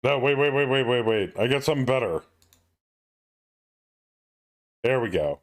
No, wait. I got something better. There we go.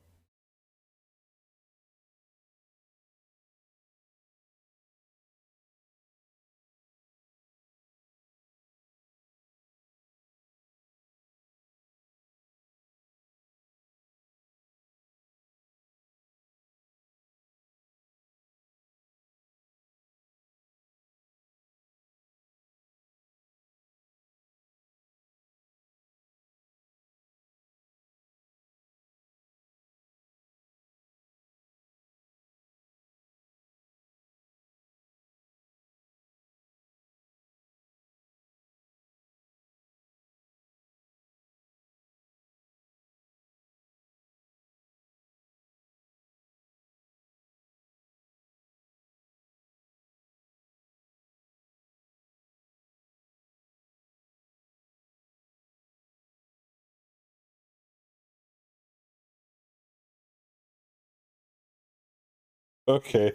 Okay.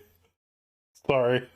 Sorry.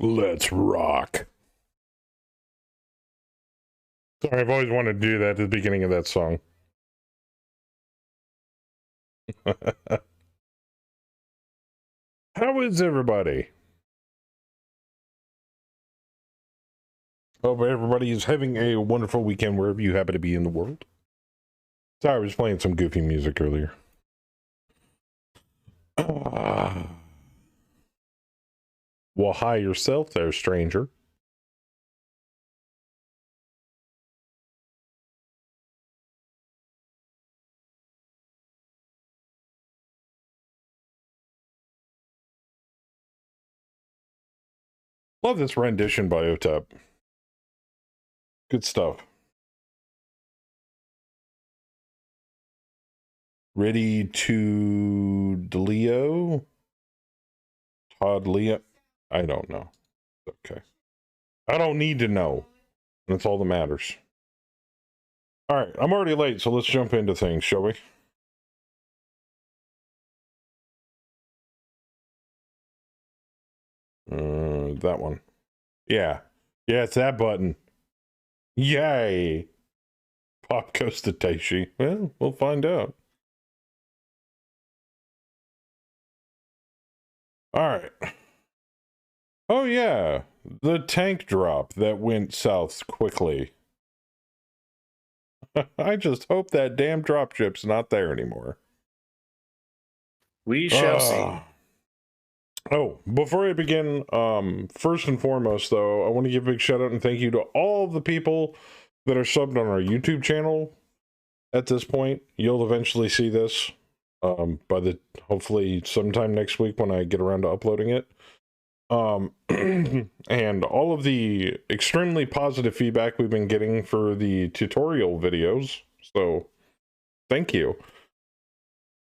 Let's rock. Sorry, I've always wanted to do that at the beginning of that song. How is everybody? Hope everybody is having a wonderful weekend wherever you happen to be in the world. Sorry, I was playing some goofy music earlier. Well, hi yourself there, stranger. Love this rendition by OTEP. Good stuff. Ready to Delio? Todd Leo? I don't know. Okay. I don't need to know. That's all that matters. Alright, I'm already late, so let's jump into things, shall we? That one. Yeah. Yeah, it's that button. Yay! Pop goes to Taishi. Well, we'll find out. Alright. Oh yeah, the tank drop that went south quickly. I just hope that damn dropship's not there anymore. We shall see. Oh, before I begin, first and foremost, though, I want to give a big shout out and thank you to all the people that are subbed on our YouTube channel. At this point, you'll eventually see this hopefully sometime next week when I get around to uploading it. And all of the extremely positive feedback we've been getting for the tutorial videos. So, thank you.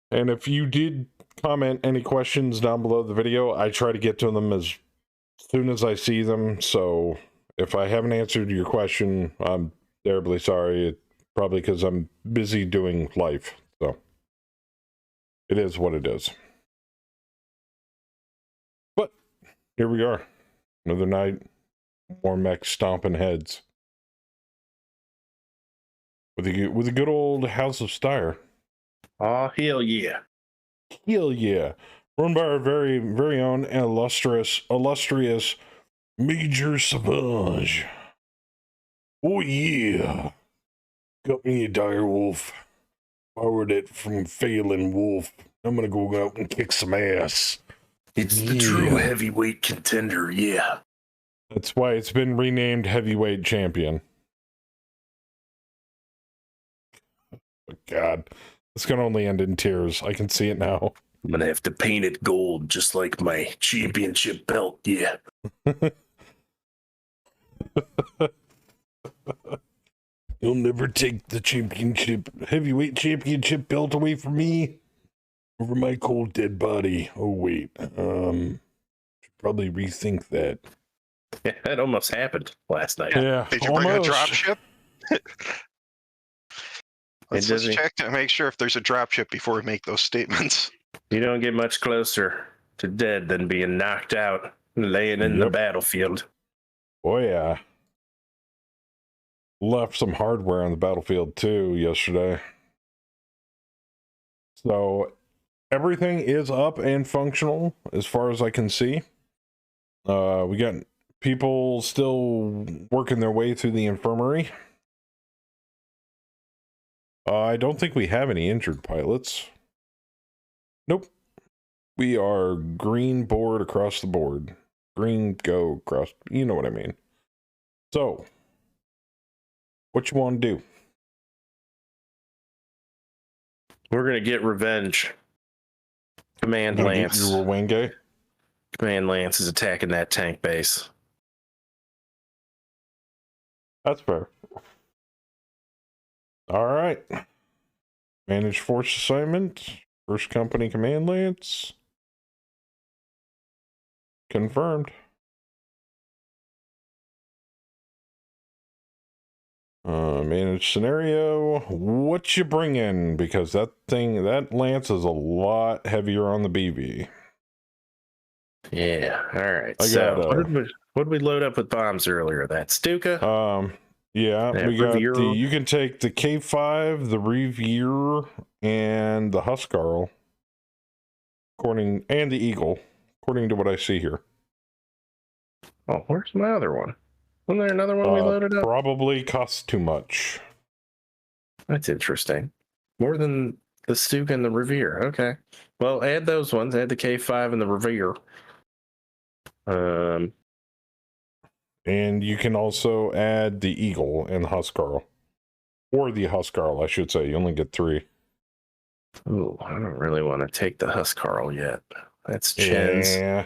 And if you did comment any questions down below the video, I try to get to them as soon as I see them. So, if I haven't answered your question, I'm terribly sorry. It's probably because I'm busy doing life. So, it is what it is. But, here we are. Another night, more mechs stomping heads. With a good old House of Styre. Oh, hell yeah. Hell yeah. Run by our very, very own illustrious Major Savage. Oh yeah. Got me a dire wolf. Borrowed it from Phelan Wolf. I'm gonna go out and kick some ass. It's the true heavyweight contender, yeah. That's why it's been renamed Heavyweight Champion. Oh, God. This can only end in tears. I can see it now. I'm gonna have to paint it gold, just like my championship belt, yeah. You'll never take the heavyweight championship belt away from me. Over my cold dead body. Oh wait, should probably rethink that. Yeah, that almost happened last night. Yeah, did you bring a dropship? Let's check to make sure if there's a dropship before we make those statements. You don't get much closer to dead than being knocked out and laying in the battlefield. Oh yeah. Left some hardware on the battlefield too yesterday. So everything is up and functional as far as I can see. We got people still working their way through the infirmary. I don't think we have any injured pilots. Nope. We are green board across the board. Green go across, you know what I mean. So, what you want to do? We're going to get revenge. Command Lance. You were Wenge? Command Lance is attacking that tank base. That's fair. All right. Manage force assignment. First company Command Lance. Confirmed. Manage scenario. What you bringing? Because that Lance is a lot heavier on the BV. Yeah. All right. I So got, what did we load up with bombs earlier? That Stuka? Yeah, Yeah, we got Revere. you can take the K5, the Revere, and the Huskarl. And the Eagle, according to what I see here. Oh, where's my other one? Wasn't there another one we loaded up? Probably costs too much. That's interesting. More than the Stuka and the Revere. Okay. Well, add those ones. Add the K5 and the Revere. And you can also add the Eagle and Huskarl. Or the Huskarl, I should say. You only get 3. Oh, I don't really want to take the Huskarl yet. That's Chen's. Yeah.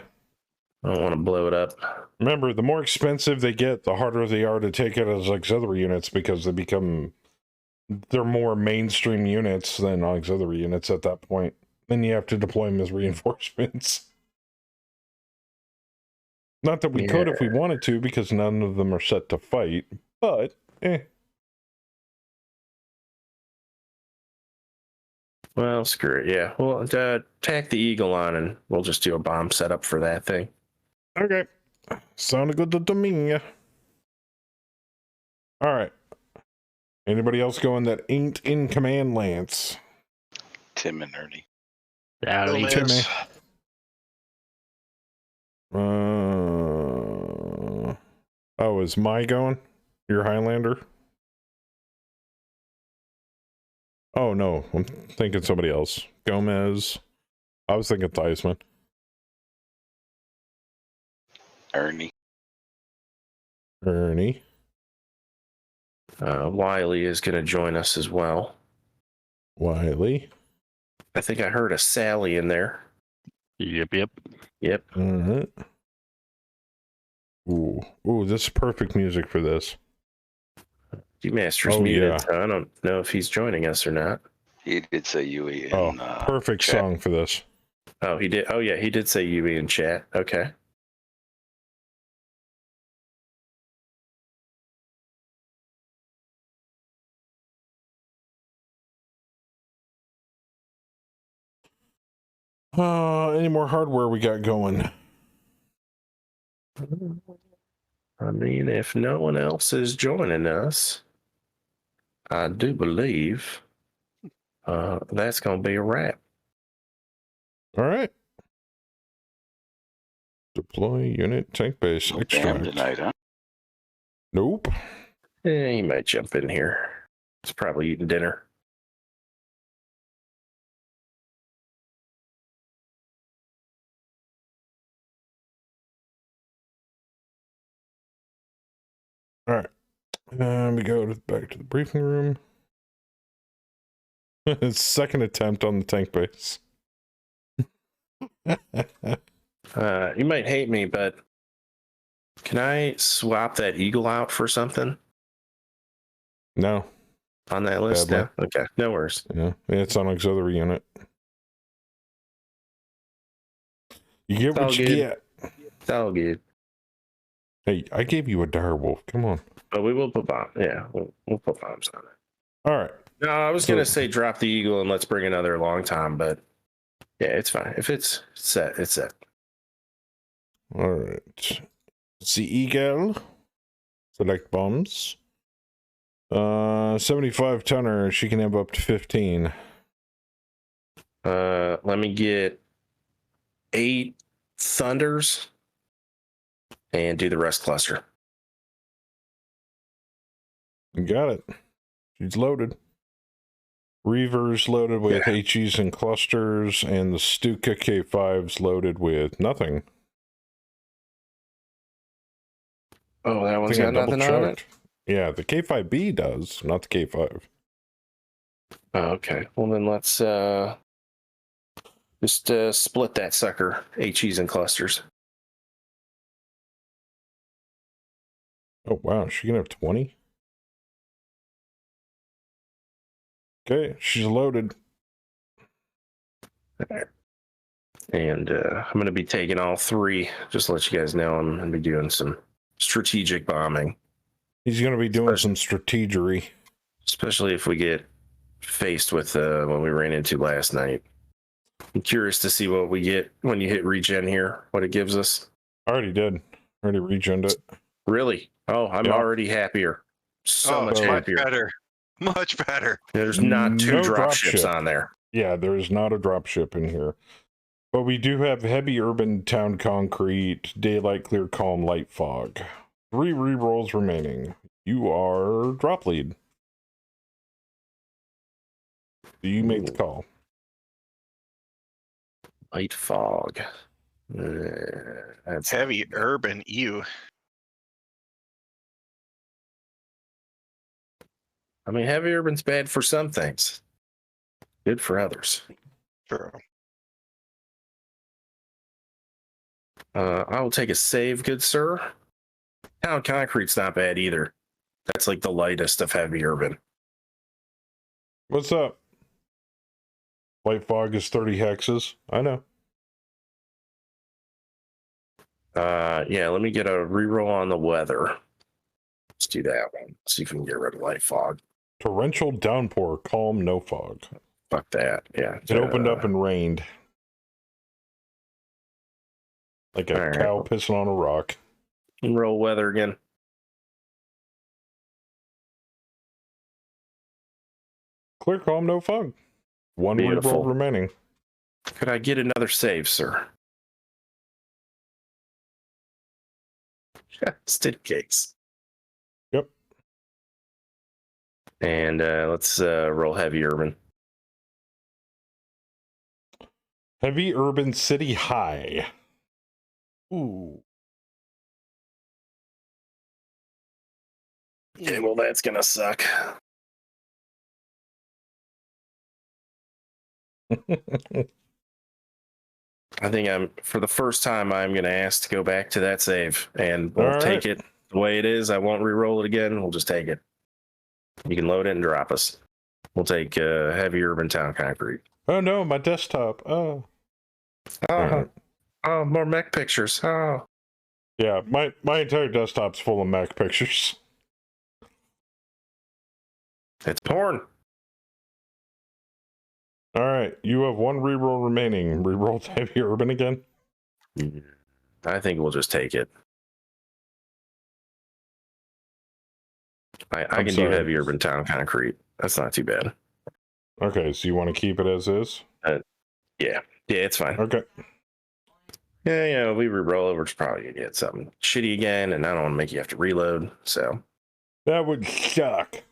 I don't want to blow it up. Remember, the more expensive they get, the harder they are to take it as auxiliary units because they're more mainstream units than auxiliary units at that point. Then you have to deploy them as reinforcements. Not that we could if we wanted to, because none of them are set to fight, but Well, screw it. Yeah. Well, tack the Eagle on and we'll just do a bomb setup for that thing. Okay. Sounded good to me. Alright. Anybody else going that ain't in command, Lance? Tim and Ernie. Howdy. Timmy. Oh, is my going? Your Highlander? Oh, no. I'm thinking somebody else. Gomez. I was thinking Theismann. Ernie. Wiley is going to join us as well. Wiley. I think I heard a Sally in there. Yep. Yep. Ooh, this is perfect music for this. G-Master's muted, so I don't know if he's joining us or not. He did say Yui. Perfect chat. song for this. Oh, he did. Oh, yeah, he did say Yui in chat. Okay. Any more hardware we got going? I mean, if no one else is joining us, I do believe that's going to be a wrap. All right. Deploy unit tank base. No Extract. band tonight, huh? Nope. He might jump in here. He's probably eating dinner. All right. We go back to the briefing room. Second attempt on the tank base. You might hate me, but can I swap that Eagle out for something No. on that list now? Okay, no worries. Yeah, it's on auxiliary unit. You get what you get. It's all good. Hey, I gave you a direwolf. Come on. But we will put bombs. Yeah, we'll put bombs on it. All right. No, I was going to say drop the Eagle and let's bring another long time, but yeah, it's fine. If it's set, it's set. All right. It's the Eagle. Select bombs. 75 tonner. She can have up to 15. Let me get 8 Thunders and do the rest cluster. You got it. She's loaded. Reavers loaded with HEs and clusters, and the Stuka K5's loaded with nothing. Oh, that one's got nothing on it? Yeah, the K5B does, not the K5. Oh, okay. Well, then let's just split that sucker, HEs and clusters. Oh, wow. She can have 20? Okay, she's loaded. And I'm going to be taking all 3. Just to let you guys know, I'm going to be doing some strategic bombing. He's going to be doing some strategery. Especially if we get faced with what we ran into last night. I'm curious to see what we get when you hit regen here, what it gives us. I already did. Already regened it. Really? Oh, I'm Yeah. already happier. So much so- much happier. better. Much better. There's not two No drop drop ships ship. on there. Yeah, there is not a drop ship in here. But we do have heavy urban town concrete, daylight clear calm light fog. 3 rerolls remaining. You are drop lead. Do you make the call? Light fog. That's Heavy urban, you. I mean, heavy urban's bad for some things. Good for others. True. I will take a save, good sir. Town concrete's not bad either. That's like the lightest of heavy urban. What's up? Light fog is 30 hexes. I know. Yeah, let me get a reroll on the weather. Let's do that one. See if we can get rid of light fog. Torrential downpour, calm, no fog. Fuck that. Yeah. It opened up and rained. Like a All right. cow pissing on a rock. Roll weather again. Clear, calm, no fog. 1 Beautiful. reroll remaining. Could I get another save, sir? Just in case. Yep. And let's roll heavy urban. Heavy urban city high. Ooh. Okay, well, that's gonna suck. I think for the first time, I'm gonna ask to go back to that save, and we'll All take right. it the way it is. I won't re-roll it again. We'll just take it. You can load it and drop us. We'll take heavy urban town concrete. Oh no, my desktop. Oh. Oh, oh, more mech pictures. Oh, Yeah, my entire desktop's full of Mac pictures. it's porn. All right, you have 1 reroll remaining. Reroll heavy urban again. I think we'll just take it. I I'm can sorry. do heavy urban town concrete. That's not too bad. Okay, so you want to keep it as is? Yeah, it's fine. Okay. Yeah, we re-roll it. We're just probably gonna get something shitty again, and I don't want to make you have to reload. So That would suck.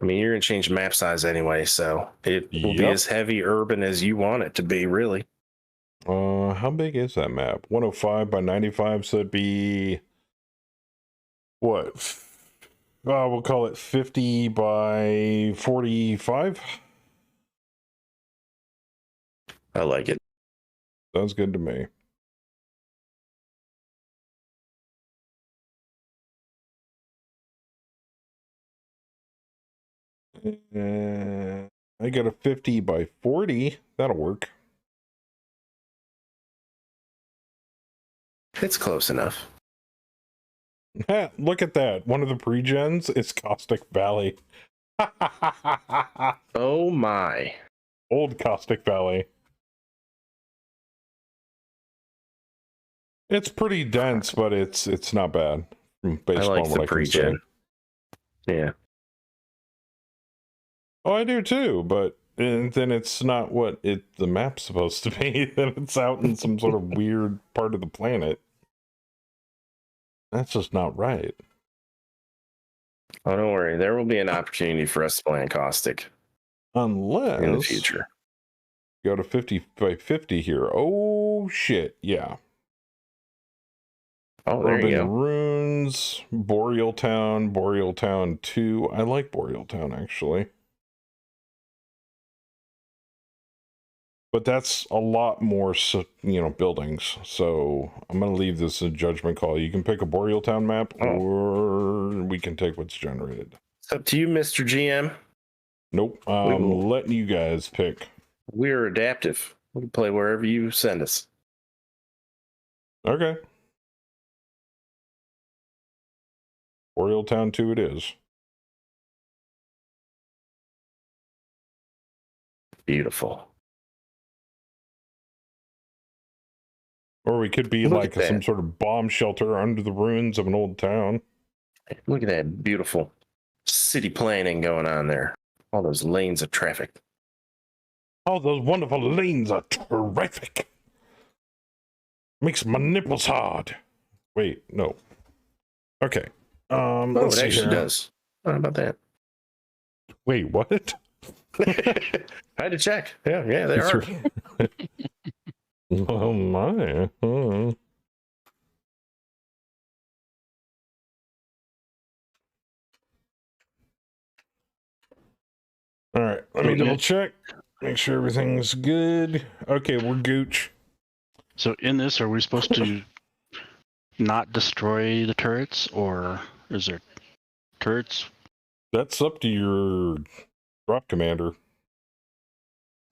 I mean, you're gonna change map size anyway, so it will be Yep. as heavy urban as you want it to be, really. How big is that map? 105 by 95, so it'd be what? We'll call it 50 by 45. I like it. Sounds good to me. I got a 50 by 40. That'll work. It's close enough. Look at that. One of the pre-gens is Caustic Valley. Oh my! Old Caustic Valley. It's pretty dense, but it's not bad based I like on what the I can say. pre-gen. Yeah. Oh, I do too, but then it's not what the map's supposed to be. Then it's out in some sort of weird part of the planet. That's just not right. Oh, don't worry. There will be an opportunity for us to play in Caustic Unless in the future. Go to 50 by 50 here. Oh shit, yeah. Oh, there you Urban go. Runes, Boreal Town 2. I like Boreal Town actually. But that's a lot more, buildings. So I'm going to leave this a judgment call. You can pick a Boreal Town map, or we can take what's generated. It's up to you, Mr. GM. Nope. I'm letting you guys pick. We're adaptive. We can play wherever you send us. Okay. Boreal Town 2 it is. Beautiful. Or we could be Look like at some that. sort of bomb shelter under the ruins of an old town. Look at that beautiful city planning going on there. All those lanes of traffic. Oh, those wonderful lanes are terrific. Makes my nipples hard. Wait, no. Okay. Oh, Let's it see actually here. does. How about that? Wait, what? I had to check. Yeah, they It's are. Oh my. Oh. All right, let me double check. Make sure everything's good. Okay, we're gooch. So in this, are we supposed to not destroy the turrets, or is there turrets? That's up to your drop commander.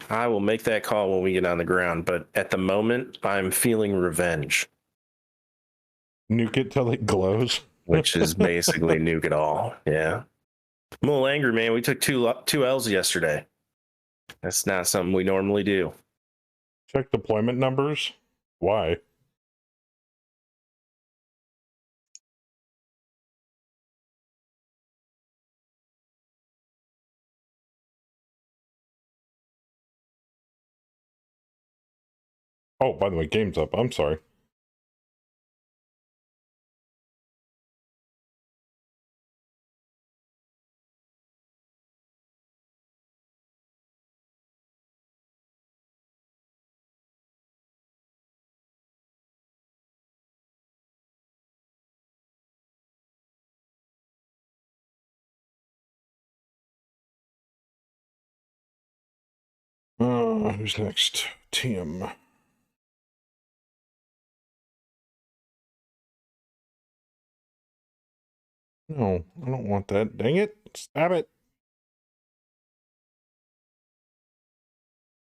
I will make that call when we get on the ground, but at the moment, I'm feeling revenge, Nuke it till it glows. which is basically nuke it all. Yeah. I'm a little angry, man. We took two L's yesterday. That's not something we normally do. Check deployment numbers. Why? Oh, by the way, game's up. I'm sorry. Who's next? Tim. No, I don't want that. Dang it. Stab it.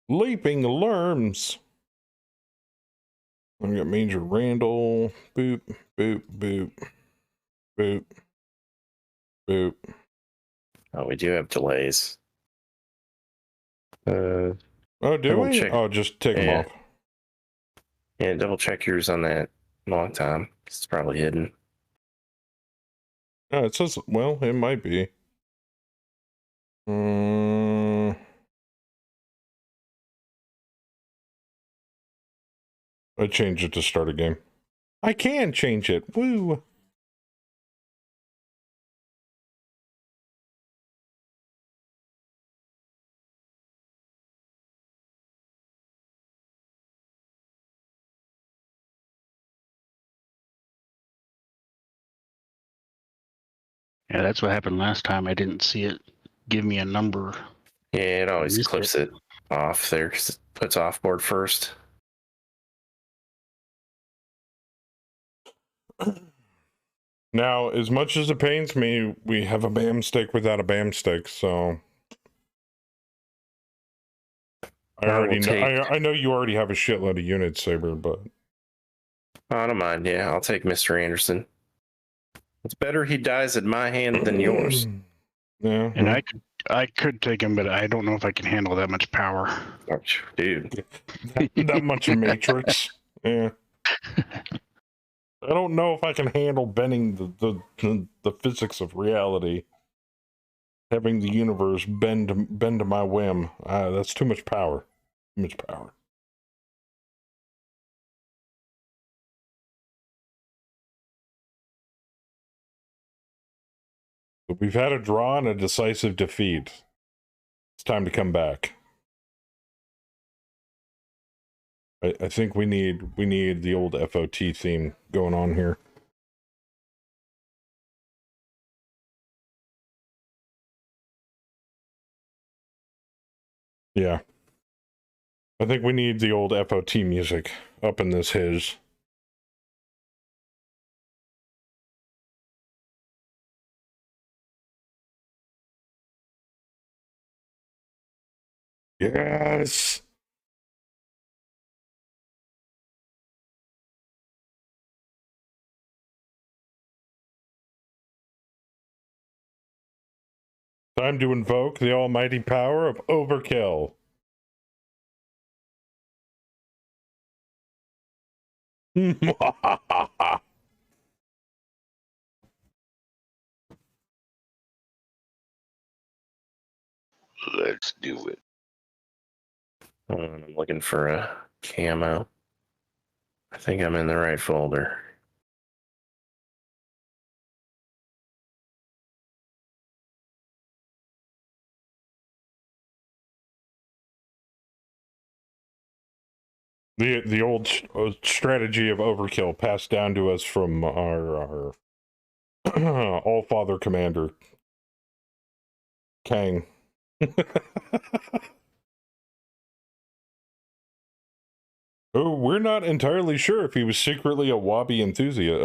Leaping alarms. I've got Major Randall. Boop, boop, boop, boop, boop. Oh, we do have delays. Oh, do Double we? check. Oh, just take them Yeah. off. Yeah, double check yours on that long time. It's probably hidden. It says, well, it might be. I changed it to start a game. I can change it. Woo. Yeah, that's what happened last time. I didn't see it give me a number. Yeah, it always Missed clips it off there 'cause it puts off board first. Now, as much as it pains me, we have a BAM stick without a BAM stick, so I already know. I know you already have a shitload of units, Saber, but I don't mind. Yeah, I'll take Mr. Anderson. It's better he dies at my hand than yours. Yeah, And I could take him, but I don't know if I can handle that much power. Oh, dude. that much matrix. Yeah. I don't know if I can handle bending the physics of reality. Having the universe bend to my whim. That's too much power. Too much power. But we've had a draw and a decisive defeat. It's time to come back. I think we need the old FOT theme going on here. Yeah. I think we need the old FOT music up in this his. Yes. Time to invoke the almighty power of overkill. Let's do it. I'm looking for a camo. I think I'm in the right folder. The old strategy of overkill passed down to us from our all-father commander, Kang. Oh, we're not entirely sure if he was secretly a Wabi enthusiast,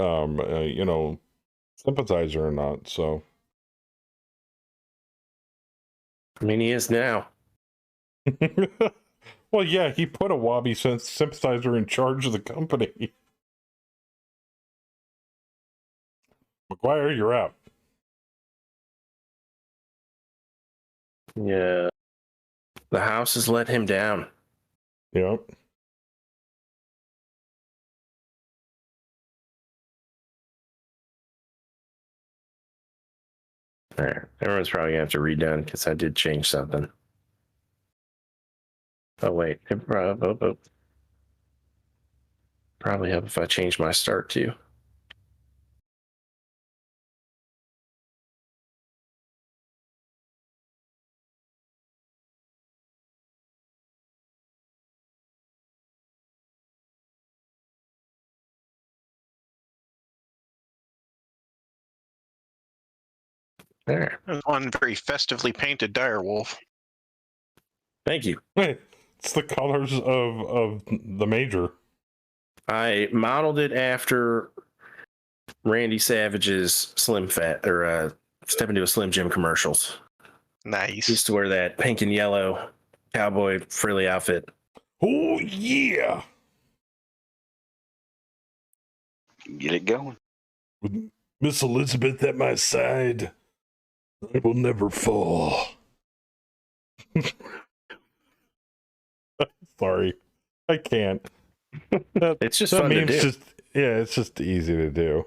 sympathizer or not, so. I mean, he is now. Well, yeah, he put a Wabi sympathizer in charge of the company. McGuire, you're out. Yeah. The house has let him down. Yep. There. Everyone's probably going to have to redone because I did change something. Oh, wait. Probably help if I change my start too. There. There's one very festively painted direwolf. Thank you. It's the colors of the major. I modeled it after Randy Savage's Slim Fat or Step Into a Slim Jim commercials. Nice. He used to wear that pink and yellow cowboy frilly outfit. Oh, yeah. Get it going. With Miss Elizabeth at my side, I will never fall. Sorry, I can't. It's just fun to do. It's just easy to do.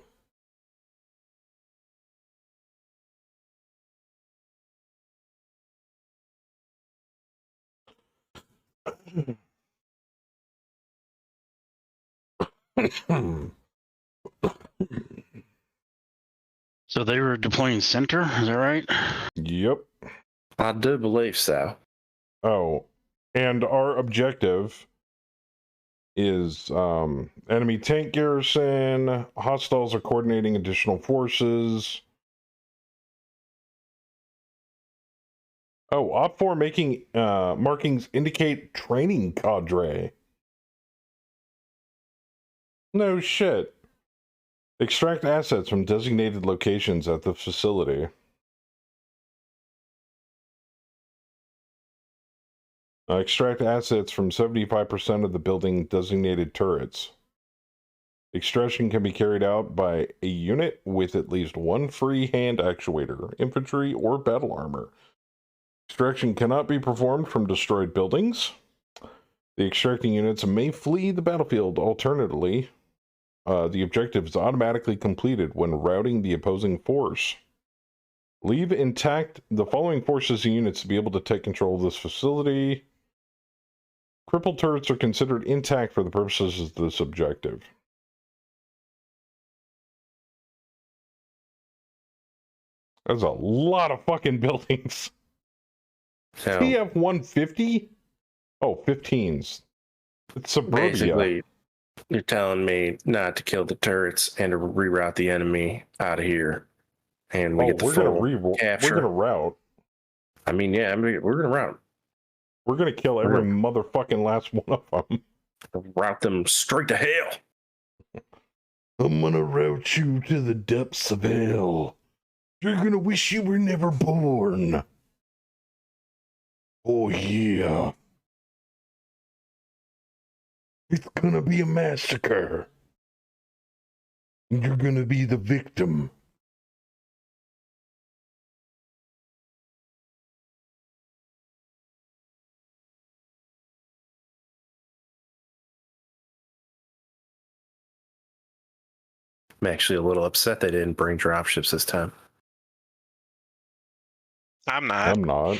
So they were deploying center, is that right? Yep. I do believe so. Oh, and our objective is enemy tank garrison. Hostiles are coordinating additional forces. Oh, Op4 making markings indicate training cadre. No shit. Extract assets from designated locations at the facility. Extract assets from 75% of the building designated turrets. Extraction can be carried out by a unit with at least one free hand actuator, infantry, or battle armor. Extraction cannot be performed from destroyed buildings. The extracting units may flee the battlefield. Alternatively, the objective is automatically completed when routing the opposing force. Leave intact the following forces and units to be able to take control of this facility. Crippled turrets are considered intact for the purposes of this objective. That's a lot of fucking buildings. So TF-150? Oh, 15s. It's suburbia. basically, you're telling me not to kill the turrets and to reroute the enemy out of here, and we get the full capture. We're gonna route. I mean, yeah, we're gonna route. We're gonna kill every motherfucking last one of them. Route them straight to hell. I'm gonna route you to the depths of hell. You're gonna wish you were never born. Oh yeah. It's gonna be a massacre. And you're gonna be the victim. I'm actually a little upset they didn't bring dropships this time. I'm not. I'm not.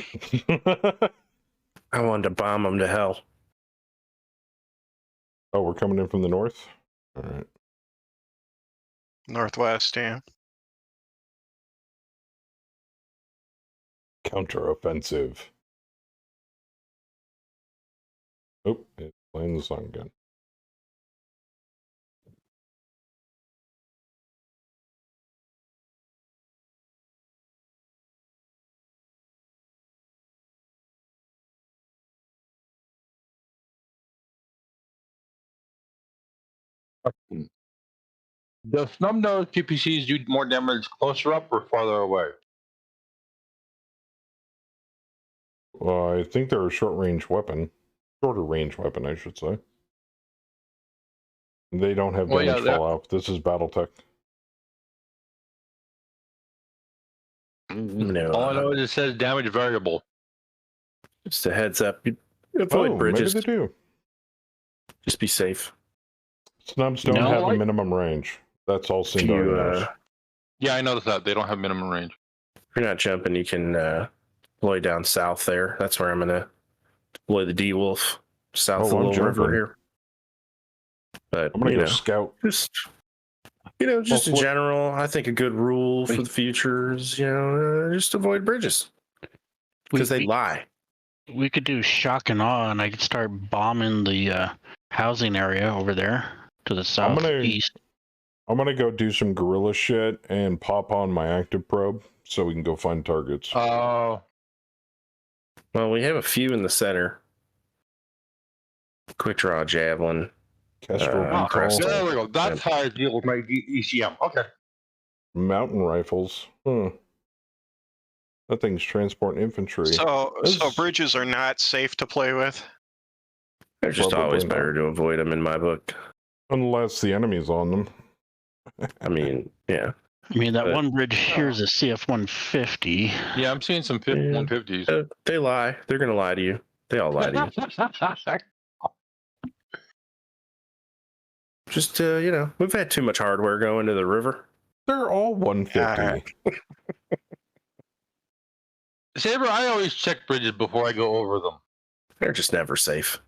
I wanted to bomb them to hell. Oh, we're coming in from the north? All right. Northwest, yeah. Counteroffensive. Oh, it's playing the song again. The snub nose PPCs do more damage closer up or farther away? Well, I think they're a short range weapon. Shorter range weapon, I should say. They don't have Well, damage yeah, fallout. This is Battletech. No, All I know is it says damage variable. just a heads up. Avoid bridges. Maybe they do. Just be safe. Snubs don't No, have a like- minimum range. That's all If Sindar knows. Yeah, I noticed that. They don't have minimum range. If you're not jumping, you can deploy down south there. That's where I'm going to deploy the D-Wolf south of the I'm little river jumping. here. But, I'm going to you go know, scout. just just in flip- general, I think a good rule for the future is, just avoid bridges because they lie. We could do shock and awe, and I could start bombing the housing area over there to the I'm gonna- southeast. I'm going to go do some guerrilla shit and pop on my active probe so we can go find targets. Oh, Well, we have a few in the center. Quick draw javelin. Kestrel oh, Beetle, there we go. That's how I deal with my ECM. Okay. mountain rifles. That thing's transport infantry. So This- bridges are not safe to play with. They're just Probably always not. better to avoid them in my book. Unless the enemy's on them. I mean, yeah. I mean, that But- one bridge here is a CF-150. Yeah, I'm seeing some Yeah. 150s. They lie. They're going to lie to you. They all lie to you. Just, we've had too much hardware go into the river. They're all 150. Saber, I always check bridges before I go over them. They're just never safe.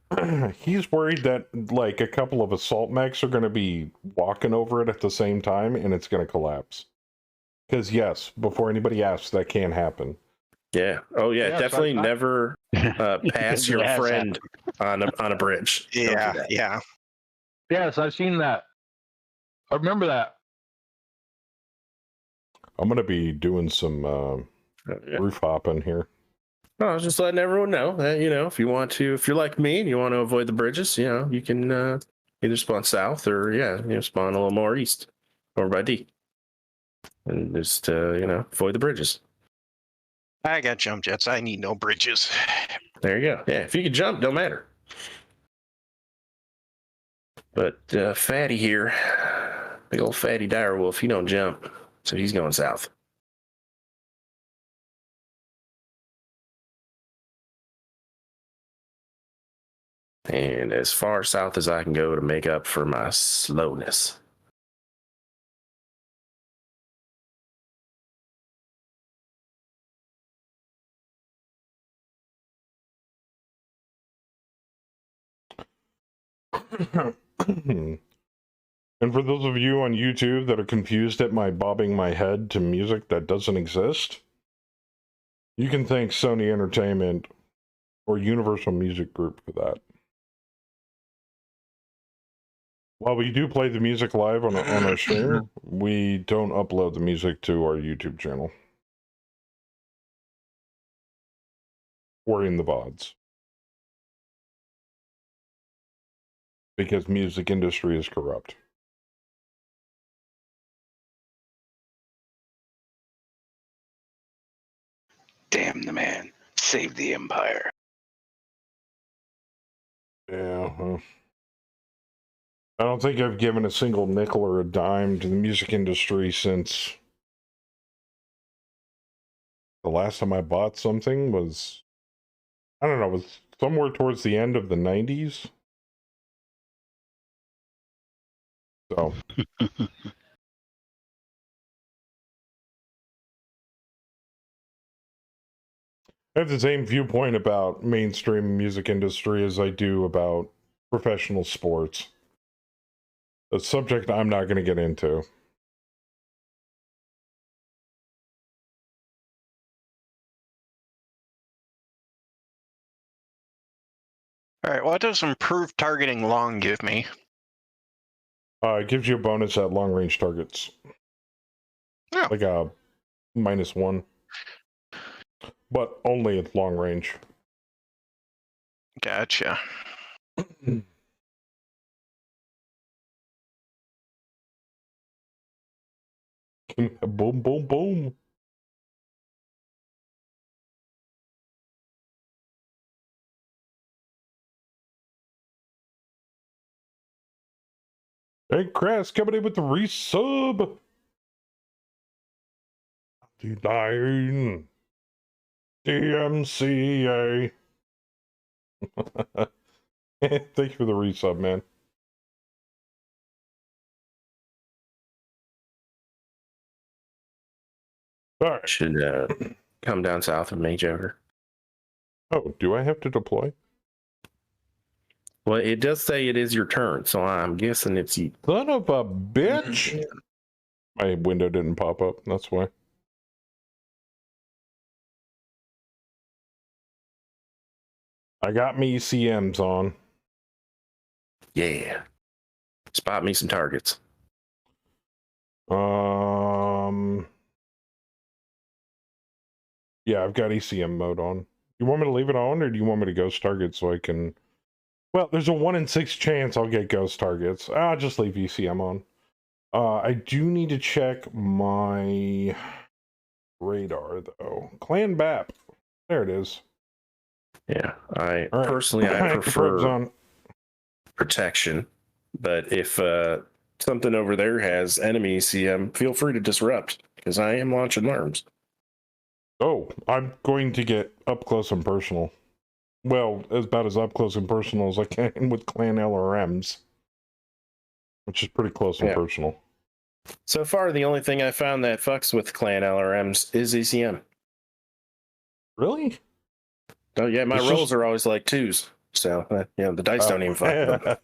He's worried that like a couple of assault mechs are going to be walking over it at the same time and it's going to collapse. Because yes, before anybody asks, that can happen. Yeah. Oh, yeah. Yeah, definitely so I- never pass It your has friend on a bridge. Don't do Yeah, that. yeah. Yes, I've seen that. I remember that. I'm going to be doing some Yeah. roof hopping here. No, I was just letting everyone know that, if you want to, if you're like me and you want to avoid the bridges, you can either spawn south or, spawn a little more east over by D. And just, avoid the bridges. I got jump jets. I need no bridges. There you go. Yeah, if you can jump, don't matter. But Fatty here, big old Fatty Direwolf, he don't jump, so he's going south. And as far south as I can go to make up for my slowness. And for those of you on YouTube that are confused at my bobbing my head to music that doesn't exist, you can thank Sony Entertainment or Universal Music Group for that. While we do play the music live on our stream, we don't upload the music to our YouTube channel. Or in the VODs. Because music industry is corrupt. Damn the man. Save the empire. Yeah, well, I don't think I've given a single nickel or a dime to the music industry since the last time I bought something was, I don't know, it was somewhere towards the end of the 90s. So, I have the same viewpoint about mainstream music industry as I do about professional sports. A subject I'm not going to get into. All right, what does improved targeting long give me? It gives you a bonus at long range targets. Oh. Like a -1. But only at long range. Gotcha. Boom, boom, boom. Hey, Crass, coming in with the resub. D9. DMCA. Thank you for the resub, man. All right. Should come down south of me, Joker. Oh, do I have to deploy? Well, it does say it is your turn, so I'm guessing it's you. Son of a bitch! My window didn't pop up, that's why. I got me ECMs on. Yeah. Spot me some targets. Yeah, I've got ECM mode on. You want me to leave it on, or do you want me to ghost target so I can... Well, there's a 1 in 6 chance I'll get ghost targets. I'll just leave ECM on. I do need to check my radar, though. Clan BAP. There it is. Yeah, I All right. personally, I Probes prefer on. protection, but if something over there has enemy ECM, feel free to disrupt, because I am launching alarms. Oh, I'm going to get up close and personal. Well, about as up close and personal as I can with clan LRMs. Which is pretty close and personal. So far, the only thing I found that fucks with clan LRMs is ECM. Really? Oh yeah, my It's rolls just- are always like 2s, so the dice don't even fuck with them.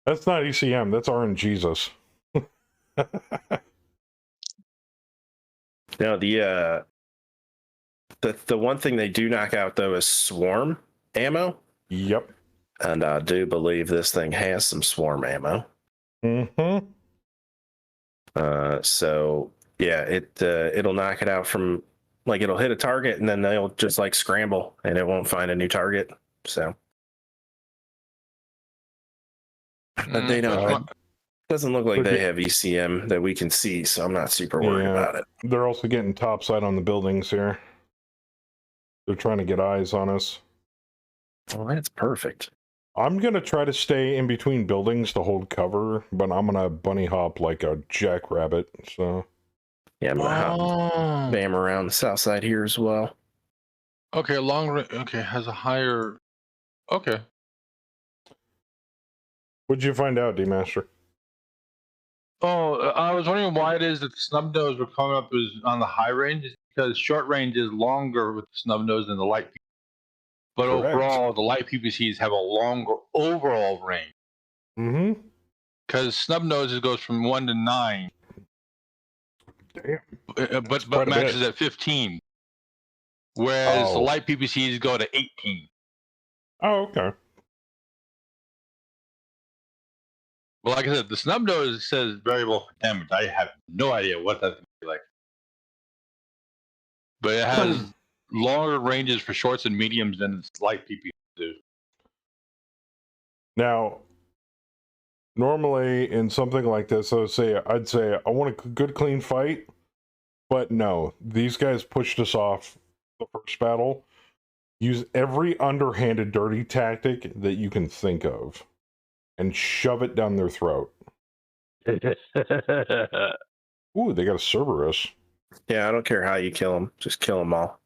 That's not ECM, that's RNGesus. No, the one thing they do knock out though is swarm ammo, Yep. and I do believe this thing has some swarm ammo. Mm-hmm. So yeah, it'll knock it out from, like, it'll hit a target and then they'll just like scramble and it won't find a new target. So but they don't. Doesn't look like they have ECM that we can see, so I'm not super worried about it. They're also getting topside on the buildings here. They're trying to get eyes on us. Well, that's perfect. I'm going to try to stay in between buildings to hold cover, but I'm going to bunny hop like a jackrabbit, so... Yeah, I'm gonna hop bam around the south side here as well. Okay, okay, has a higher. Okay. What'd you find out, D-Master? Oh, I was wondering why it is that the snub nose were coming up as on the high range. It's because short range is longer with the snub nose than the light. But Correct. overall, the light PPCs have a longer overall range. Mm-hmm. Because snub noses goes from 1 to 9. Damn. But maxes at 15. Whereas the light PPCs go to 18. Oh, okay. Well, like I said, the snub nose says variable for damage. I have no idea what that's going to be like. But it has longer ranges for shorts and mediums than its light PPCs do. Now, normally in something like this, I'd say I want a good clean fight, but no, these guys pushed us off the first battle. Use every underhanded dirty tactic that you can think of and shove it down their throat. Ooh, they got a Cerberus. Yeah, I don't care how you kill them, just kill them all.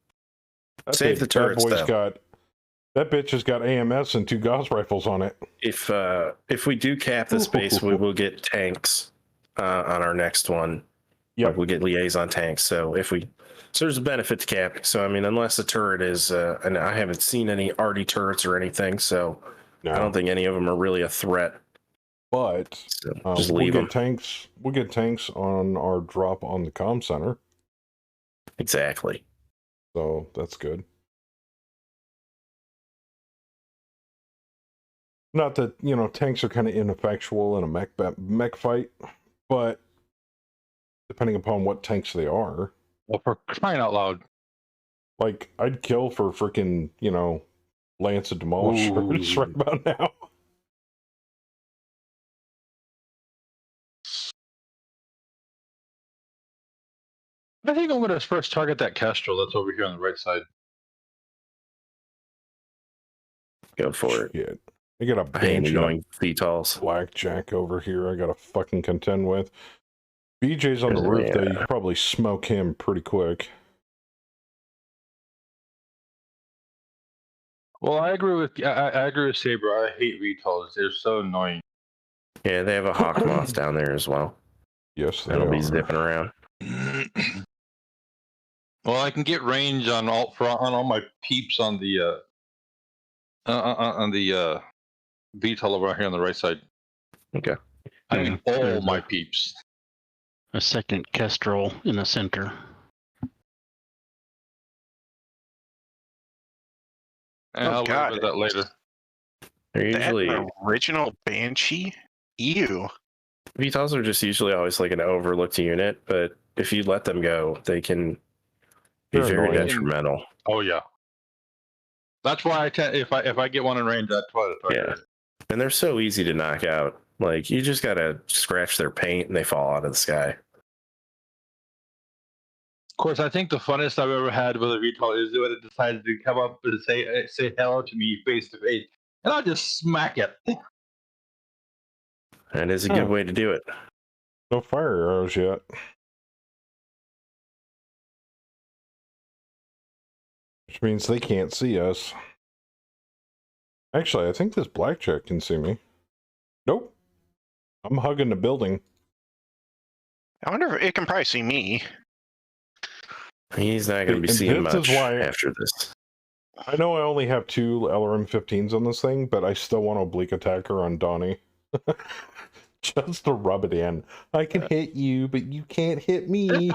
Save the turrets, though. That bitch has got AMS and 2 Gauss rifles on it. If we do cap the space, we will get tanks on our next one. Yep. Like we get liaison tanks. So there's a benefit to capping. So I mean, unless the turret is, and I haven't seen any arty turrets or anything, so No. I don't think any of them are really a threat. But So we'll just leave get them. tanks. We'll get tanks on our drop on the comm center. Exactly. So that's good. Not that, you know, tanks are kind of ineffectual in a mech fight, but depending upon what tanks they are. Well, for crying out loud. Like, I'd kill for freaking, you know, Lance of Demolishers Ooh. right about now. I think I'm going to first target that Kestrel that's over here on the right side. Go for it. Shit. I got a I hate Banshee annoying VTOLs. Blackjack over here I gotta fucking contend with. BJ's on the roof, though. You could probably smoke him pretty quick. Well, I agree with Saber. I hate VTOLs. They're so annoying. Yeah, they have a hawk moth down there as well. Yes, they That'll be are. zipping around. Well, I can get range on all my peeps on the VTOL over here on the right side. Okay. I mean, all There's my a- peeps. A second Kestrel in the center. And Oh, I'll God. worry about that later. They're That usually original Banshee? Ew. VTOLs are just usually always like an overlooked unit, but if you let them go, they can be They're very annoying. detrimental. Oh yeah. That's why if I get one in range, I try to target Yeah. it. And they're so easy to knock out. Like you just gotta scratch their paint and they fall out of the sky. Of course, I think the funnest I've ever had with a VTOL is when it decides to come up and say hello to me face to face, and I'll just smack it. That is a good way to do it. No fire arrows yet. Which means they can't see us. Actually, I think this Blackjack can see me. Nope. I'm hugging the building. I wonder if it can probably see me. He's not gonna be And seeing this is much why- after this. I know I only have 2 LRM-15s on this thing, but I still want oblique attacker on Donnie. Just to rub it in. I can hit you, but you can't hit me.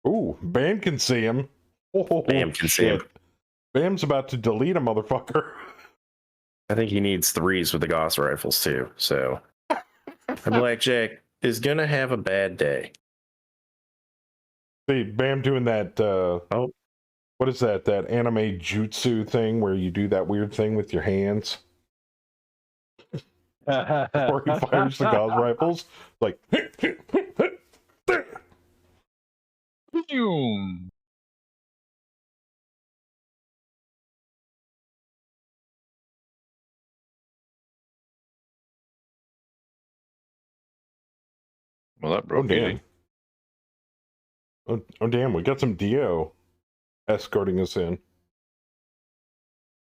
Ooh, Bam can see him. Oh, Bam can see him. shit. Bam's about to delete a motherfucker. I think he needs 3s with the Gauss rifles too. So the Blackjack is gonna have a bad day. See, Bam doing that, Oh. what is that? That anime jutsu thing where you do that weird thing with your hands? Where he fires the Gauss rifles? Like, Boom. Well, that oh broke damn. easy. Oh damn, we got some Dio escorting us in.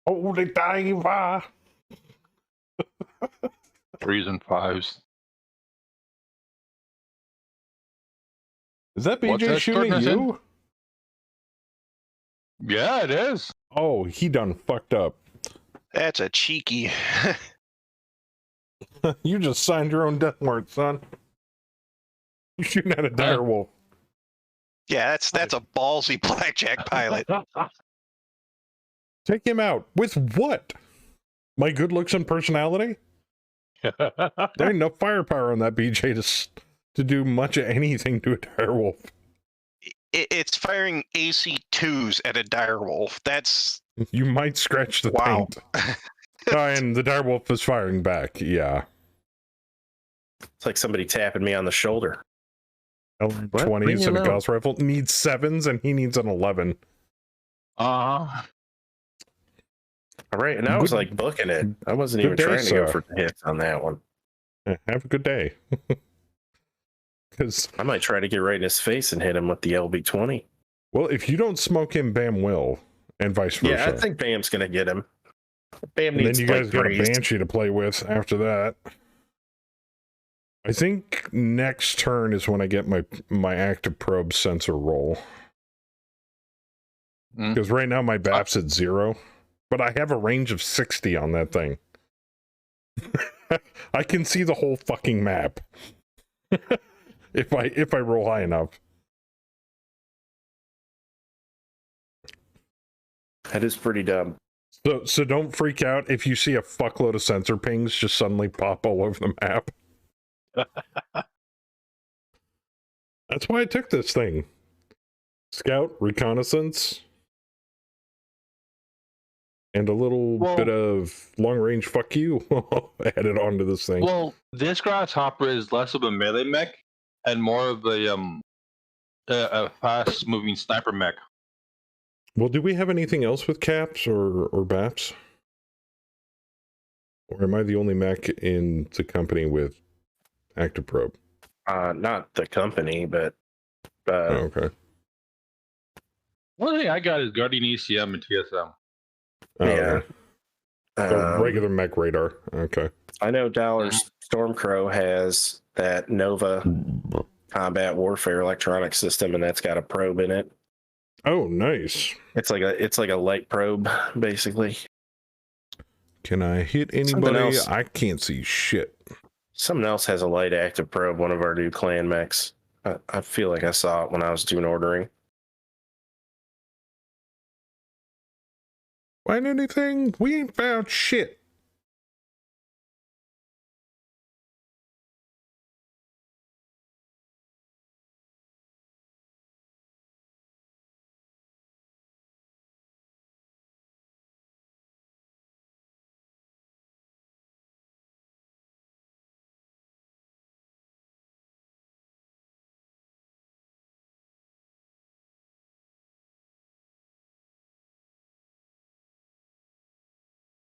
Holy diva! 3s and 5s. Is that What's BJ that shooting at escorting us you? Yeah, it is. Oh, he done fucked up. That's a cheeky. You just signed your own death warrant, son. You shooting at a dire wolf. Yeah, that's a ballsy Blackjack pilot. Take him out. With what? My good looks and personality? There ain't no firepower on that BJ to do much of anything to a dire wolf. It's firing AC-2s at a direwolf. That's You might scratch the Wow. paint. And the dire wolf is firing back. Yeah. It's like somebody tapping me on the shoulder. What? 20s Leave me and a alone. Gauss rifle. Needs 7s and he needs an 11. Uh-huh. All right, and I was Good- like booking it. I wasn't good even day, trying to go sir. for hits on that one. Yeah, have a good day. Because, I might try to get right in his face and hit him with the LB-20. well, if you don't smoke him, Bam will. And vice versa. Yeah, I think Bam's gonna get him. Bam And then needs you like guys got a 3s. Banshee to play with after that. I think next turn is when I get my active probe sensor roll. Because right now my BAP's at 0, but I have a range of 60 on that thing. I can see the whole fucking map if I roll high enough. That is pretty dumb. So don't freak out if you see a fuckload of sensor pings just suddenly pop all over the map. That's why I took this thing. Scout, reconnaissance, and a little bit of long range fuck you added onto this thing. Well, this grasshopper is less of a melee mech and more of a fast moving sniper mech. Well, do we have anything else with caps or BAPs? Or am I the only mech in the company with active probe? Not the company, but Oh, okay. One thing I got is Guardian ECM and TSM. Oh, yeah. okay. So regular mech radar. Okay. I know Dollar's Stormcrow has that Nova combat warfare electronic system, and that's got a probe in it. Oh, nice. It's like a light probe, basically. Can I hit anybody? I can't see shit. Something else has a light active probe, one of our new clan mechs. I feel like I saw it when I was doing ordering. Find anything? We ain't found shit.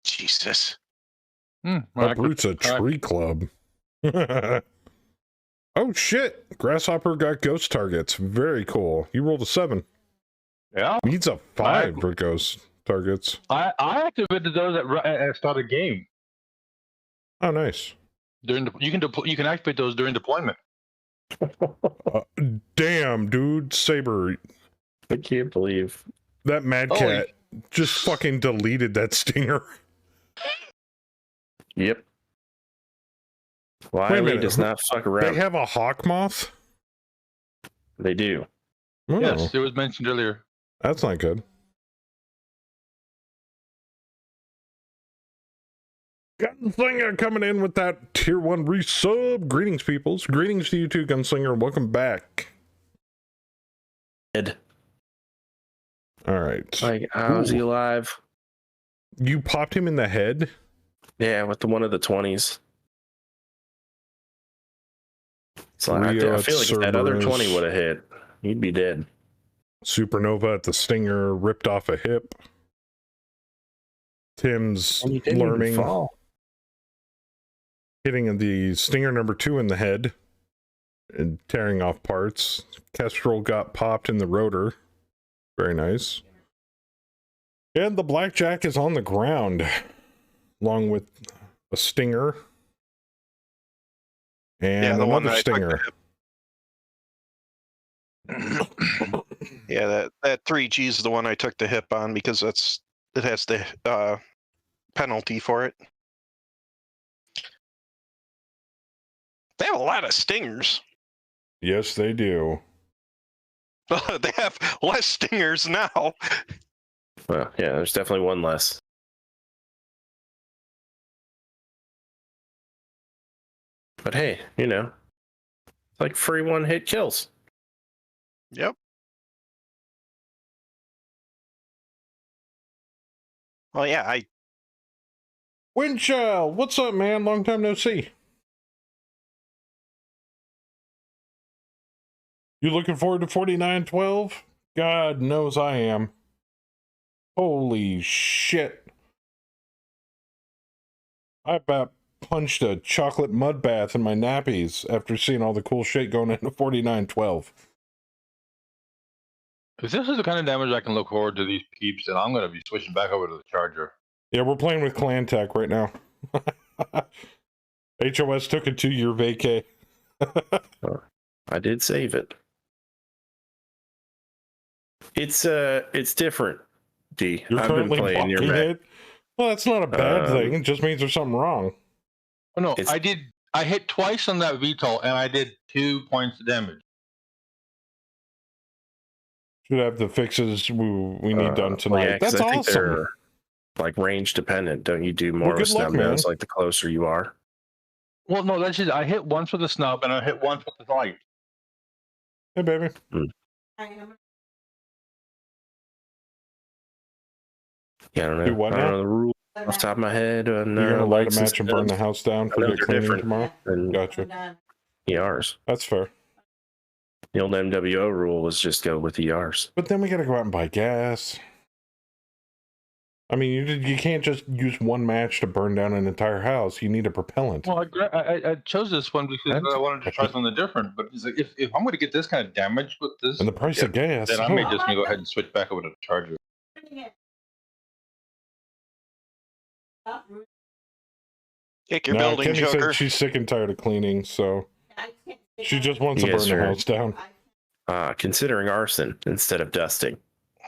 Jesus. Uproot's a tree club. Oh shit! Grasshopper got ghost targets. Very cool. You rolled a 7. Yeah. Needs a 5 for ghost targets. I activated those at start of game. Oh, nice. You can activate those during deployment. Damn, dude. Saber. I can't believe That Mad Cat just fucking deleted that stinger. Yep. Wiley does not fuck around. They have a hawk moth? They do. Oh, Yes, it was mentioned earlier. that's not good. Gunslinger coming in with that tier 1 resub. Greetings, peoples. Greetings to you too, Gunslinger. Welcome back. Ed. All right. Like, how is he alive? You popped him in the head? Yeah, with one of the 20s. So I feel like if that other 20 would have hit, he'd be dead. Supernova at the stinger, ripped off a hip. Tim's learning, hitting the stinger number 2 in the head and tearing off parts. Kestrel got popped in the rotor. Very nice. And the blackjack is on the ground, along with a stinger and the one another that stinger. Yeah, that 3G is the one I took the hip on because it has the penalty for it. They have a lot of stingers. Yes, they do. They have less stingers now. Well, yeah, there's definitely one less. But hey, it's like free one-hit kills. Yep. Well, yeah, Windchild, what's up, man? Long time no see. You looking forward to 49.11? God knows I am. Holy shit. I about punched a chocolate mud bath in my nappies after seeing all the cool shit going into 49.12. If this is the kind of damage I can look forward to these peeps, then I'm going to be switching back over to the Charger. Yeah, we're playing with Clan Tech right now. HOS took a 2-year vacay. I did save it. It's different. D. You're I've been currently playing your blocking mech. it? Well, that's not a bad thing. It just means there's something wrong. Oh no, It's- I hit twice on that VTOL and I did 2 points of damage. Should have the fixes we need done tonight. Yeah, 'cause That's I think awesome. they're like range dependent. Don't you do more Well, with good luck, snub nose, man. like the closer you are? Well, no, that's just I hit once with the snub and I hit once with the light. Hey, baby. Yeah, I don't know. Do what I don't now? know the rule off the top of my head. You're gonna light lights a match and burn the snubs house down for know the they're cleaning different. tomorrow? and Gotcha. ERs. That's fair. The old MWO rule was just go with ERs. But then we gotta go out and buy gas. I mean, you can't just use one match to burn down an entire house. You need a propellant. Well, I chose this one because I wanted to try something different. But it's like, if I'm going to get this kind of damage with this, And the price of gas. then I may just go ahead and switch back over to the Charger. Kick your No, building, Kenny Joker. said she's sick and tired of cleaning, so she just wants to Yes, burn sir. the house down. Considering arson instead of dusting.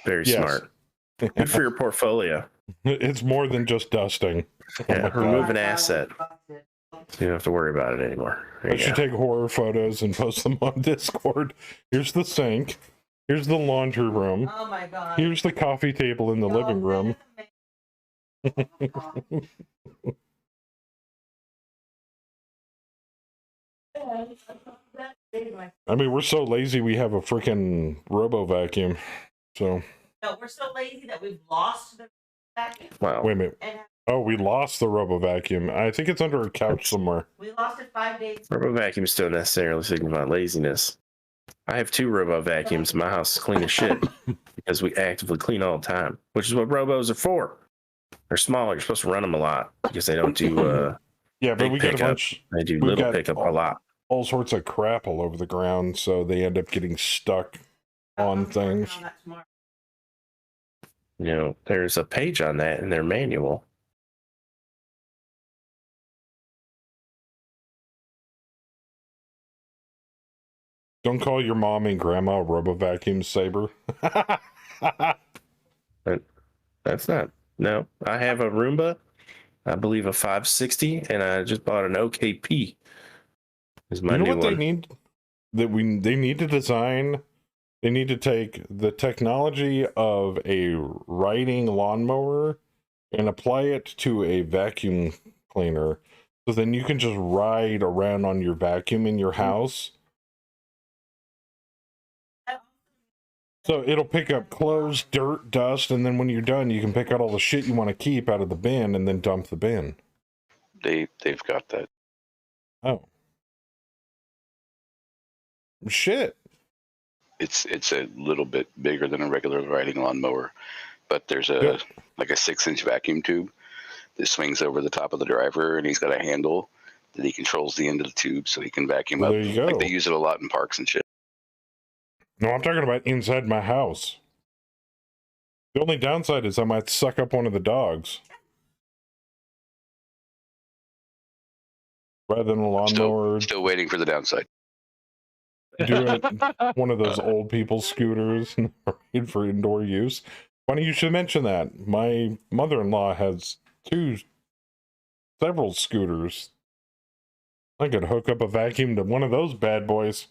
Very Yes. smart. Good for your portfolio. It's more than just dusting. Yeah, my God. remove an asset. You don't have to worry about it anymore. There I you should go. take horror photos and post them on Discord. Here's the sink. Here's the laundry room. Oh my god. Here's the coffee table in the living room. I mean, we're so lazy we have a freaking robo vacuum. So, No, we're so lazy that we've lost the vacuum. Wow. wait a minute. And Oh, we lost the robo vacuum. I think it's under a couch somewhere. we lost it 5 days. Robo vacuums don't necessarily signify laziness. I have 2 robo vacuums. My house is clean as shit because we actively clean all the time, which is what robos are for. They're smaller. You're supposed to run them a lot because they don't do. Yeah, but Big we got a pickup. bunch, They do We've little got pickup a lot. all sorts of crap all over the ground, so they end up getting stuck on I'm working things. on that tomorrow. You know, there's a page on that in their manual. Don't call your mom and grandma robo vacuum saber. That's not. No, I have a Roomba. I believe a 560, and I just bought an OKP. Is my You know new what they one. need? They need to design. They need to take the technology of a riding lawnmower and apply it to a vacuum cleaner. So then you can just ride around on your vacuum in your house. So it'll pick up clothes, dirt, dust, and then when you're done, you can pick out all the shit you want to keep out of the bin and then dump the bin. They've got that. Oh. Shit. It's a little bit bigger than a regular riding lawnmower, but there's a like a 6-inch vacuum tube that swings over the top of the driver, and he's got a handle that he controls the end of the tube so he can vacuum Well, up. there you go. Like they use it a lot in parks and shit. No, I'm talking about inside my house. The only downside is I might suck up one of the dogs. Rather than a lawnmower, Still waiting for the downside. do it one of those old people scooters for indoor use. Funny you should mention that. My mother-in-law has several scooters. I could hook up a vacuum to one of those bad boys.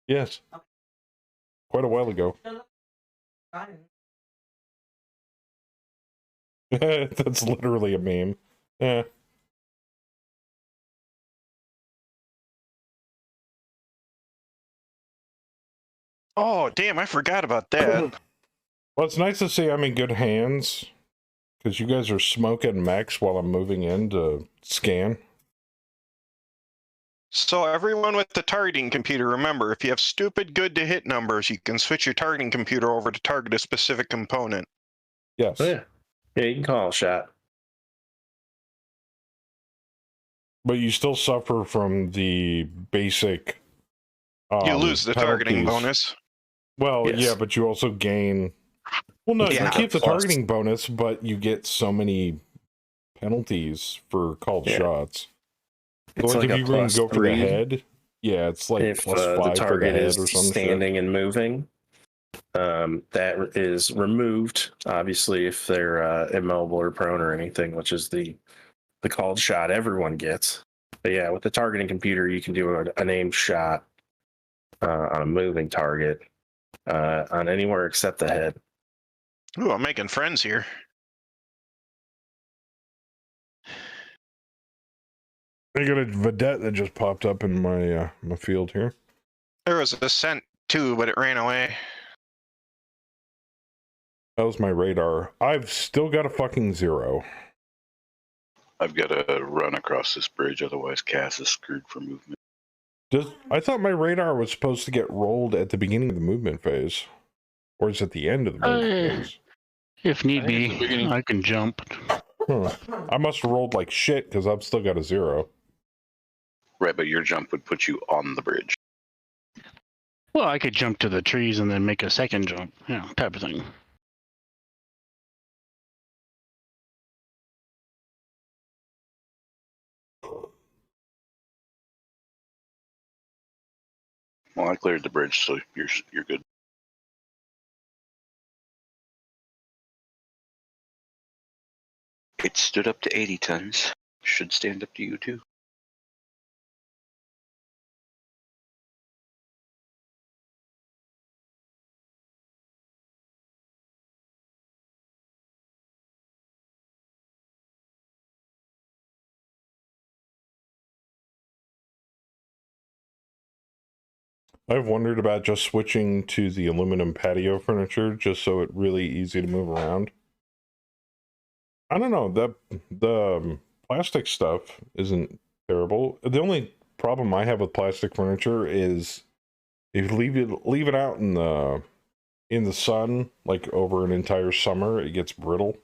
Yes. Quite a while ago. That's literally a meme. Yeah. Oh, damn, I forgot about that. Well, it's nice to see I'm in good hands. Because you guys are smoking mechs while I'm moving in to scan. So everyone with the targeting computer, remember, if you have stupid good to hit numbers, you can switch your targeting computer over to target a specific component. Yes. Oh, yeah. Yeah, you can call a shot. But you still suffer from the basic. You lose the targeting penalties. bonus. Well, Yes. yeah, but you also gain. Well, no, Yeah. you keep the Plus. targeting bonus, but you get so many penalties for called Yeah. shots. So It's like if a you go plus for the 3 head, yeah, it's like if plus the 5 for the target head is or some shit. standing and moving. That is removed, obviously, if they're immobile or prone or anything, which is the called shot everyone gets. But yeah, with the targeting computer, you can do an aimed shot on a moving target on anywhere except the head. Ooh, I'm making friends here. I got a vedette that just popped up in my my field here. There was a scent too, but it ran away. That was my radar. I've still got a fucking 0. I've got to run across this bridge, otherwise Cass is screwed for movement. I thought my radar was supposed to get rolled at the beginning of the movement phase. Or is it the end of the movement phase? If need I think it's the be, beginning. I can jump. Huh. I must have rolled like shit because I've still got a 0. Right, but your jump would put you on the bridge. Well, I could jump to the trees and then make a second jump, type of thing. Well, I cleared the bridge, so you're good. It stood up to 80 tons. Should stand up to you too. I've wondered about just switching to the aluminum patio furniture just so it's really easy to move around. I don't know, the plastic stuff isn't terrible. The only problem I have with plastic furniture is if you leave it out in the sun like over an entire summer, it gets brittle.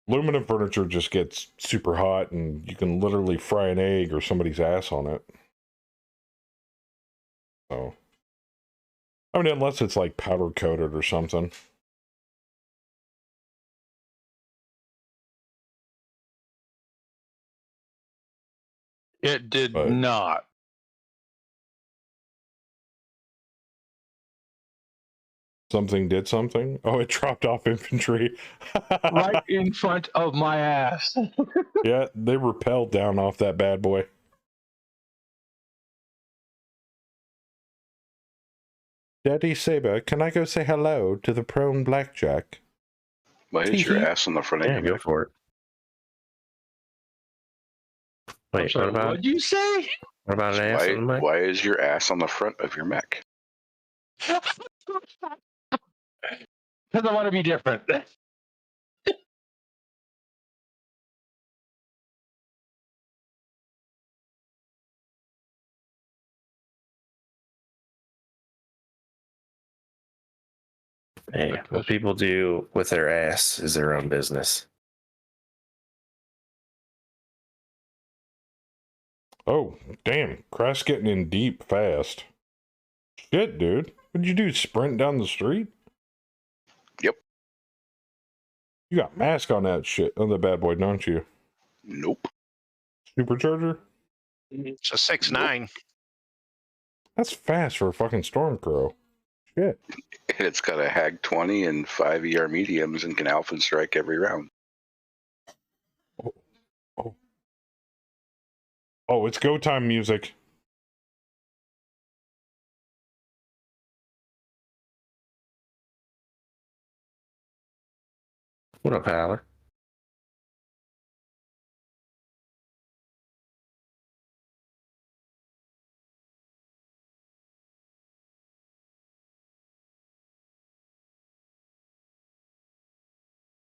Aluminum furniture just gets super hot and you can literally fry an egg or somebody's ass on it. So, I mean, unless it's like powder coated or something. It did But- not. Something did something? Oh, it dropped off infantry. Right in front of my ass. Yeah, they rappelled down off that bad boy. Daddy Saber, can I go say hello to the prone blackjack? Why is your Tee-hee. ass on the front of Yeah, your go neck? for it. I'm Wait, sorry, what about what'd you say? an ass on the mic? Why is your ass on the front of your mech? Because I want to be different. Hey, what people do with their ass is their own business. Oh, damn. Crash getting in deep fast. Shit, dude. What'd you do? Sprint down the street? Yep. You got mask on that shit, on the bad boy, don't you? Nope. Supercharger? It's a 6.9. That's fast for a fucking storm crow. Shit. It's got a Hag 20 and 5 ER mediums and can alpha strike every round. Oh, it's go time music. What up, Howler?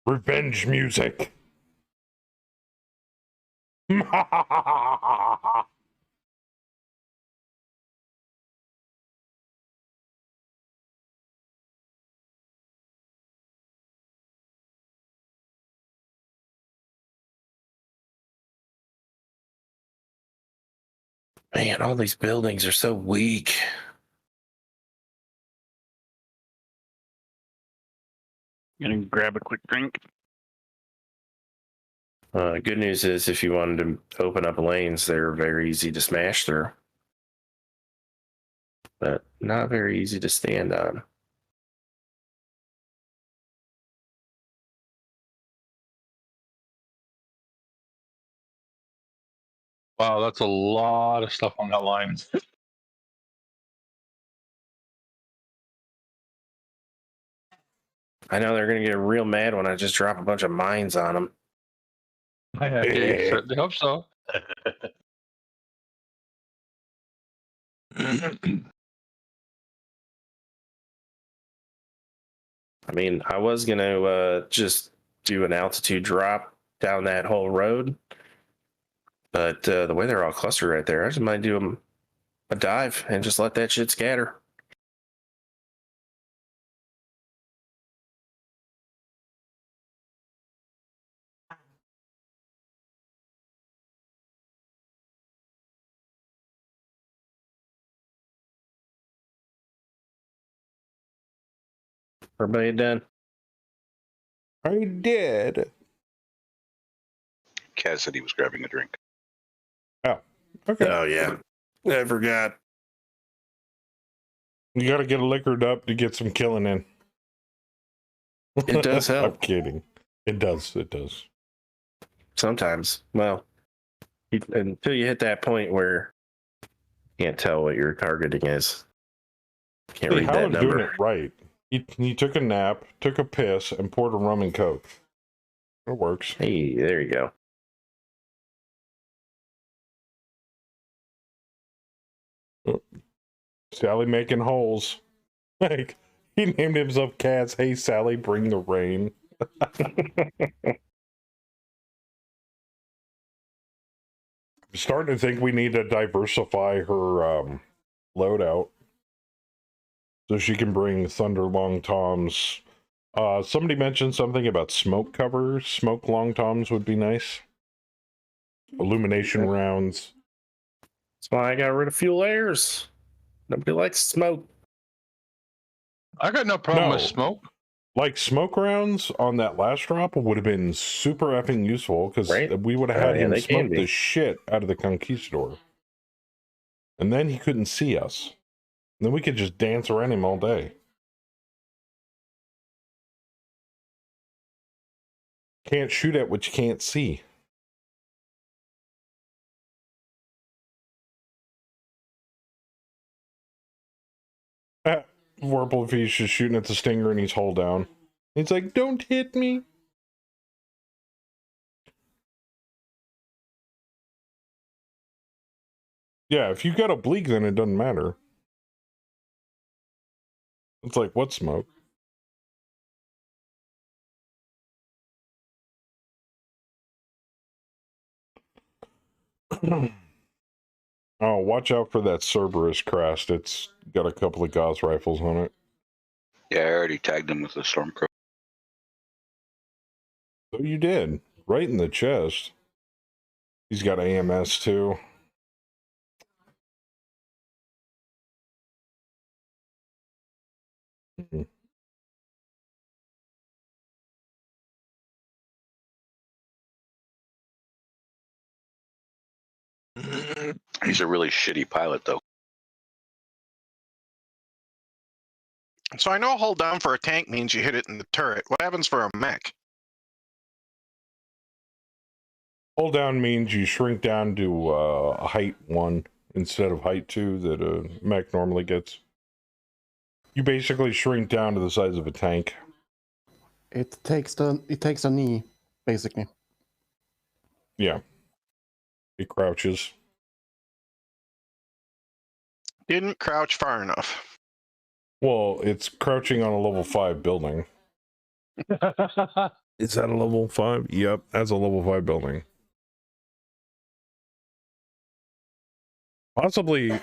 Revenge music. Man, all these buildings are so weak. Gonna grab a quick drink. Good news is if you wanted to open up lanes, they're very easy to smash through. But not very easy to stand on. Wow, that's a lot of stuff on that line. I know they're going to get real mad when I just drop a bunch of mines on them. I certainly hope so. I mean, I was going to just do an altitude drop down that whole road. But the way they're all clustered right there, I just might do a dive and just let that shit scatter. Everybody done? I did. Kaz said he was grabbing a drink. Okay. Oh, yeah. I forgot. You got to get liquored up to get some killing in. It does help. I'm kidding. It does. It does. Sometimes. Well, until you hit that point where you can't tell what your targeting is. Can't See, read that Howard's doing number. it right. He took a nap, took a piss, and poured a rum and coke. It works. Hey, there you go. Sally making holes. Like, he named himself Cats. Hey, Sally, bring the rain. I'm starting to think we need to diversify her loadout so she can bring Thunder Long Toms. Somebody mentioned something about smoke covers. Smoke Long Toms would be nice. Illumination rounds. That's why I got rid of fuel airs. Nobody likes smoke. I got no problem No. with smoke. Like smoke rounds on that last drop would have been super effing useful because Right? we would have Oh, had yeah, him they can smoke be. the shit out of the Conquistador. And then he couldn't see us. And then we could just dance around him all day. Can't shoot at what you can't see. Vorpal, if he's just shooting at the Stinger and he's hull down. He's like, don't hit me. Yeah, if you got a bleak, then it doesn't matter. It's like, what smoke? Oh, watch out for that Cerberus crest. It's got a couple of Gauss rifles on it. Yeah, I already tagged him with the Stormcrow. So you did. Right in the chest. He's got AMS too. Mhm. He's a really shitty pilot, though. So I know hold down for a tank means you hit it in the turret. What happens for a mech? Hold down means you shrink down to height 1 instead of height 2 that a mech normally gets. You basically shrink down to the size of a tank. It takes a knee, basically. Yeah. It crouches. Didn't crouch far enough. Well, it's crouching on a level 5 building. Is that a level 5? Yep, that's a level 5 building. Possibly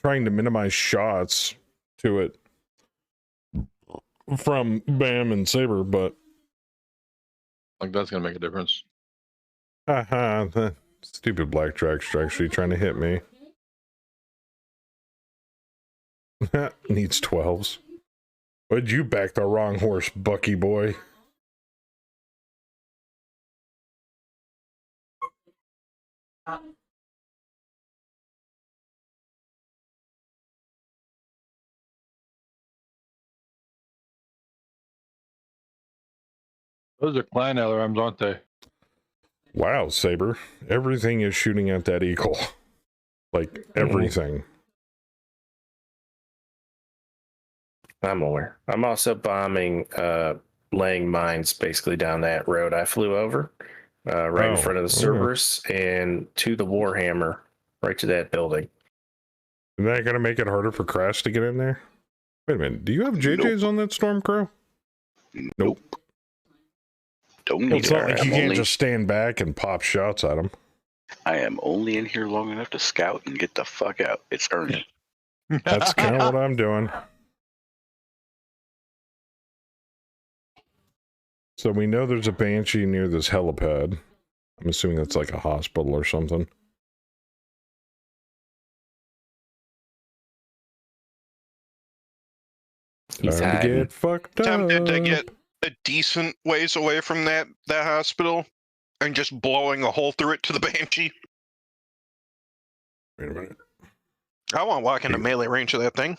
trying to minimize shots to it from Bam and Saber, but Like that's gonna make a difference. haha, the stupid blackjack's actually trying to hit me. Needs 12s. Would you back the wrong horse, Bucky boy? Those are clan alarms, aren't they? Wow, Saber. Everything is shooting at that eagle. Like, everything. I'm aware. I'm also bombing, laying mines basically down that road I flew over, right in front of the Cerberus and to the Warhammer, right to that building. Isn't that going to make it harder for Crash to get in there? Wait a minute. Do you have JJs on that Stormcrow? Nope. Don't Well, need it's it. not like you can't just stand back and pop shots at him. I am only in here long enough to scout and get the fuck out. It's earned. That's kind of what I'm doing. So we know there's a Banshee near this helipad. I'm assuming that's like a hospital or something. He's Time to hiding. get fucked up. Tempted to get a decent ways away from that hospital and just blowing a hole through it to the Banshee. Wait a minute. I want to walk into melee range of that thing.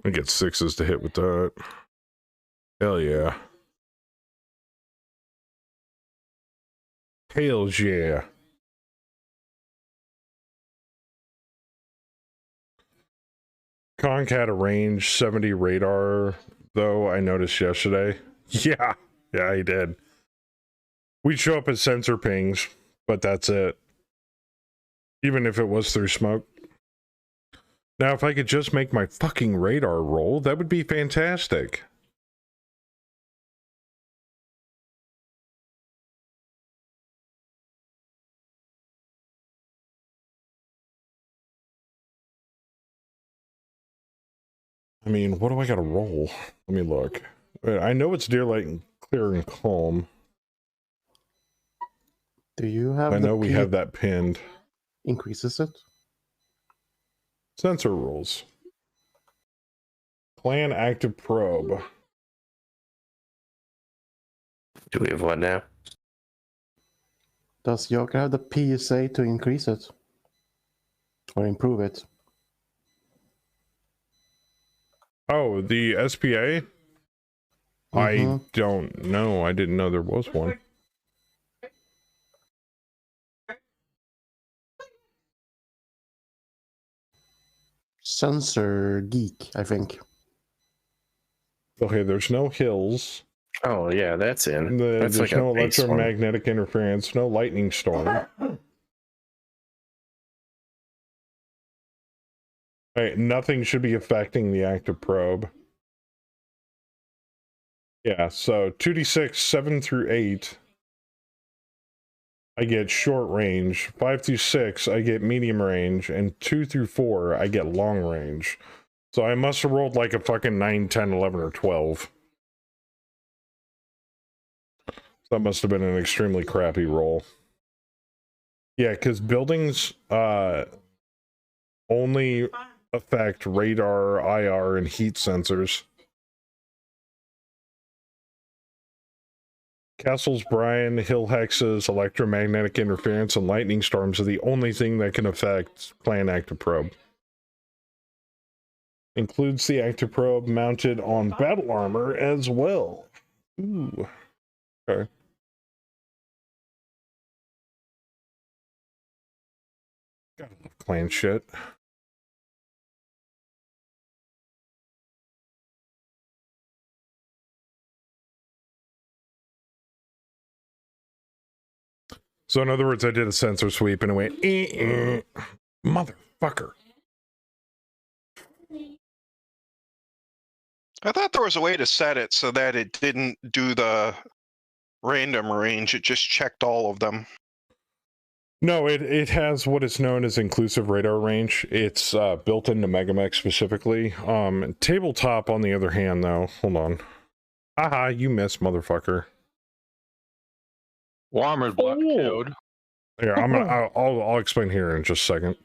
I get 6s to hit with that. Hell yeah. Hells yeah. Conk had a range 70 radar, though, I noticed yesterday. Yeah, he did. We'd show up as sensor pings, but that's it. Even if it was through smoke. Now, if I could just make my fucking radar roll, that would be fantastic. I mean, what do I gotta roll? Let me look. I know it's daylight and clear and calm. Do you have I know we have that pinned. Increases it? Sensor rules. Clan active probe. Do we have what now? Does Joker have the PSA to increase it? Or improve it? Oh, the SPA? I don't know. I didn't know there was one. Sensor geek, I think. Okay, there's no hills. Oh yeah, that's in. That's There's like no a base one. electromagnetic interference, no lightning storm. Right, nothing should be affecting the active probe. Yeah, so 2d6, 7 through 8, I get short range. 5 through 6, I get medium range. And 2 through 4, I get long range. So I must have rolled like a fucking 9, 10, 11, or 12. That must have been an extremely crappy roll. Yeah, because buildings only affect radar, IR, and heat sensors. Castles, Brian, hill hexes, electromagnetic interference, and lightning storms are the only thing that can affect Clan Active Probe. Includes the Active Probe mounted on battle armor as well. Ooh. Okay. Gotta love clan shit. So in other words, I did a sensor sweep and it went, motherfucker. I thought there was a way to set it so that it didn't do the random range. It just checked all of them. No, it has what is known as inclusive radar range. It's built into Megamech specifically. Tabletop, on the other hand, though, hold on. Haha, you missed, motherfucker. Warmer's block killed. Here, I'll explain here in just a second.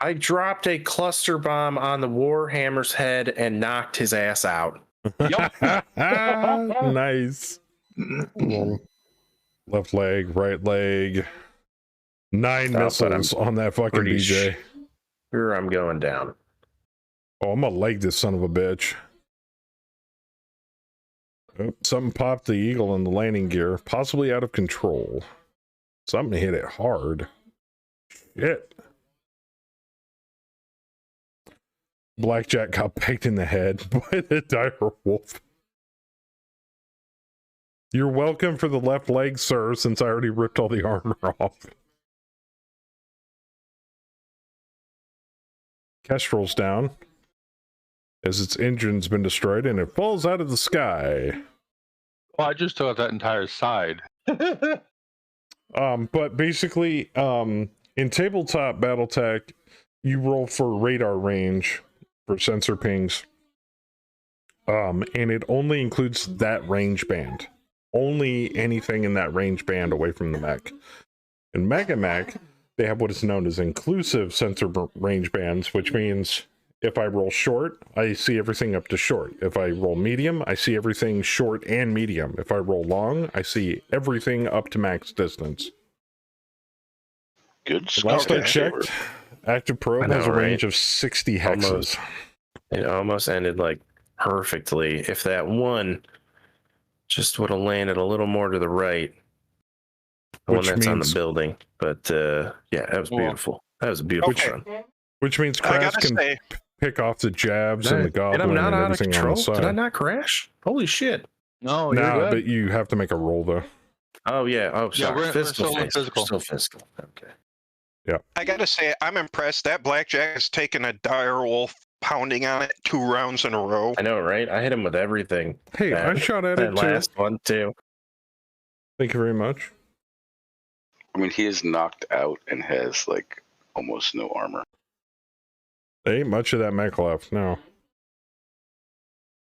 I dropped a cluster bomb on the Warhammer's head and knocked his ass out. Nice. Yeah. Left leg, right leg. 9 missiles on that fucking pretty BJ. Sure, I'm going down. Oh, I'm gonna leg this son of a bitch. Oh, something popped the Eagle in the landing gear, possibly out of control. Something hit it hard. Shit. Blackjack got pegged in the head by the dire wolf. You're welcome for the left leg, sir, since I already ripped all the armor off. Kestrel's down as its engine's been destroyed and it falls out of the sky. Well, I just took out that entire side. But basically, in tabletop Battletech, you roll for radar range for sensor pings. And it only includes that range band. Only anything in that range band away from the mech. In Mega Mech, they have what is known as inclusive sensor range bands, which means if I roll short, I see everything up to short. If I roll medium, I see everything short and medium. If I roll long, I see everything up to max distance. Good Last I score. checked, Active Probe has a range of 60 hexes. It almost ended like perfectly. If that one just would have landed a little more to the right, the one Which that's on the means- building. But yeah, that was beautiful. That was a beautiful run. Which means I Crash gotta can say, pick off the jabs and the And goblin I'm and, not out of everything on control. the side. Did I not crash? Holy shit. No, Nah, you're good. but you have to make a roll though. Oh yeah. Oh, Yeah, sorry. we're Physical. still in physical. Still physical. Okay. I gotta say, I'm impressed. That blackjack has taken a dire wolf pounding on it 2 rounds in a row. I know, right? I hit him with everything. Hey, I shot at That it too. last one too. Thank you very much. I mean, he is knocked out and has like almost no armor. There ain't much of that mech left now.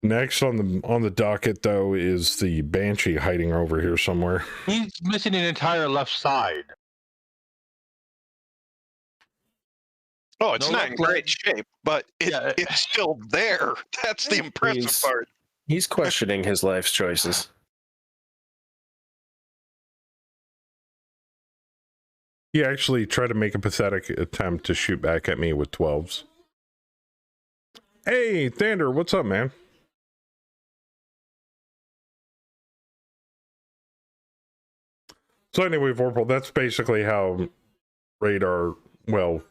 Next on the docket though is the Banshee hiding over here somewhere. He's missing an entire left side. Oh, it's No not in left leg. great shape, but it's still there. That's the impressive He's- part. He's questioning his life's choices. He actually tried to make a pathetic attempt to shoot back at me with 12s. Hey, Thunder, what's up, man? So anyway, Vorpal, that's basically how radar, well,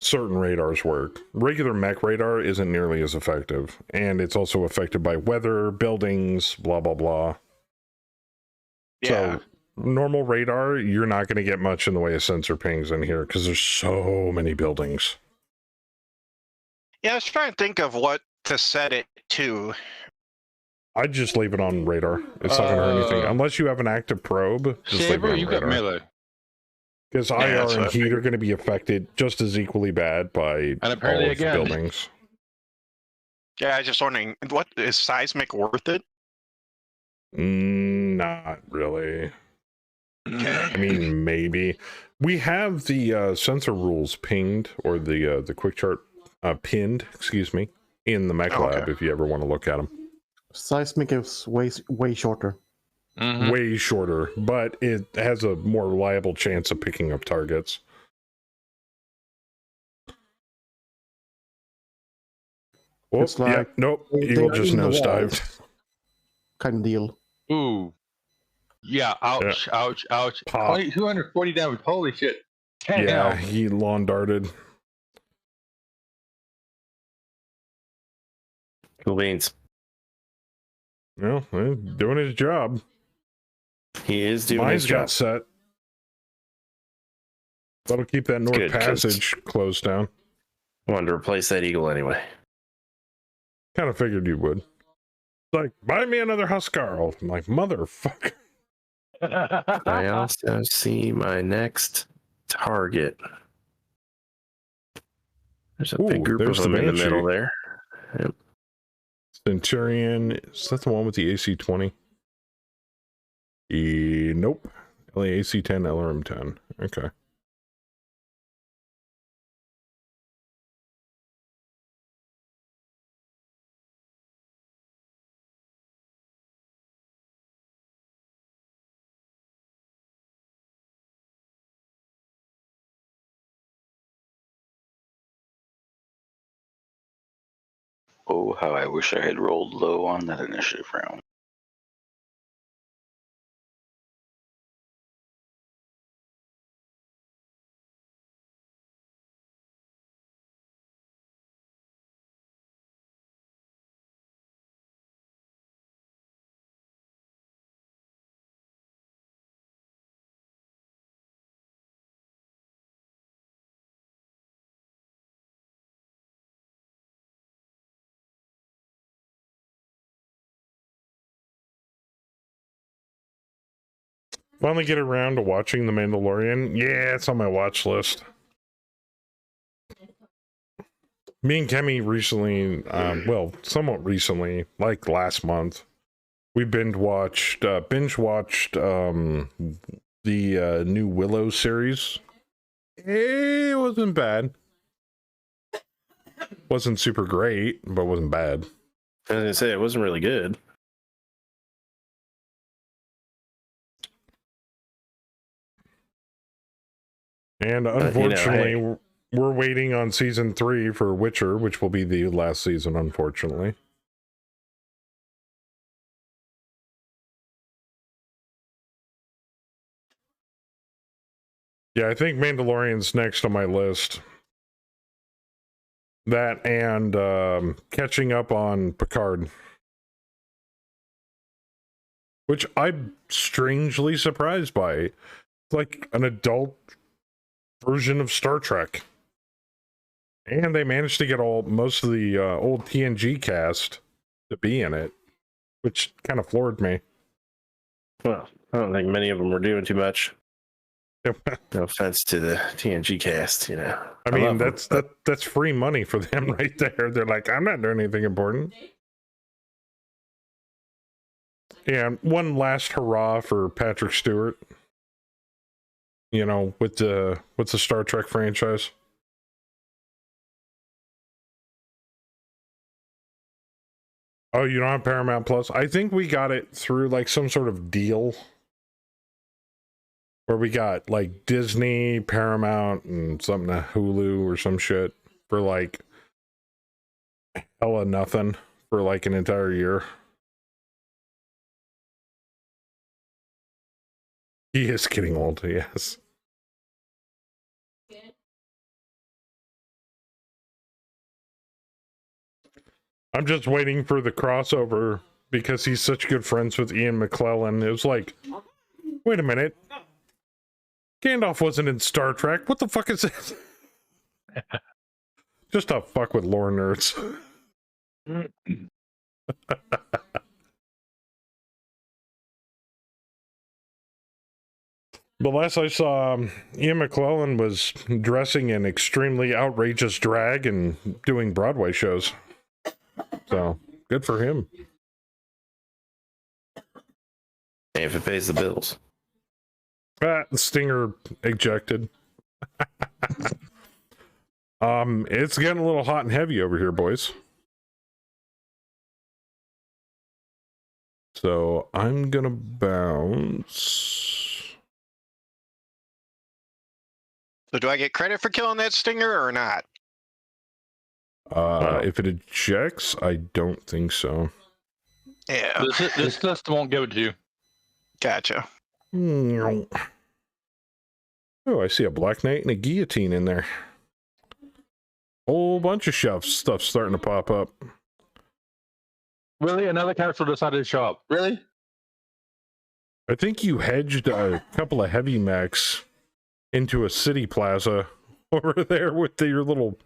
certain radars work. Regular mech radar isn't nearly as effective, and it's also affected by weather, buildings, blah, blah, blah. Yeah. So normal radar, you're not going to get much in the way of sensor pings in here because there's so many buildings. Yeah, I was trying to think of what to set it to. I'd just leave it on radar. It's not going to hurt anything. Unless you have an active probe, just leave it Saber, on you got radar. melee. Because Yeah, that's IR what and I heat are going to be affected just as equally bad by And apparently all of the again- buildings. Yeah, I was just wondering, what is seismic worth it? Not really. I mean, maybe. We have the sensor rules pinged, or the quick chart pinned, excuse me, in the mech lab Okay. if you ever want to look at them. Seismic is way shorter. Mhm. Way shorter, but it has a more reliable chance of picking up targets. Oh, It's like nope, they Eagle are just in the nosedived. walls. Kind of deal. Ooh. Yeah, ouch, ouch, ouch. Pop. 240 damage. Holy shit. Yeah, Damn. he lawn darted. Cool beans. Well, doing his job. He is doing Mine's his job. got set. That'll keep that North Good, 'cause- Passage closed down. I wanted to replace that eagle anyway. Kind of figured you would. Like, buy me another Huskarl. I'm like, motherfucker. I also see my next target. There's a big Ooh, group there's of the them in the Banshee. middle there. Centurion. Is that the one with the AC-20? Nope. Only AC-10, LRM-10. Okay. Oh, how I wish I had rolled low on that initiative round. Finally get around to watching The Mandalorian. Yeah, it's on my watch list. Me and Kemi recently, well, somewhat recently, like last month, we binge watched the new Willow series. It wasn't bad. Wasn't super great, but wasn't bad. I was gonna say it wasn't really good. And unfortunately, we're waiting on season 3 for Witcher, which will be the last season, unfortunately. Yeah, I think Mandalorian's next on my list. That and catching up on Picard. Which I'm strangely surprised by. It's like an adult version of Star Trek. And they managed to get most of the old TNG cast to be in it, which kind of floored me. Well, I don't think many of them were doing too much. No offense to the TNG cast, I mean, that's free money for them right there. They're like, I'm not doing anything important. And one last hurrah for Patrick Stewart. With the Star Trek franchise. Oh, you don't have Paramount Plus? I think we got it through like some sort of deal where we got like Disney, Paramount, and something to Hulu or some shit for like hella nothing for like an entire year. He is getting old, yes. I'm just waiting for the crossover because he's such good friends with Ian McKellen. It was like, wait a minute. Gandalf wasn't in Star Trek. What the fuck is this? Just to fuck with lore nerds. The last I saw, Ian McKellen was dressing in extremely outrageous drag and doing Broadway shows. So, good for him. Hey, if it pays the bills. The stinger ejected. It's getting a little hot and heavy over here, boys. So, I'm gonna bounce. So do I get credit for killing that stinger or not? If it ejects, I don't think so. Yeah. This system won't give it to you. Gotcha. Oh, I see a Black Knight and a guillotine in there. Whole bunch of stuff starting to pop up. Really? Another character decided to show up. Really? I think you hedged a couple of heavy mechs into a city plaza over there with your little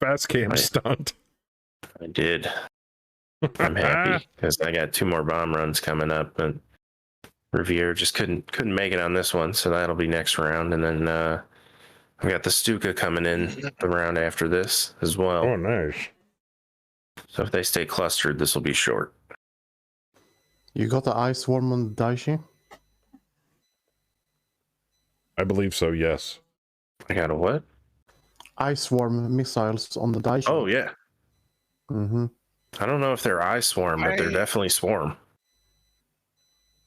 fast cam stunt. I did. I'm happy because I got 2 more bomb runs coming up, and Riviere just couldn't make it on this one, so that'll be next round. And then we got the Stuka coming in the round after this as well. Oh, nice. So if they stay clustered, this will be short. You got the Ice Swarm on the Daishi? I believe so, yes. I got a what? Ice Swarm missiles on the Daishi. Oh, yeah. Mm-hmm. I don't know if they're eye swarm, but they're definitely swarm.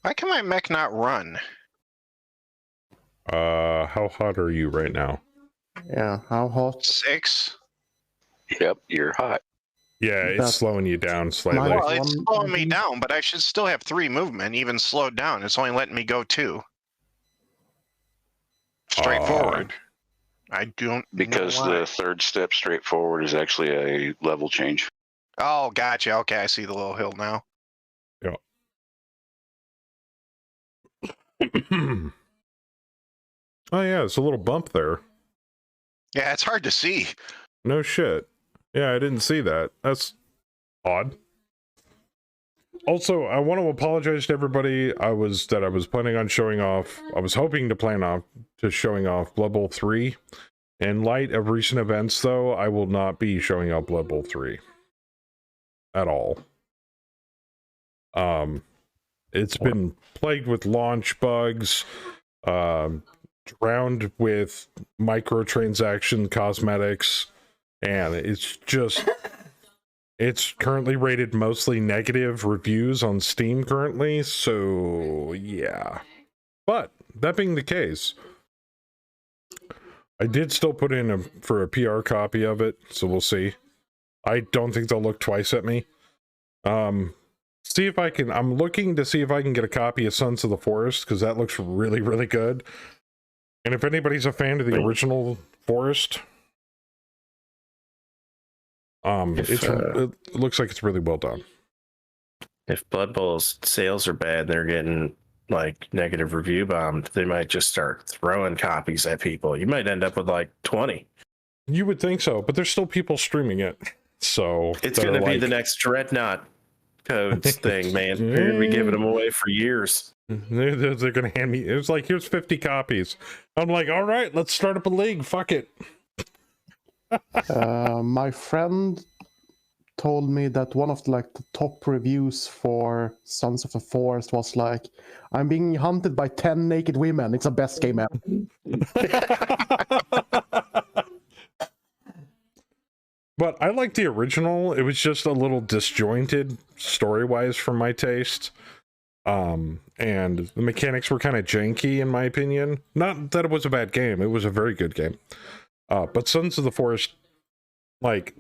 Why can my mech not run? How hot are you right now? Yeah, how hot? 6? Yep, you're hot. Yeah, it's That- slowing you down slightly. My- Well, it's One- slowing me down, but I should still have 3 movement, even slowed down. It's only letting me go 2. Straightforward. I don't Because know why. the third step straight forward is actually a level change. Oh, gotcha. Okay, I see the little hill now. Oh yeah, it's a little bump there. Yeah, it's hard to see. No shit. Yeah, I didn't see that. That's odd. Also, I want to apologize to everybody. I was planning on showing off. I was hoping to showing off Blood Bowl 3. In light of recent events, though, I will not be showing off Blood Bowl 3 at all. It's been plagued with launch bugs, drowned with microtransaction cosmetics, and it's currently rated mostly negative reviews on Steam currently, so yeah. But that being the case, I did still put in for a PR copy of it, so we'll see. I don't think they'll look twice at me. See if I can. I'm looking to see if I can get a copy of Sons of the Forest, because that looks really, really good. And if anybody's a fan of the original Forest, it looks like it's really well done. If Blood Bowl's sales are bad, they're getting like negative review bombed. They might just start throwing copies at people. You might end up with like 20. You would think so, but there's still people streaming it. So It's going to be the next Dreadnought codes thing, man. They're going to be giving them away for years. They're going to hand me. It was like, here's 50 copies. I'm like, all right, let's start up a league. Fuck it. My friend told me that one of the top reviews for Sons of the Forest was like, "I'm being hunted by 10 naked women. It's the best game ever." But I like the original. It was just a little disjointed story-wise for my taste. And the mechanics were kind of janky, in my opinion. Not that it was a bad game. It was a very good game. But Sons of the Forest, like,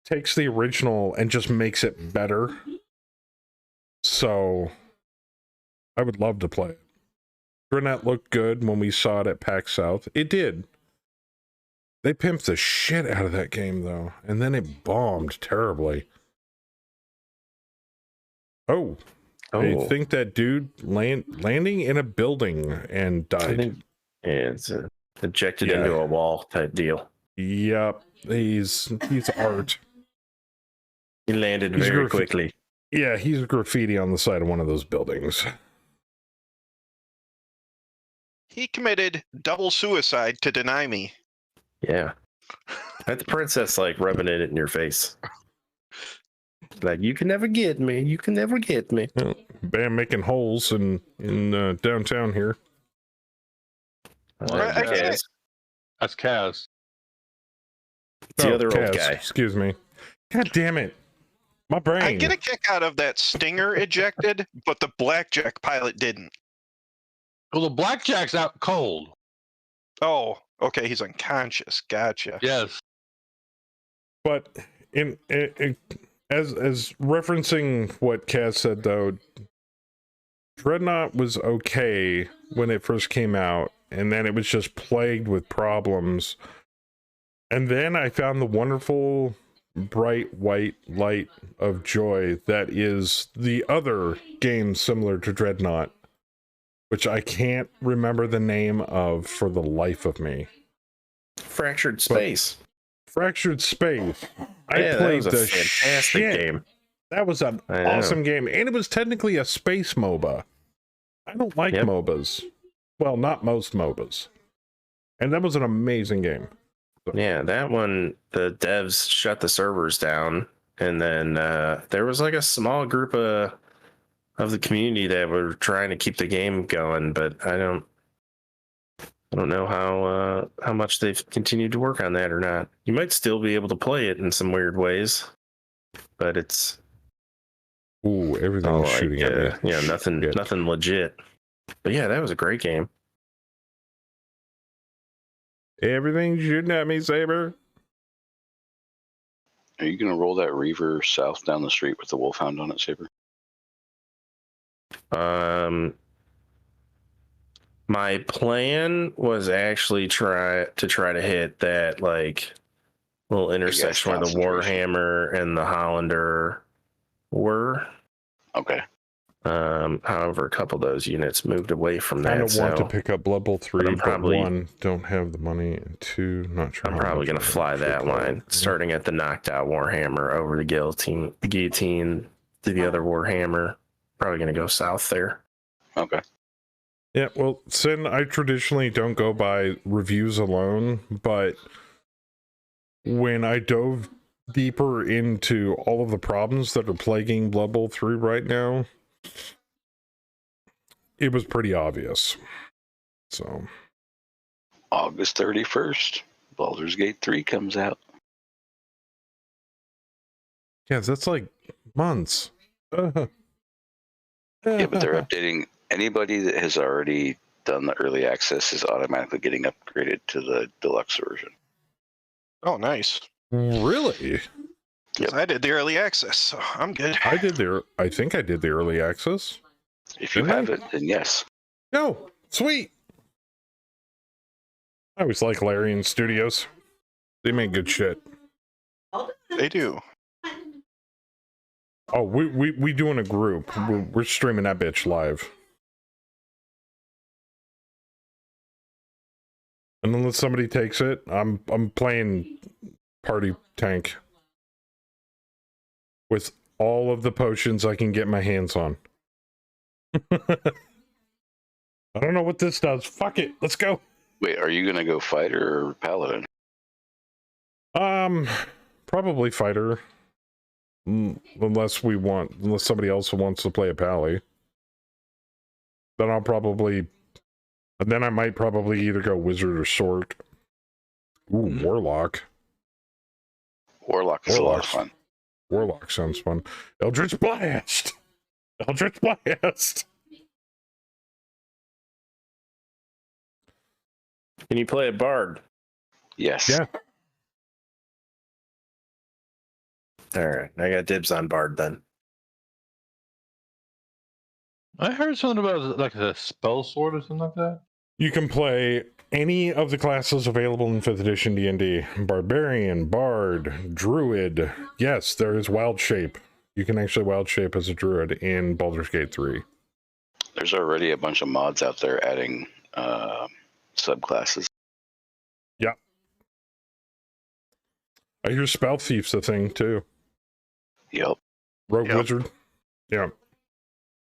takes the original and just makes it better. So, I would love to play it. Dreadnought looked good when we saw it at PAX South. It did. They pimped the shit out of that game, though. And then it bombed terribly. Oh. I think that dude landing in a building and died. It's ejected into a wall type deal. Yep. He's art. He landed very quickly. Yeah, he's graffiti on the side of one of those buildings. He committed double suicide to deny me. Yeah. That the princess like rubbing it in your face. Like, you can never get me. You can never get me. Yeah. Bam, making holes in downtown here. That's Kaz. It's the other Kaz, old guy. Excuse me. God damn it. My brain. I get a kick out of that Stinger ejected, but the Blackjack pilot didn't. Well, the Blackjack's out cold. Oh, okay, he's unconscious. Gotcha. Yes. But as referencing what Kaz said, though, Dreadnought was okay when it first came out, and then it was just plagued with problems. And then I found the wonderful bright white light of joy that is the other game similar to Dreadnought, which I can't remember the name of for the life of me. Fractured Space. Fractured Space. I played the fantastic shit. game. That was an awesome game, and it was technically a space MOBA. I don't like MOBAs. Well, not most MOBAs. And that was an amazing game. Yeah, that one, the devs shut the servers down, and then there was like a small group of the community that were trying to keep the game going, but I don't know how much they've continued to work on that or not. You might still be able to play it in some weird ways, but it's everything's shooting at me. Yeah, nothing legit. But yeah, that was a great game. Everything's shooting at me, Saber. Are you going to roll that Reaver south down the street with the Wolfhound on it, Saber? My plan was actually try to hit that like little intersection where the concentration. Warhammer and the Hollander were. Okay. However, a couple of those units moved away from I that. don't want to So pick up Blood Bowl 3, I'm but probably- 1, don't have the money, and 2, not sure I'm how probably much going to I fly should that play. line, starting at the knocked out Warhammer over the guillotine to the other Warhammer. Probably going to go south there. Okay. Yeah, well, Sin, I traditionally don't go by reviews alone, but when I dove deeper into all of the problems that are plaguing Blood Bowl 3 right now, it was pretty obvious. So, August 31st, Baldur's Gate 3 comes out. yeah, that's like months. Yeah, but they're updating. Anybody that has already done the early access is automatically getting upgraded to the deluxe version. Oh, nice. Really? 'Cause I did the early access, so I'm good. I think I did the early access. If you Didn't I? have it, then yes. No, sweet. I always like Larian Studios. They make good shit. They do. Oh, we doing a group. We're streaming that bitch live. And unless somebody takes it, I'm playing party tank with all of the potions I can get my hands on. I don't know what this does. Fuck it. Let's go. Wait, are you gonna go fighter or paladin? Probably fighter. Unless somebody else wants to play a pally. Then I might probably either go wizard or sword. Ooh, warlock. Warlock is a lot of fun. Warlock sounds fun. Eldritch Blast! Eldritch Blast! Can you play a bard? Yes. Yeah. All right, I got dibs on bard then. I heard something about like a spell sword or something like that. You can play any of the classes available in 5th edition D&D. Barbarian, Bard, Druid. Yes, there is Wild Shape. You can actually Wild Shape as a Druid in Baldur's Gate 3. There's already a bunch of mods out there adding subclasses. Yeah. I hear Spell Thief's a thing, too. Yep. Rogue Wizard. Yeah.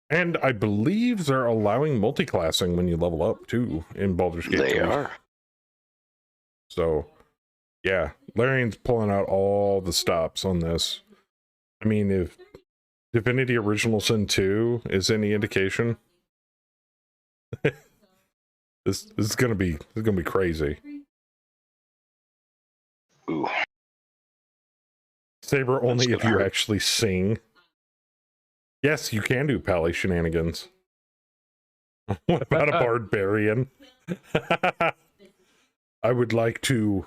And I believe they're allowing multi-classing when you level up, too, in Baldur's Gate 3. They are. So, yeah. Larian's pulling out all the stops on this. I mean, if Divinity Original Sin 2 is any indication, this is gonna be crazy. Ooh. Saber only That's if you gonna hurt. actually sing. Yes, you can do pally shenanigans. What about a barbarian? I would like to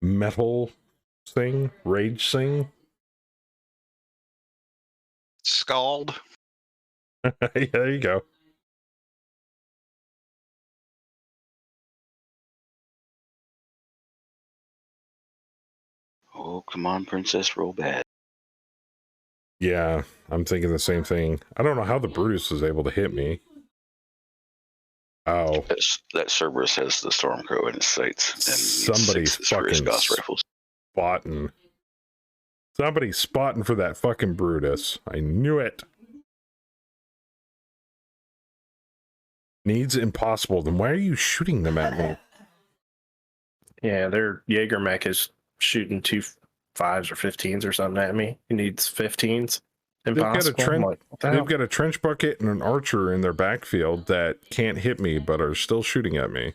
metal sing, rage sing. Scald. Yeah, there you go. Oh, come on, princess, roll bad. Yeah, I'm thinking the same thing. I don't know how the Brutus is able to hit me. Oh, That Cerberus has the Stormcrow in his sights. And somebody's fucking Gauss rifles. spotting. Somebody's spotting for that fucking Brutus. I knew it. Needs impossible. Then why are you shooting them at me? Yeah, their Jaeger mech is shooting 2 5s or 15s or something at me. He needs 15s. Impossible. They've got a trench bucket and an archer in their backfield that can't hit me but are still shooting at me.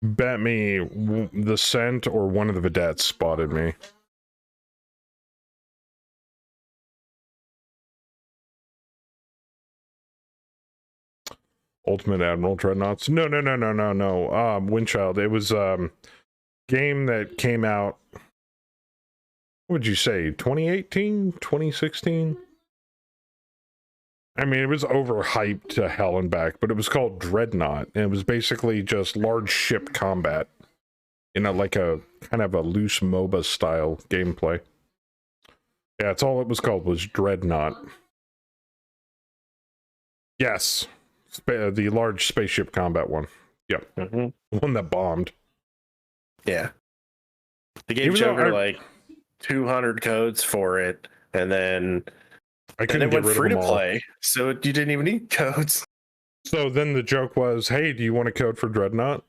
Bet me the scent or one of the vedettes spotted me. Ultimate Admiral Dreadnoughts. No. Windchild. It was game that came out. What would you say? 2018, 2016. I mean, it was overhyped to hell and back, but it was called Dreadnought, and it was basically just large ship combat in like a kind of a loose MOBA style gameplay. Yeah, that's all it was called, was Dreadnought. Yes, the large spaceship combat one. Yep, the one that bombed. Yeah, they gave Joker like 200 codes for it, and then it went free to play, so you didn't even need codes. So then the joke was, hey, do you want a code for Dreadnought?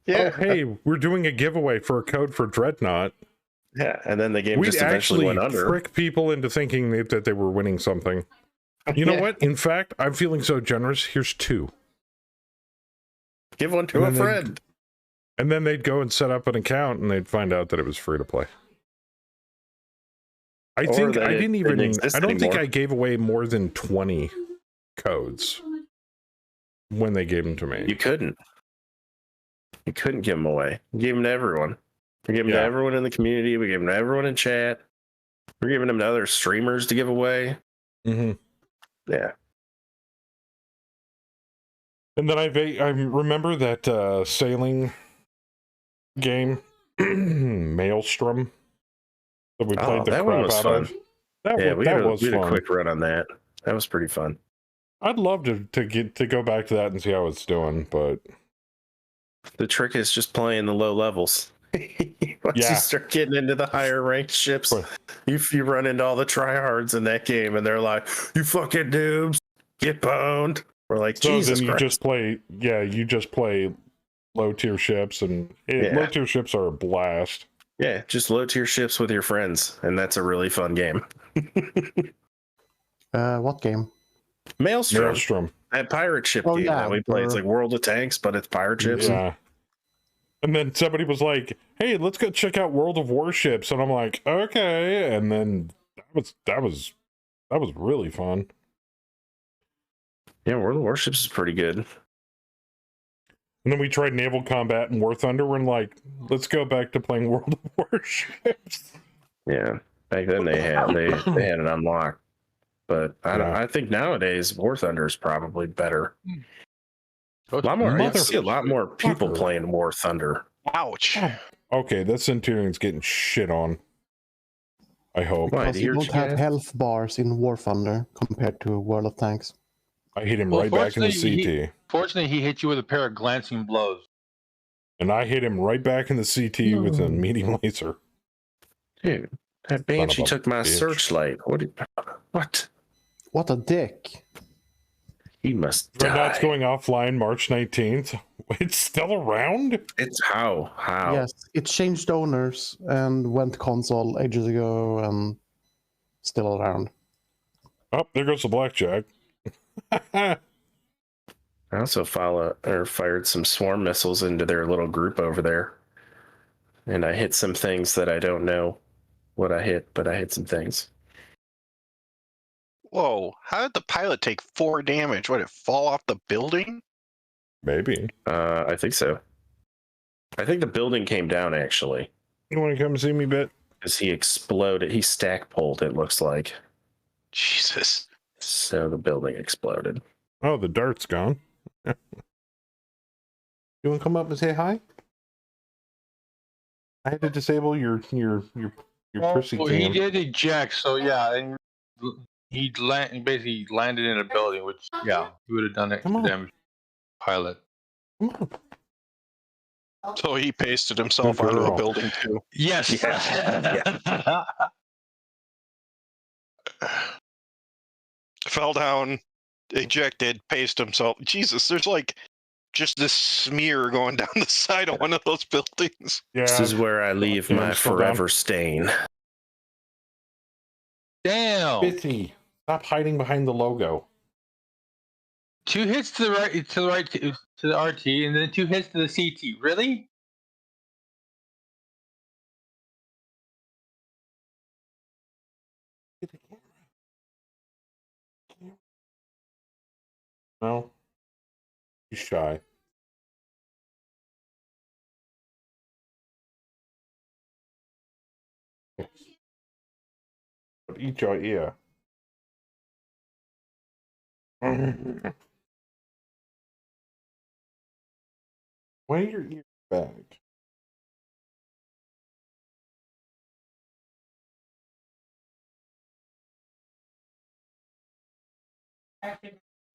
Yeah. Oh, hey, we're doing a giveaway for a code for Dreadnought. Yeah, and then the game just eventually went under. Trick people into thinking that they were winning something. You know what? In fact, I'm feeling so generous. Here's 2. Give one to a friend. And then they'd go and set up an account, and they'd find out that it was free to play. I think I didn't even. I don't think I gave away more than 20 codes when they gave them to me. You couldn't. You couldn't give them away. You gave them to everyone. We gave them to everyone in the community. We gave them to everyone in chat. We're giving them to other streamers to give away. Mm-hmm. Yeah. And then I remember that sailing game, Maelstrom, that we played the that crap one was out fun. of. We had a quick run on that. That was pretty fun. I'd love to go back to that and see how it's doing, but the trick is just playing the low levels. Once you start getting into the higher ranked ships, you run into all the tryhards in that game, and they're like, "You fucking noobs, get boned." We're like, so Jesus then you Christ. you just play low tier ships, and low tier ships are a blast. Yeah, just low tier ships with your friends, and that's a really fun game. What game? Maelstrom. That pirate ship game that we play. It's like World of Tanks, but it's pirate ships. Yeah. And then somebody was like, "Hey, let's go check out World of Warships," and I'm like, "Okay." And then that was really fun. Yeah, World of Warships is pretty good. And then we tried Naval Combat and War Thunder. We're like, let's go back to playing World of Warships. Yeah, back then they had it unlocked, but I think nowadays War Thunder is probably better. A lot more. I see a lot more people playing War Thunder. Ouch. Okay, that Centurion's getting shit on. I hope. Because you don't have health bars in War Thunder compared to World of Tanks. I hit him right back in the CT. Fortunately, he hit you with a pair of glancing blows. And I hit him right back in the CT with a medium laser. Dude, that Banshee took my searchlight. What? What a dick. He must die. Dreadnought's going offline March 19th. It's still around? It's how? Yes, it changed owners and went console ages ago and still around. Oh, there goes the blackjack. I also fired some swarm missiles into their little group over there. And I hit some things that I don't know what I hit, but I hit some things. Whoa, how did the pilot take 4 damage? What, it fall off the building? Maybe. I think so. I think the building came down, actually. You want to come see me, Bit? Because he exploded. He stack pulled, it looks like. Jesus. So the building exploded. Oh, the dart's gone. You want to come up and say hi? I had to disable your prissy cam. He did eject, so yeah, and he basically landed in a building, which he would have done extra damage. Pilot. Come on. So he pasted himself onto a building too. Yes. Yeah. Fell down, ejected, pasted himself. Jesus, there's like just this smear going down the side of one of those buildings. Yeah. This is where I leave my forever stain. Damn. Bitty. Stop hiding behind the logo. 2 hits to the right, to the RT, and then 2 hits to the CT. Really? No. He's shy. Eat your ear. Why your ear back?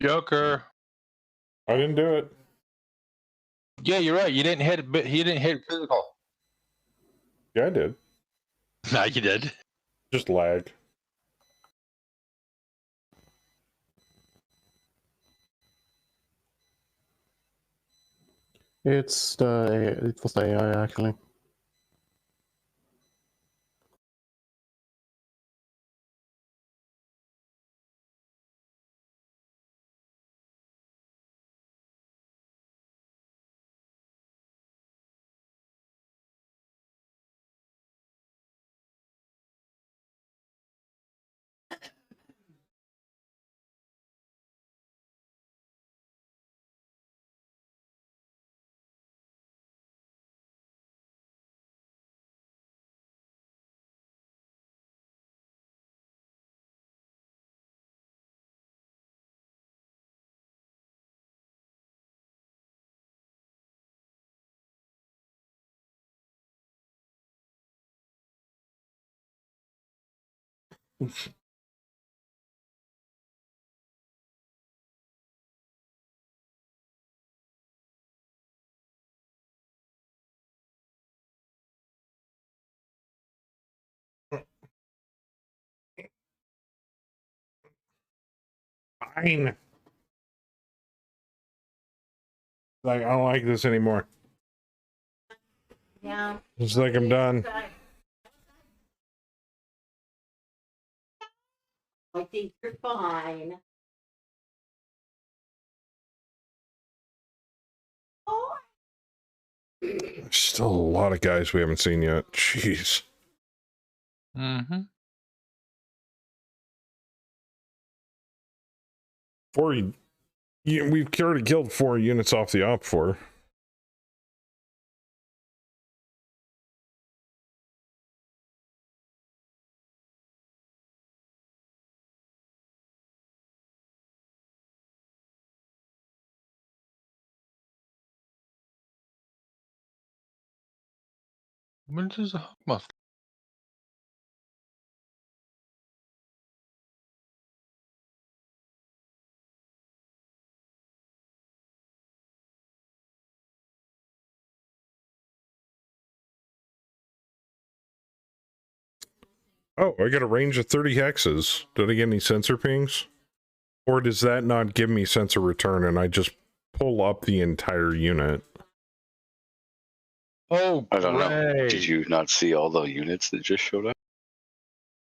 Joker. I didn't do it. Yeah, you're right. You didn't hit it, but he didn't hit physical. Yeah, I did. No, you did. Just lagged. It was the AI actually. Fine. Like, I don't like this anymore. Yeah. It's like I'm done. I think you're fine. Oh. There's still a lot of guys we haven't seen yet. Jeez. Mm-hmm. We've already killed 4 units off the op 4. When does the hook muscle? Oh, I got a range of 30 hexes. Did I get any sensor pings? Or does that not give me sensor return and I just pull up the entire unit? Oh, I don't know. great. Did you not see all the units that just showed up?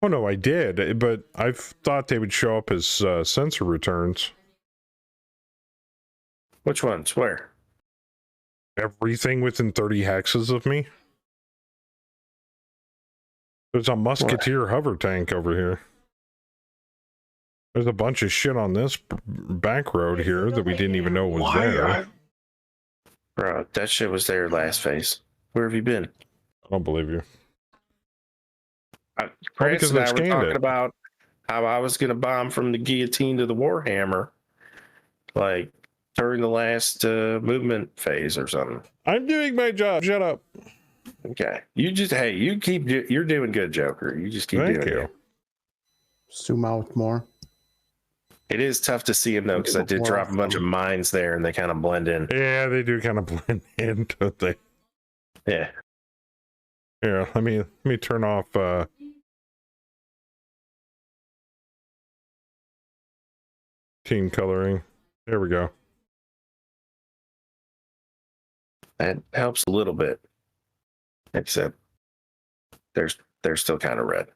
Oh no, I did, but I thought they would show up as sensor returns. Which ones? Where? Everything within 30 hexes of me? There's a musketeer hover tank over here. There's a bunch of shit on this back road here that we didn't even know was there. Bro, that shit was there last phase. Where have you been? I don't believe you. Chris because and I I were scanned talking it. about how I was going to bomb from the guillotine to the Warhammer, like during the last movement phase or something. I'm doing my job. Shut up. Okay, you just you're doing good, Joker. You just keep Thank doing you. it. Zoom out more. It is tough to see him though, because I did More drop a bunch of often. mines there, and they kind of blend in. Yeah, they do kind of blend in, don't they? Yeah. Here, let me turn off team coloring. There we go. That helps a little bit, except they're still kind of red,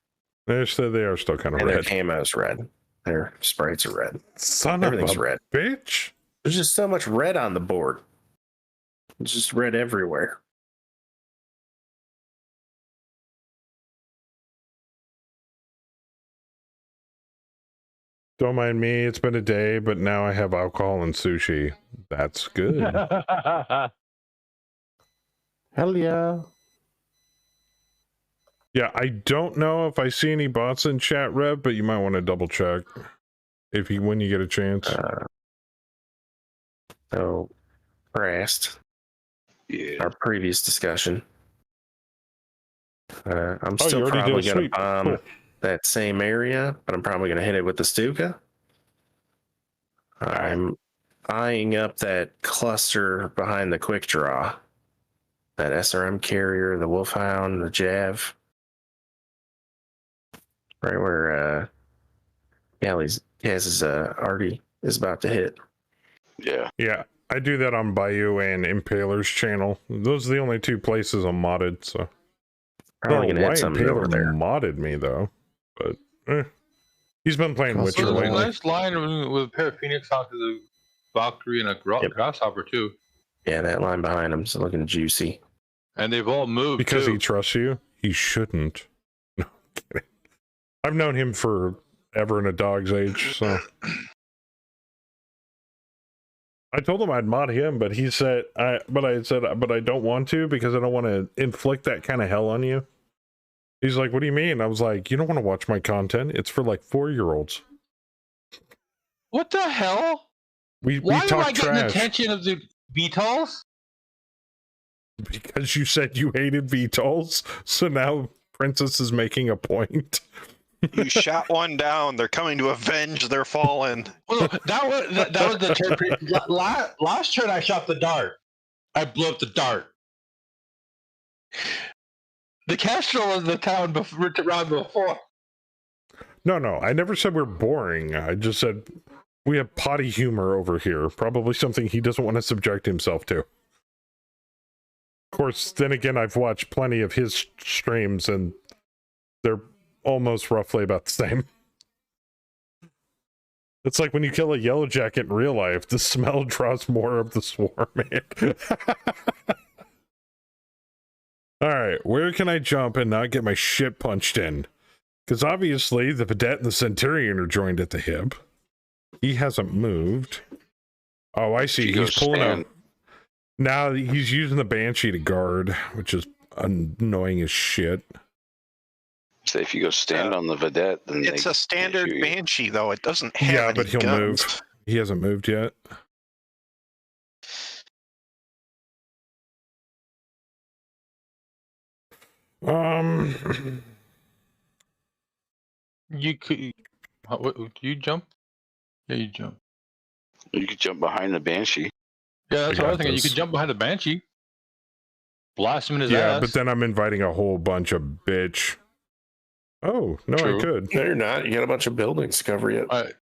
They are still kind of and red. their camo's red. Their sprites are red. Son Everything's of a red. bitch. There's just so much red on the board. It's just red everywhere. Don't mind me. It's been a day, but now I have alcohol and sushi. That's good. Hell yeah. Yeah, I don't know if I see any bots in chat, Rev, but you might want to double check when you get a chance. So, Rast, Yeah. our previous discussion. I'm Oh, you still already did probably a going to sweep. bomb Cool. that same area, but I'm probably going to hit it with the Stuka. I'm eyeing up that cluster behind the quick draw. That SRM carrier, the Wolfhound, the Jav. Right where Kaz's Artie is about to hit. Yeah. Yeah, I do that on Bayou and Impaler's channel. Those are the only two places I'm modded, so. Probably Don't going know to why hit something over Impaler there. modded me, though. But, he's been playing Well, Witcher There's a lately. nice line with a pair of Phoenix Hawks, a Valkyrie, and a Grasshopper, too. Yeah, that line behind him's looking juicy. And they've all moved, Because too. he trusts you? He shouldn't. No, I'm kidding. I've known him for ever in a dog's age, so. I told him I'd mod him, but he said, but I don't want to because I don't want to inflict that kind of hell on you. He's like, what do you mean? I was like, you don't want to watch my content. It's for like 4-year-olds. What the hell? We Why am talk I getting trash attention of the VTOLs? because you said you hated VTOLs. So now Princess is making a point. You shot one down. They're coming to avenge their fallen. Well, that was the turn. Last turn I shot the dart. I blew up the dart. The Kestrel was the town round before. No, I never said we're boring. I just said we have potty humor over here. Probably something he doesn't want to subject himself to. Of course, then again, I've watched plenty of his streams and they're almost roughly about the same. It's like when you kill a yellow jacket in real life, the smell draws more of the swarm in. Alright, where can I jump and not get my shit punched in? Because obviously the Vedette and the Centurion are joined at the hip. He hasn't moved. Oh, I see. He's pulling out. Now he's using the Banshee to guard, which is annoying as shit. So if you go stand on the Vedette, then It's a standard shoot you. Banshee, though. It doesn't have any but he'll guns. move. He hasn't moved yet. You could. You jump? Yeah, you jump. You could jump behind the Banshee. Yeah, that's I what I was got thinking. You this. could jump behind the Banshee. Blast him in his Yeah, ass. but then I'm inviting a whole bunch of bitch. Oh, no, True. I could. No, you're not. You got a bunch of buildings to cover yet.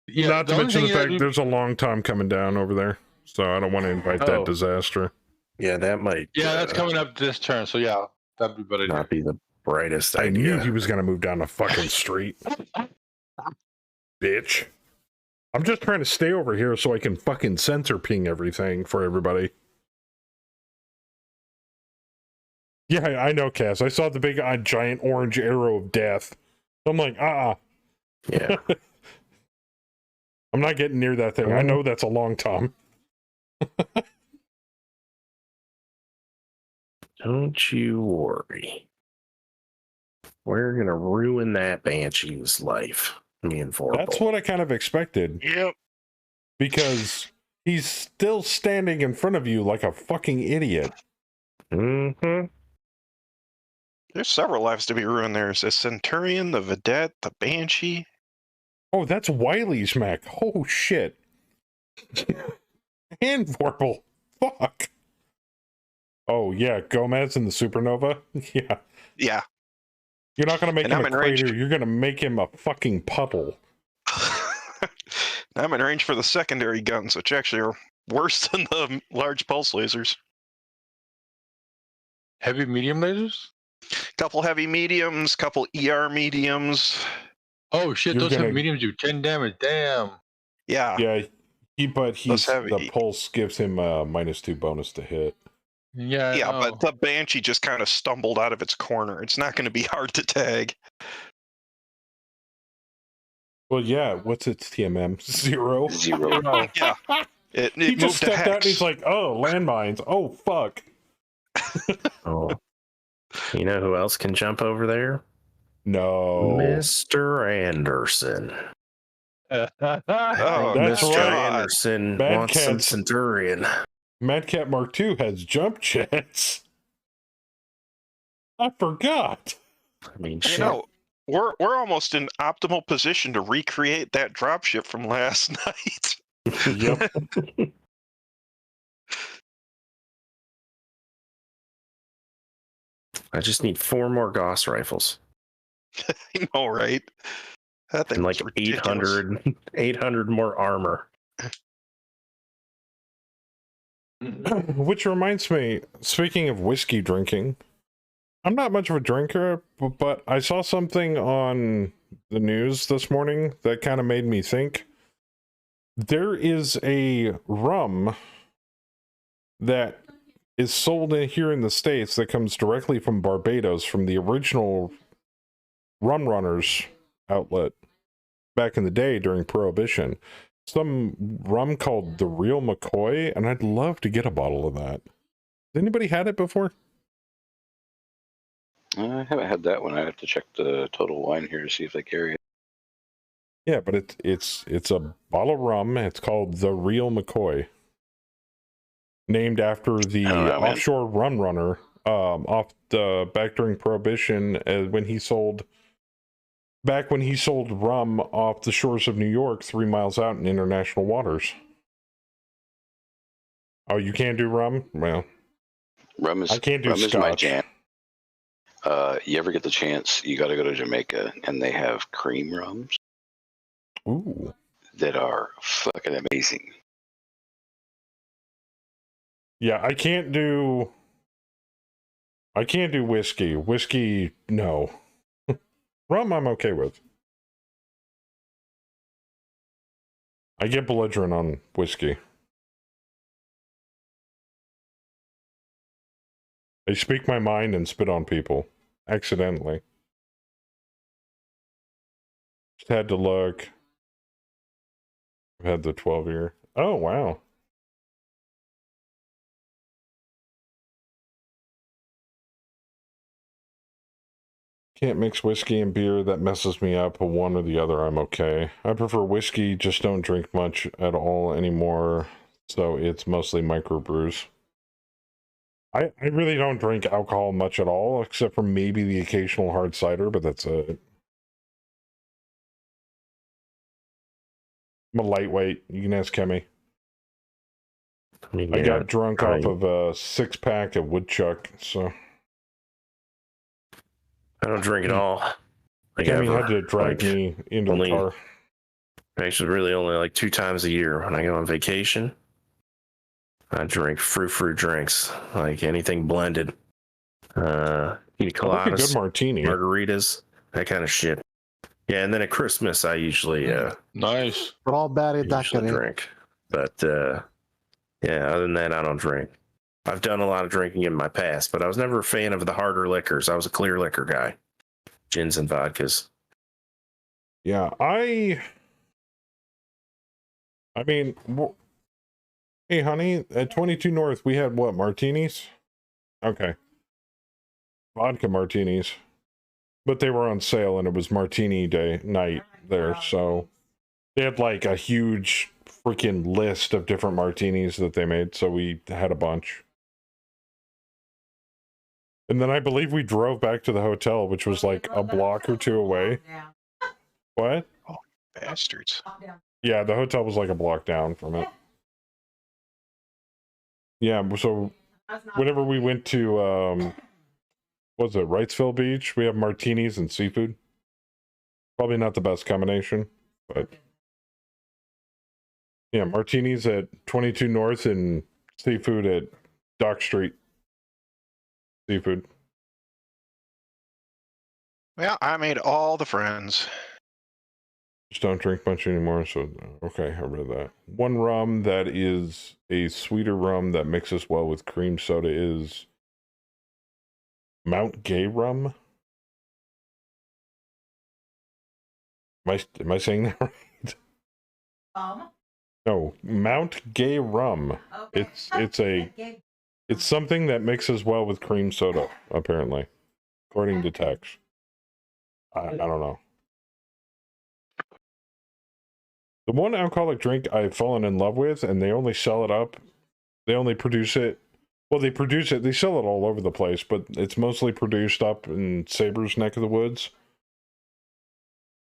Yeah, Not to only mention the thing fact there's a long time coming down over there. So I don't want to invite that Oh. disaster. Yeah, that might. Yeah, that's coming up this turn. So yeah, that'd be better. Not be the brightest I idea. knew he was going to move down the fucking street. Bitch. I'm just trying to stay over here so I can fucking censor ping everything for everybody. Yeah, I know, Cass. I saw the big giant orange arrow of death. I'm like, Yeah. I'm not getting near that thing. I know that's a long tom. Don't you worry. We're gonna ruin that Banshee's life. Me and Vorpal. That's what I kind of expected. Yep. Because he's still standing in front of you like a fucking idiot. Mm-hmm. There's several lives to be ruined. There's the Centurion, the Vedette, the Banshee. Oh, that's Wiley's mech. Oh, shit. And Vorpal. Fuck. Oh, yeah, Gomez and the Supernova? Yeah. Yeah. You're not going to make And him I'm a in range. crater. You're going to make him a fucking puddle. I'm in range for the secondary guns, which actually are worse than the large pulse lasers. Heavy medium lasers? Couple heavy mediums, couple ER mediums. Oh shit, You're those gonna- heavy mediums do 10 damage. Damn. Yeah. Yeah, but he's heavy. the pulse gives him a -2 bonus to hit. Yeah. I Yeah, know. but the Banshee just kind of stumbled out of its corner. It's not going to be hard to tag. Well, yeah. What's its TMM? 0. 0. Yeah. It He moved just to stepped out and hex. he's like, "Oh, landmines. Oh, fuck." Oh, you know who else can jump over there? No. Mr. Anderson. Oh, That's Mr. right. Anderson Mad wants some Cat's- Centurion. Mad Cat Mark II has jump jets. I forgot. I mean, you shit. know, we're almost in optimal position to recreate that dropship from last night. Yep. I just need 4 more Gauss rifles I know, right? That thing and was like ridiculous. 800 more armor. Which reminds me, speaking of whiskey drinking, I'm not much of a drinker, but I saw something on the news this morning that kind of made me think. There is a rum that is sold in here in the States that comes directly from Barbados, from the original Rum Runners outlet back in the day during Prohibition. Some rum called the Real McCoy, and I'd love to get a bottle of that. Has anybody had it before? I haven't had that one. I have to check the Total Wine here to see if they carry it. Yeah, but it's a bottle of rum. It's called the Real McCoy, named after the offshore rum runner off the back during Prohibition, when he sold rum off the shores of New York 3 miles out in international waters. Oh, you can't do rum? Well, I can't do rum scotch. is my jam. You ever get the chance, you got to go to Jamaica, and they have cream rums. Ooh. That are fucking amazing. Yeah, I can't do whiskey. Whiskey, no. Rum, I'm okay with. I get belligerent on whiskey. I speak my mind and spit on people. Accidentally. Just had to look. I've had the 12-year. Oh, wow. Can't mix whiskey and beer. That messes me up. One or the other, I'm okay. I prefer whiskey, just don't drink much at all anymore. So it's mostly microbrews. I really don't drink alcohol much at all, except for maybe the occasional hard cider, but that's it. I'm a lightweight. You can ask Kemi. I got drunk off of a 6-pack of Woodchuck, so... I don't drink at all. Like Kemi ever. had to drag me into the car. Actually, really only like 2 times a year when I go on vacation. I drink fruit drinks, like anything blended. Pina coladas, like a good martini, margaritas, that kind of shit. Yeah, and then at Christmas I usually nice. Bra berry usually drink. But yeah, other than that, I don't drink. I've done a lot of drinking in my past, but I was never a fan of the harder liquors. I was a clear liquor guy, gins and vodkas. Yeah, I mean, hey, honey, at 22 North, we had what, martinis? Okay. Vodka martinis. But they were on sale, and it was martini night there, so they had like a huge freaking list of different martinis that they made, so we had a bunch. And then I believe we drove back to the hotel, which was like a block or 2 away. What? Oh, bastards. Yeah, the hotel was like a block down from it. Yeah, so whenever we went to, what was it, Wrightsville Beach, we have martinis and seafood. Probably not the best combination, but... Yeah, martinis at 22 North and seafood at Dock Street. Seafood. Well, I made all the friends. Just don't drink much anymore, so okay, I read that. One rum that is a sweeter rum that mixes well with cream soda is Mount Gay rum. Am I saying that right? No, Mount Gay Rum. Okay. It's something that mixes well with cream soda, apparently, according to Tex. I don't know. The one alcoholic drink I've fallen in love with, and they only sell it up. They only produce it. Well, they produce it. They sell it all over the place, but it's mostly produced up in Saber's neck of the woods.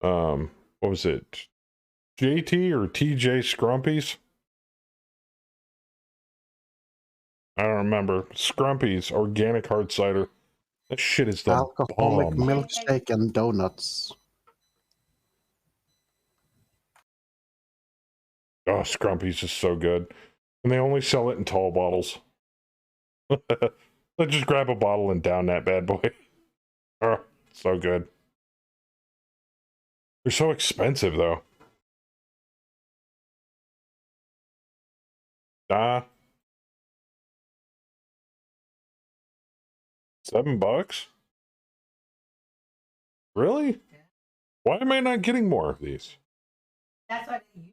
What was it? JT or TJ Scrumpies? I don't remember. Scrumpies organic hard cider. That shit is the Alcoholic bomb. milkshake and donuts. Oh, Scrumpies is so good. And they only sell it in tall bottles. Let's just grab a bottle and down that bad boy. Oh, so good. They're so expensive, though. $7? Really? Why am I not getting more of these? That's what you.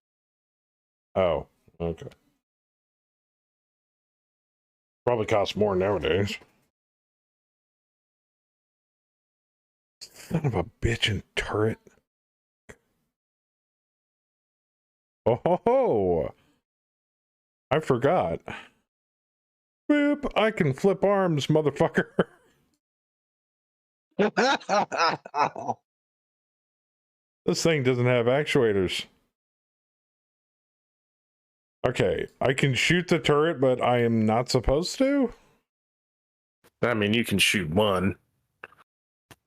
Oh, okay. Probably costs more nowadays. Son of a bitch and turret. Oh ho ho! I forgot. Whip! I can flip arms, motherfucker. This thing doesn't have actuators. Okay, I can shoot the turret, but I am not supposed to? I mean, you can shoot one,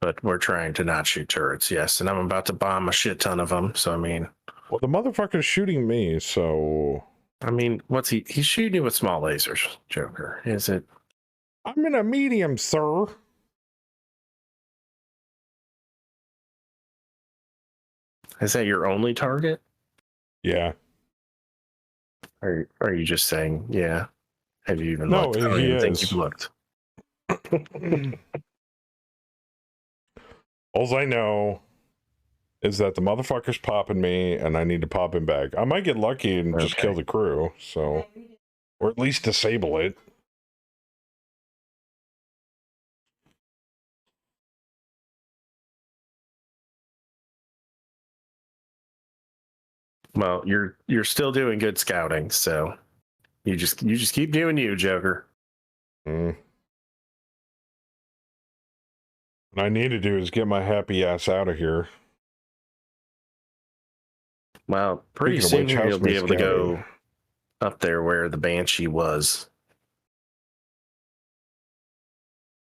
but we're trying to not shoot turrets, yes. And I'm about to bomb a shit ton of them, so I mean... Well, the motherfucker's shooting me, so... I mean, what's he... He's shooting you with small lasers, Joker. Is it... I'm in a medium, sir. Is that your only target? Yeah. Or are you just saying, yeah? Have you even No, looked? I don't he even think is. you've looked. All I know is that the motherfucker's popping me, and I need to pop him back. I might get lucky and just kill the crew, so... Or at least disable it. Well, you're still doing good scouting, so you just keep doing you, Joker. What I need to do is get my happy ass out of here. Well, pretty Speaking of soon which, you'll be how's able my to go up there where the Banshee was.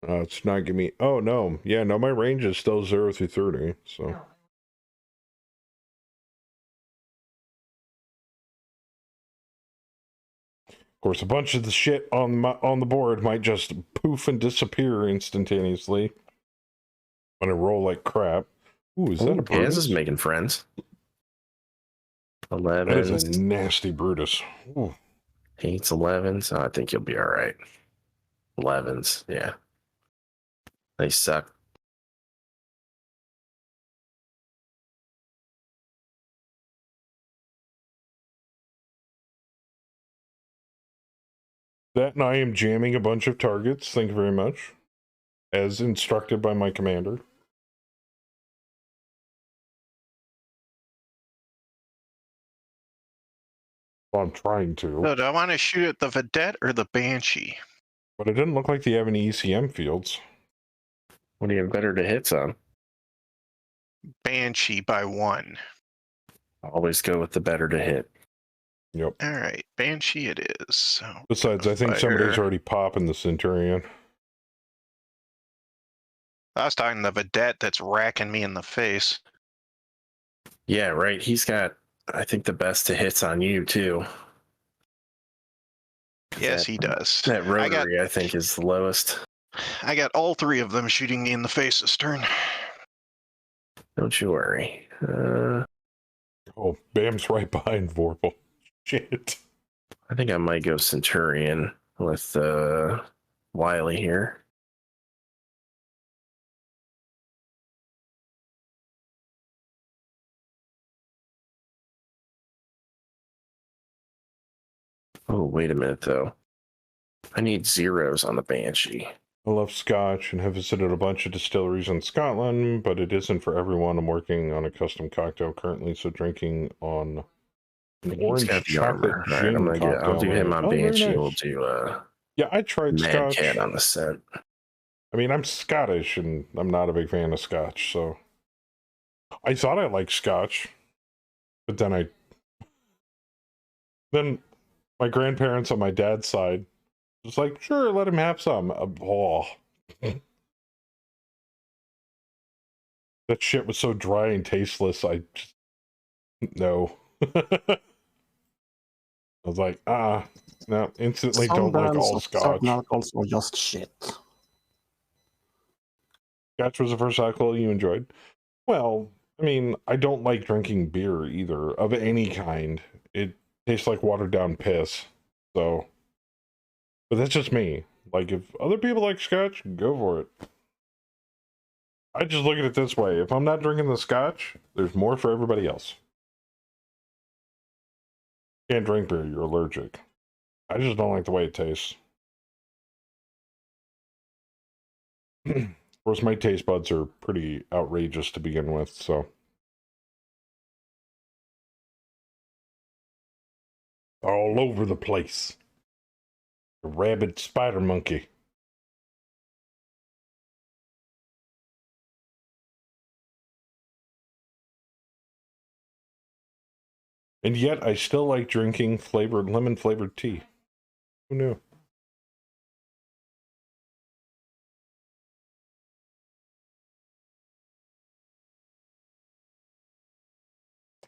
It's not giving me... Oh, no. Yeah, no, my range is still 0 through 30, so... No. Of course, a bunch of the shit on the board might just poof and disappear instantaneously when I roll like crap. Ooh, is that a Gaz Brutus? is making friends. That 11s. is a nasty Brutus. Ooh. 8s, 11s. Oh, I think you'll be all right. 11s, yeah. They suck. That and I am jamming a bunch of targets. Thank you very much. As instructed by my commander. Well, I'm trying to. So do I want to shoot at the Vedette or the Banshee? But it didn't look like they have any ECM fields. What do you have better to hits on? Banshee by 1. Always go with the better to hit. Yep. All right, Banshee it is. So Besides, I think somebody's already popping the Centurion. I was talking the Vedette that's racking me in the face. Yeah, right. He's got, I think, the best to hits on you, too. Yes, he does. That rotary, I think, is the lowest. I got all 3 of them shooting me in the face this turn. Don't you worry. Oh, Bam's right behind Vorpal. Shit. I think I might go Centurion with Wiley here. Oh, wait a minute, though. I need zeros on the Banshee. I love Scotch and have visited a bunch of distilleries in Scotland, but it isn't for everyone. I'm working on a custom cocktail currently, so drinking on an He's orange got the chocolate armor. All right, gin I'm gonna cocktail. I'll do him on Oh, very Banshee. nice. We'll do Yeah, I tried Mad Scotch. Cat on the scent. I mean, I'm Scottish, and I'm not a big fan of Scotch, so I thought I liked Scotch, but then my grandparents on my dad's side was like, sure, let him have some. Oh. That shit was so dry and tasteless. I just, no. I was like, no, instantly Some don't like brands all of Scotch. certain alcohols are just shit. Scotch was the first alcohol you enjoyed? Well, I mean, I don't like drinking beer either, of any kind. It tastes like watered down piss. So, but that's just me. Like, if other people like Scotch, go for it. I just look at it this way. If I'm not drinking the Scotch, there's more for everybody else. Can't drink beer, you're allergic. I just don't like the way it tastes. Of course, my taste buds are pretty outrageous to begin with, so. All over the place. A rabid spider monkey. And yet, I still like drinking lemon flavored tea. Who knew?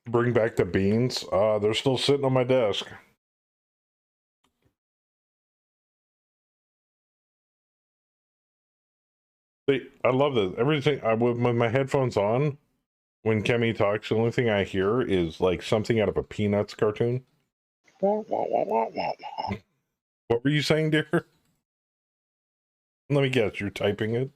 Bring back the beans. They're still sitting on my desk. I love this. Everything with my headphones on, when Kemi talks, the only thing I hear is like something out of a Peanuts cartoon. What were you saying, dear? Let me guess, you're typing it?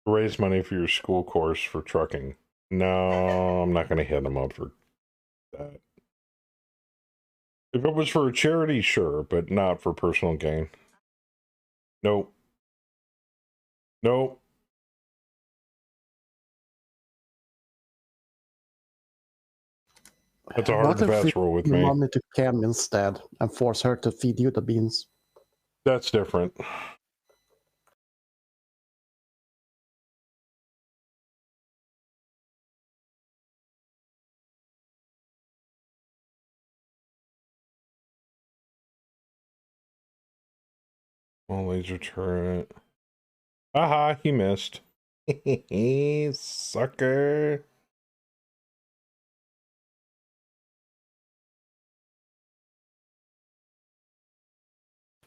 Raise money for your school course for trucking. No, I'm not going to hit them up for that. If it was for a charity, sure, but not for personal gain. Nope. Nope. That's a hard What and if we fast rule with give me. money to Cam instead and force her to feed you the beans? That's different. Oh, laser turret. Aha, he missed. Sucker.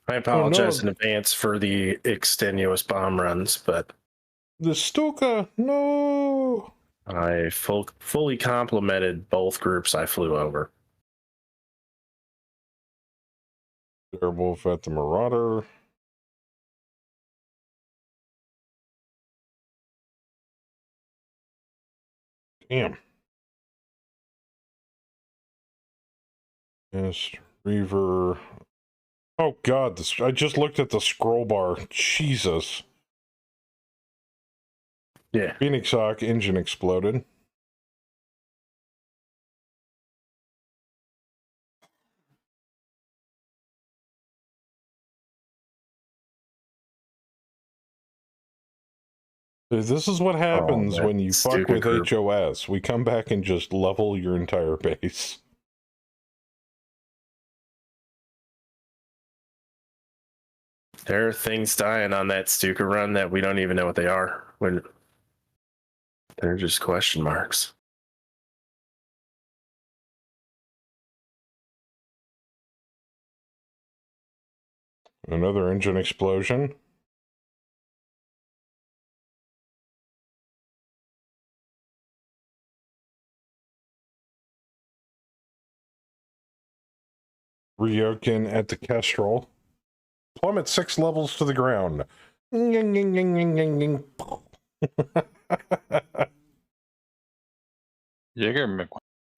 I apologize no. in advance for the extenuous bomb runs, but The Stuka, no. I fully complimented both groups I flew over. Werewolf at the Marauder. Damn. Yes, Reaver. Oh god, I just looked at the scroll bar. Jesus. Yeah. Phoenix Hawk engine exploded. This is what happens when you fuck with group. HOS. We come back and just level your entire base. There are things dying on that Stuka run that we don't even know what they are. When they're just question marks. Another engine explosion. Ryokin at the Kestrel. Plummet 6 levels to the ground. Jaeger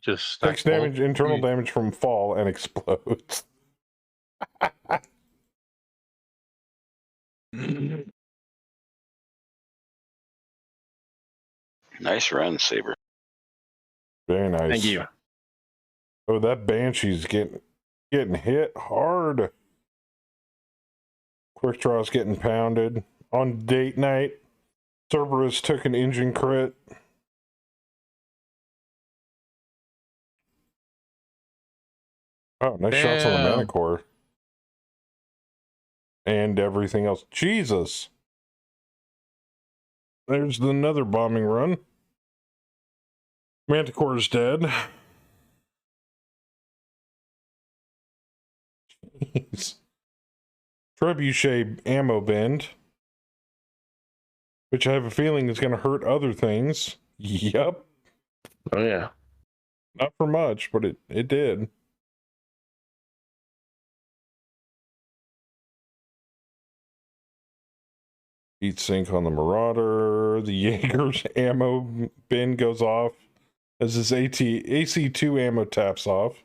just Takes stack damage, internal Hmm. damage from fall and explodes. Nice run, Saber. Very nice. Thank you. Oh, that Banshee's getting hit hard. Quick Draw's getting pounded. On date night, Cerberus took an engine crit. Oh, nice shots on the Damn. Manicore. And everything else. Jesus. There's another bombing run. Manticore's dead. Jeez. Trebuchet ammo bend. Which I have a feeling is going to hurt other things. Yep. Oh yeah. Not for much, but it did. Heat sink on the Marauder. The Jaeger's ammo bin goes off as his AC2 ammo taps off.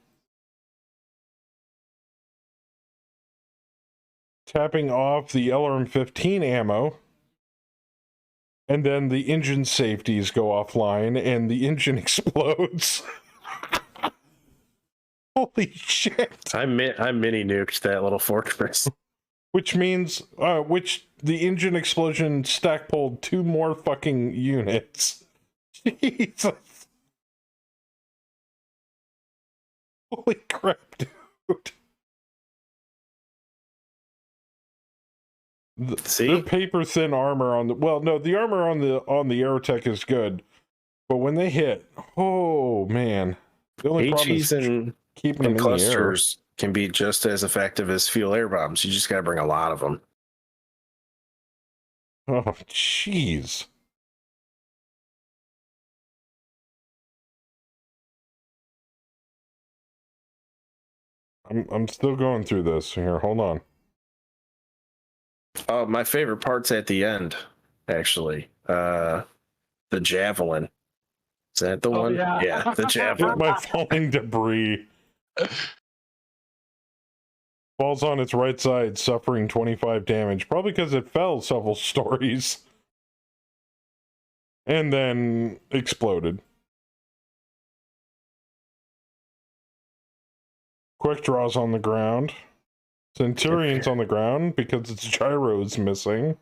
Tapping off the LRM-15 ammo. And then the engine safeties go offline and the engine explodes. Holy shit. I mini nuked that little fortress. Which means, the engine explosion stack pulled 2 more fucking units. Jesus. Holy crap, dude. See? Their paper thin armor on the, the armor on the Aerotech is good. But when they hit, oh man. The only problem is HEs keeping them and in the air. clusters can be just as effective as fuel air bombs. You just got to bring a lot of them. Oh, jeez. I'm still going through this. Here, hold on. Oh, my favorite part's at the end, actually. The javelin. Is that the one? yeah. The Hit javelin. by falling debris. Falls on its right side, suffering 25 damage. Probably because it fell several stories. And then exploded. Quick Draw's on the ground. Centurion's on the ground because its gyro's missing.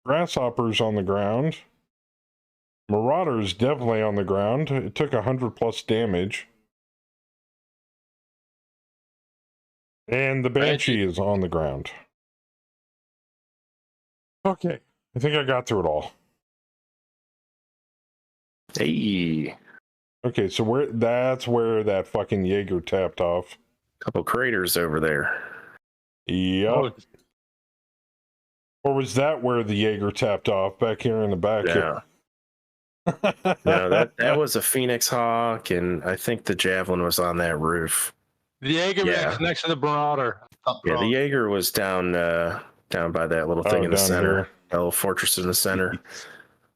Grasshopper's on the ground. Marauder's definitely on the ground. It took 100+ damage. And the Banshee is on the ground. Okay. I think I got through it all. Hey. Okay, so that's where that fucking Jaeger tapped off. Couple craters over there. Yep. Oh, Or was that where the Jaeger tapped off? Back here in the back Yeah. here. No, that was a Phoenix Hawk, and I think the javelin was on that roof. the Jaeger Yeah. mix next to the Marauder. Yeah, the Jaeger was down by that little thing in the down center. here. That little fortress in the center.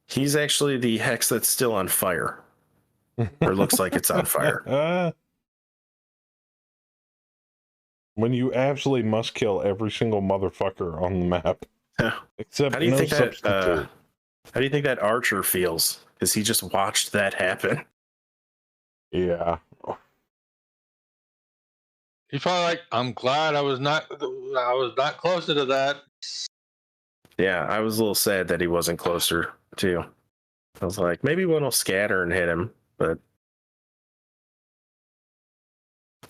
He's actually the hex that's still on fire. Or looks like it's on fire. When you absolutely must kill every single motherfucker on the map. Yeah. Except How do you no think that substitute. how do you think that Archer feels? Because he just watched that happen. Yeah. He probably like, I'm glad I was not closer to that. Yeah, I was a little sad that he wasn't closer too. I was like, maybe one will scatter and hit him, but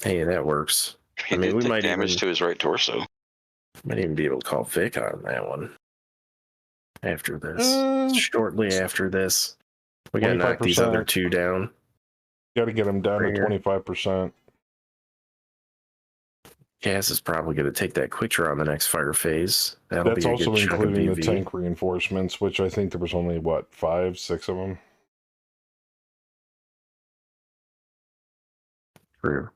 hey, that works. He I mean, did we take might damage even- to his right torso. Might even be able to call Vic on that one. After this. Shortly after this. We gotta knock these 25%. other 2 down. Got to get him down Right to here. 25%. Cass is probably going to take that quick draw on the next fire phase. That'll That's be a also good chunk of including the BV. tank reinforcements, which I think there was only, 5, 6 of them? True.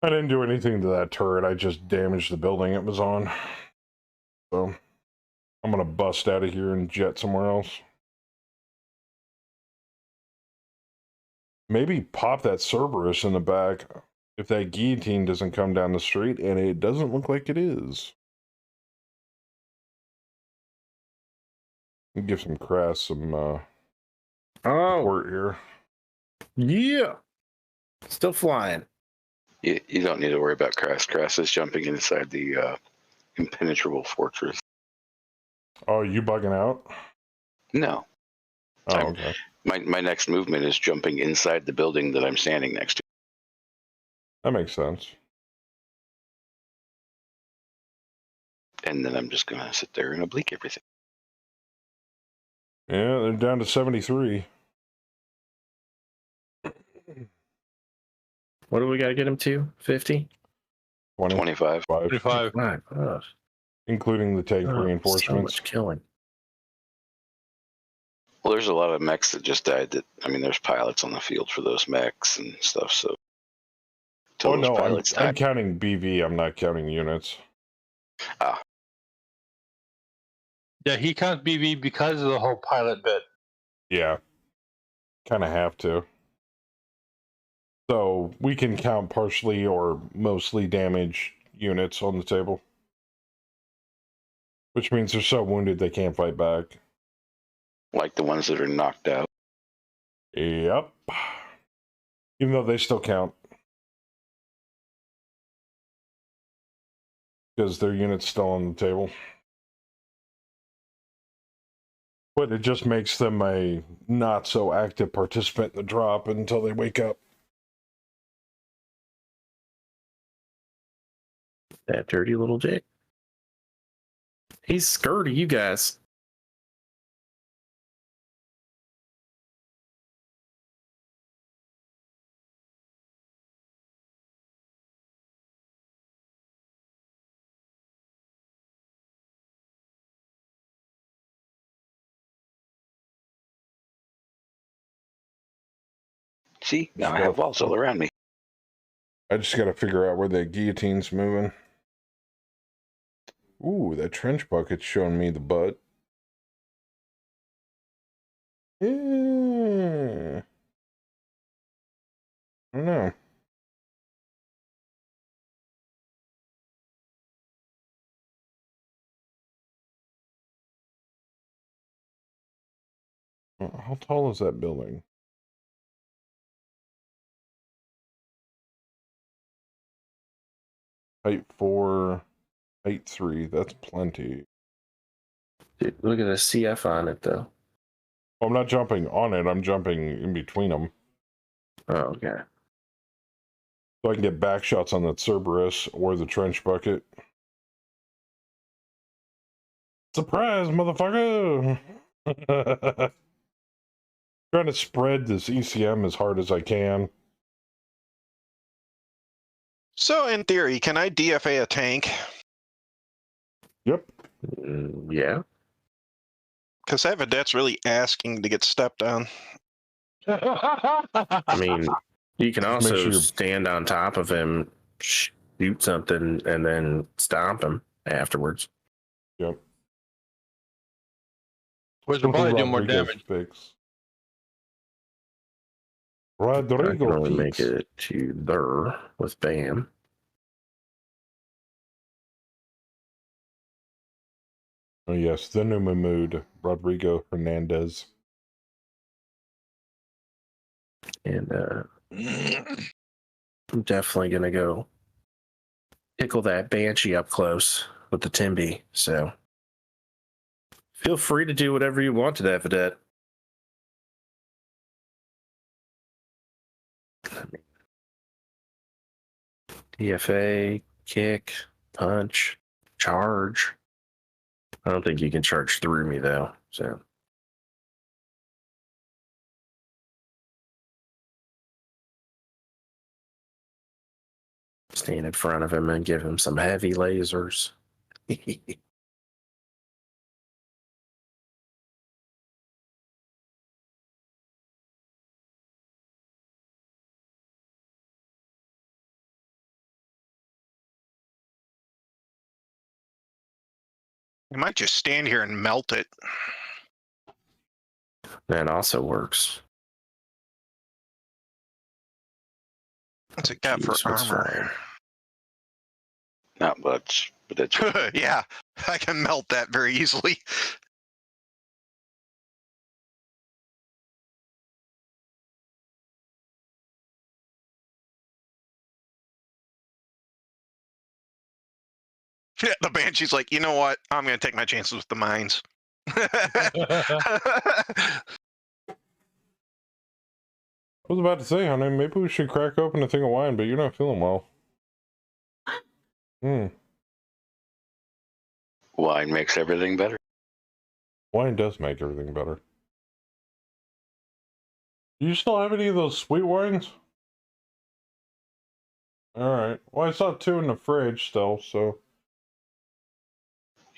I didn't do anything to that turret. I just damaged the building it was on. So I'm going to bust out of here and jet somewhere else. Maybe pop that Cerberus in the back if that guillotine doesn't come down the street, and it doesn't look like it is. Give some Crass some support here. Yeah. Still flying. You don't need to worry about Crass. Crass is jumping inside the impenetrable fortress. Oh, you bugging out? No. Oh, okay. My next movement is jumping inside the building that I'm standing next to. That makes sense. And then I'm just going to sit there and oblique everything. Yeah, they're down to 73. What do we got to get him to? 50? 25. 25. Oh, Including the tank so reinforcements. much killing. Well, there's a lot of mechs that just died. There's pilots on the field for those mechs and stuff. So, Oh no, pilots I'm died. counting BV. I'm not counting units. Ah, Yeah, he counts BV because of the whole pilot bit. Yeah, kind of have to. So we can count partially or mostly damaged units on the table, which means they're so wounded they can't fight back. like the ones that are knocked out. Yep. Even though they still count. Because their unit's still on the table. But it just makes them a not so active participant in the drop until they wake up. That dirty little dick. He's skirty, you guys. See, now I have walls all around me. I just gotta figure out where the guillotine's moving. Ooh, that trench bucket's showing me the butt. Yeah. I don't know. How tall is that building? Height 4, height 3. That's plenty. Dude, look at the CF on it, though. I'm not jumping on it. I'm jumping in between them. Oh, okay. So I can get back shots on that Cerberus or the trench bucket. Surprise, motherfucker! Trying to spread this ECM as hard as I can. So, in theory, can I DFA a tank? Yep. Yeah. Because that vedette's really asking to get stepped on. I mean, you can Just make also sure you're- stand on top of him, shoot something, and then stomp him afterwards. Yep. Which will probably do more Rodrigo's damage. Fix. I can Rodrigo only make Peaks. it to there with BAM. Oh yes, the new mood, Rodrigo Hernandez. And I'm definitely going to go tickle that Banshee up close with the Timby. So feel free to do whatever you want to that vedette. DFA, kick, punch, charge. I don't think you can charge through me, though. So stand in front of him and give him some heavy lasers. You might just stand here and melt it. That also works. What's it got Jeez, for what's armor? flying? Not much, but that's Yeah, I can melt that very easily. Yeah, the Banshee's like, you know what? I'm going to take my chances with the mines. I was about to say, honey, maybe we should crack open a thing of wine, but you're not feeling well. wine makes everything better. Wine does make everything better. Do you still have any of those sweet wines? Alright. Well, I saw 2 in the fridge still, so...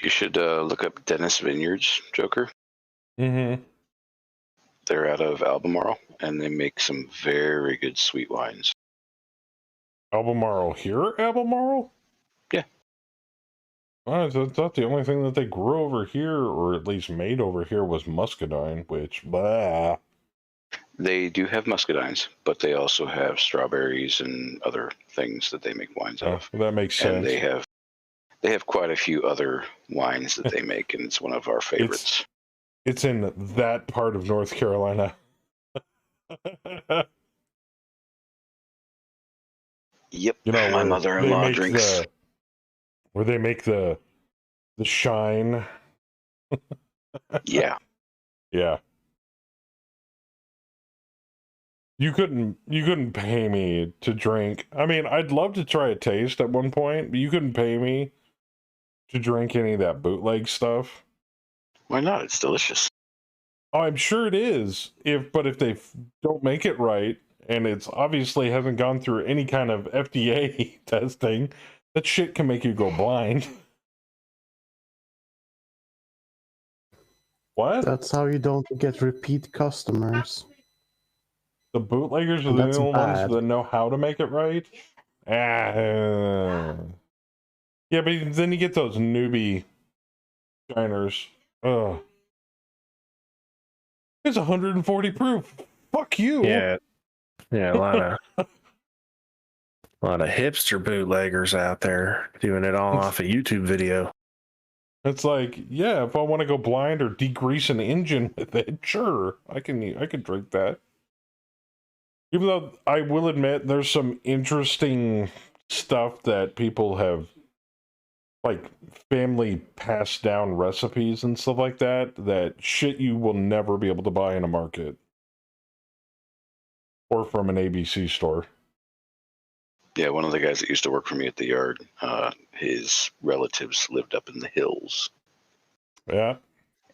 You should look up Dennis Vineyards, Joker. Mm-hmm. They're out of Albemarle, and they make some very good sweet wines. Albemarle here? Albemarle? Yeah. I thought the only thing that they grew over here, or at least made over here, was muscadine, which, blah. They do have muscadines, but they also have strawberries and other things that they make wines out of. That makes sense. And they have quite a few other wines that they make, and it's one of our favorites. It's in that part of North Carolina. Yep. You know, my mother-in-law drinks. Where they make the shine. Yeah. Yeah. You couldn't pay me to drink. I mean, I'd love to try a taste at one point, but you couldn't pay me to drink any of that bootleg stuff. Why not? It's delicious. Oh, I'm sure it is. But if they don't make it right, and it's obviously hasn't gone through any kind of FDA testing, that shit can make you go blind. What? That's how you don't get repeat customers. The bootleggers are the That's only ones bad. that know how to make it right? Yeah, but then you get those newbie shiners. Ugh. It's 140 proof. Fuck you. Yeah, a lot of hipster bootleggers out there doing it all off a YouTube video. It's like, yeah, if I want to go blind or degrease an engine with it, sure, I can drink that. Even though I will admit there's some interesting stuff that people have, like family passed down recipes and stuff like that, that shit you will never be able to buy in a market or from an ABC store. Yeah, one of the guys that used to work for me at the yard, his relatives lived up in the hills. Yeah.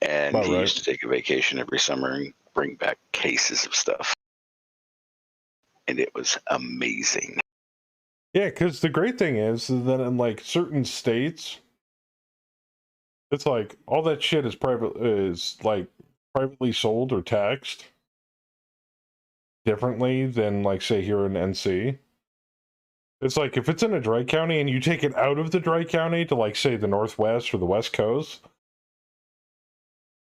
And About he right. used to take a vacation every summer and bring back cases of stuff. And it was amazing. Yeah, because the great thing is that in like certain states, it's like all that shit is privately sold or taxed differently than like say here in NC. It's like if it's in a dry county and you take it out of the dry county to like say the Northwest or the West Coast,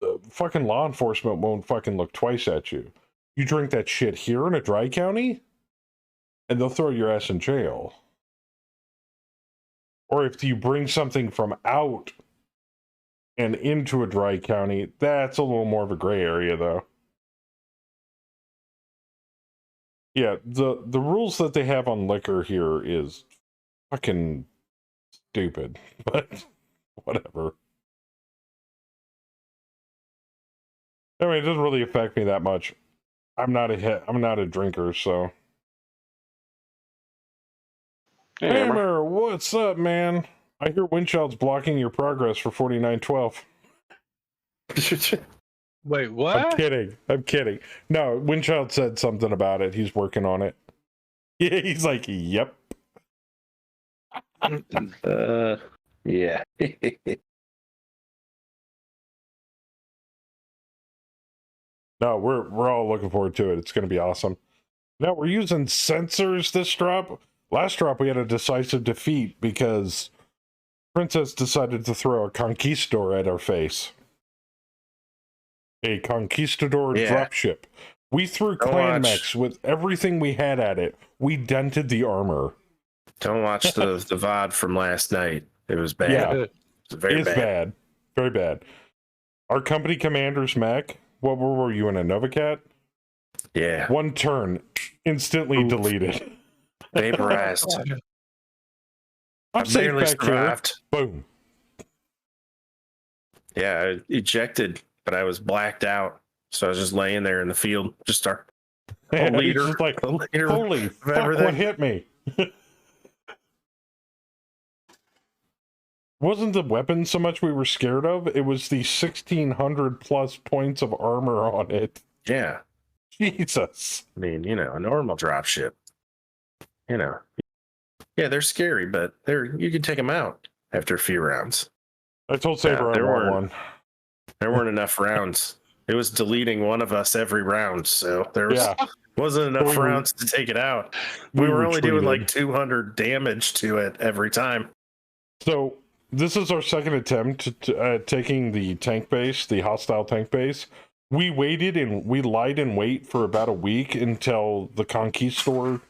the fucking law enforcement won't fucking look twice at you. You drink that shit here in a dry county, and they'll throw your ass in jail. Or if you bring something from out and into a dry county, that's a little more of a gray area, though. Yeah, the rules that they have on liquor here is fucking stupid, but whatever. I mean, it doesn't really affect me that much. I'm not a drinker, so. Hey, Hammer, what's up, man? I hear Windchild's blocking your progress for 49.11. Wait, what? I'm kidding. No, Windchild said something about it. He's working on it. Yeah, he's like, yep. Yeah. No, we're all looking forward to it. It's going to be awesome. Now, we're using sensors this drop. Last drop, we had a decisive defeat because Princess decided to throw a conquistador at our face. A conquistador dropship. We threw clan mechs with everything we had at it. We dented the armor. Don't watch the VOD from last night. It was bad. Yeah, It was very bad. Very bad. Our company commander's mech, what were you in, a Novacat? Yeah. One turn, instantly deleted. Vaporized. I'm safe barely back survived. here. Boom. Yeah, I ejected, but I was blacked out. So I was just laying there in the field. Just a leader. Just like, a leader holy fuck, everything. what hit me? Wasn't the weapon so much we were scared of? It was the 1,600 plus points of armor on it. Yeah. Jesus. I mean, you know, a normal dropship. You know. Yeah, they're scary, but you can take them out after a few rounds. I told Saber I want one. There weren't enough rounds. It was deleting one of us every round, so there wasn't enough rounds to take it out. We were only doing like 200 damage to it every time. So this is our second attempt at taking the tank base, the hostile tank base. We waited and we lied in wait for about a week until the Conquistador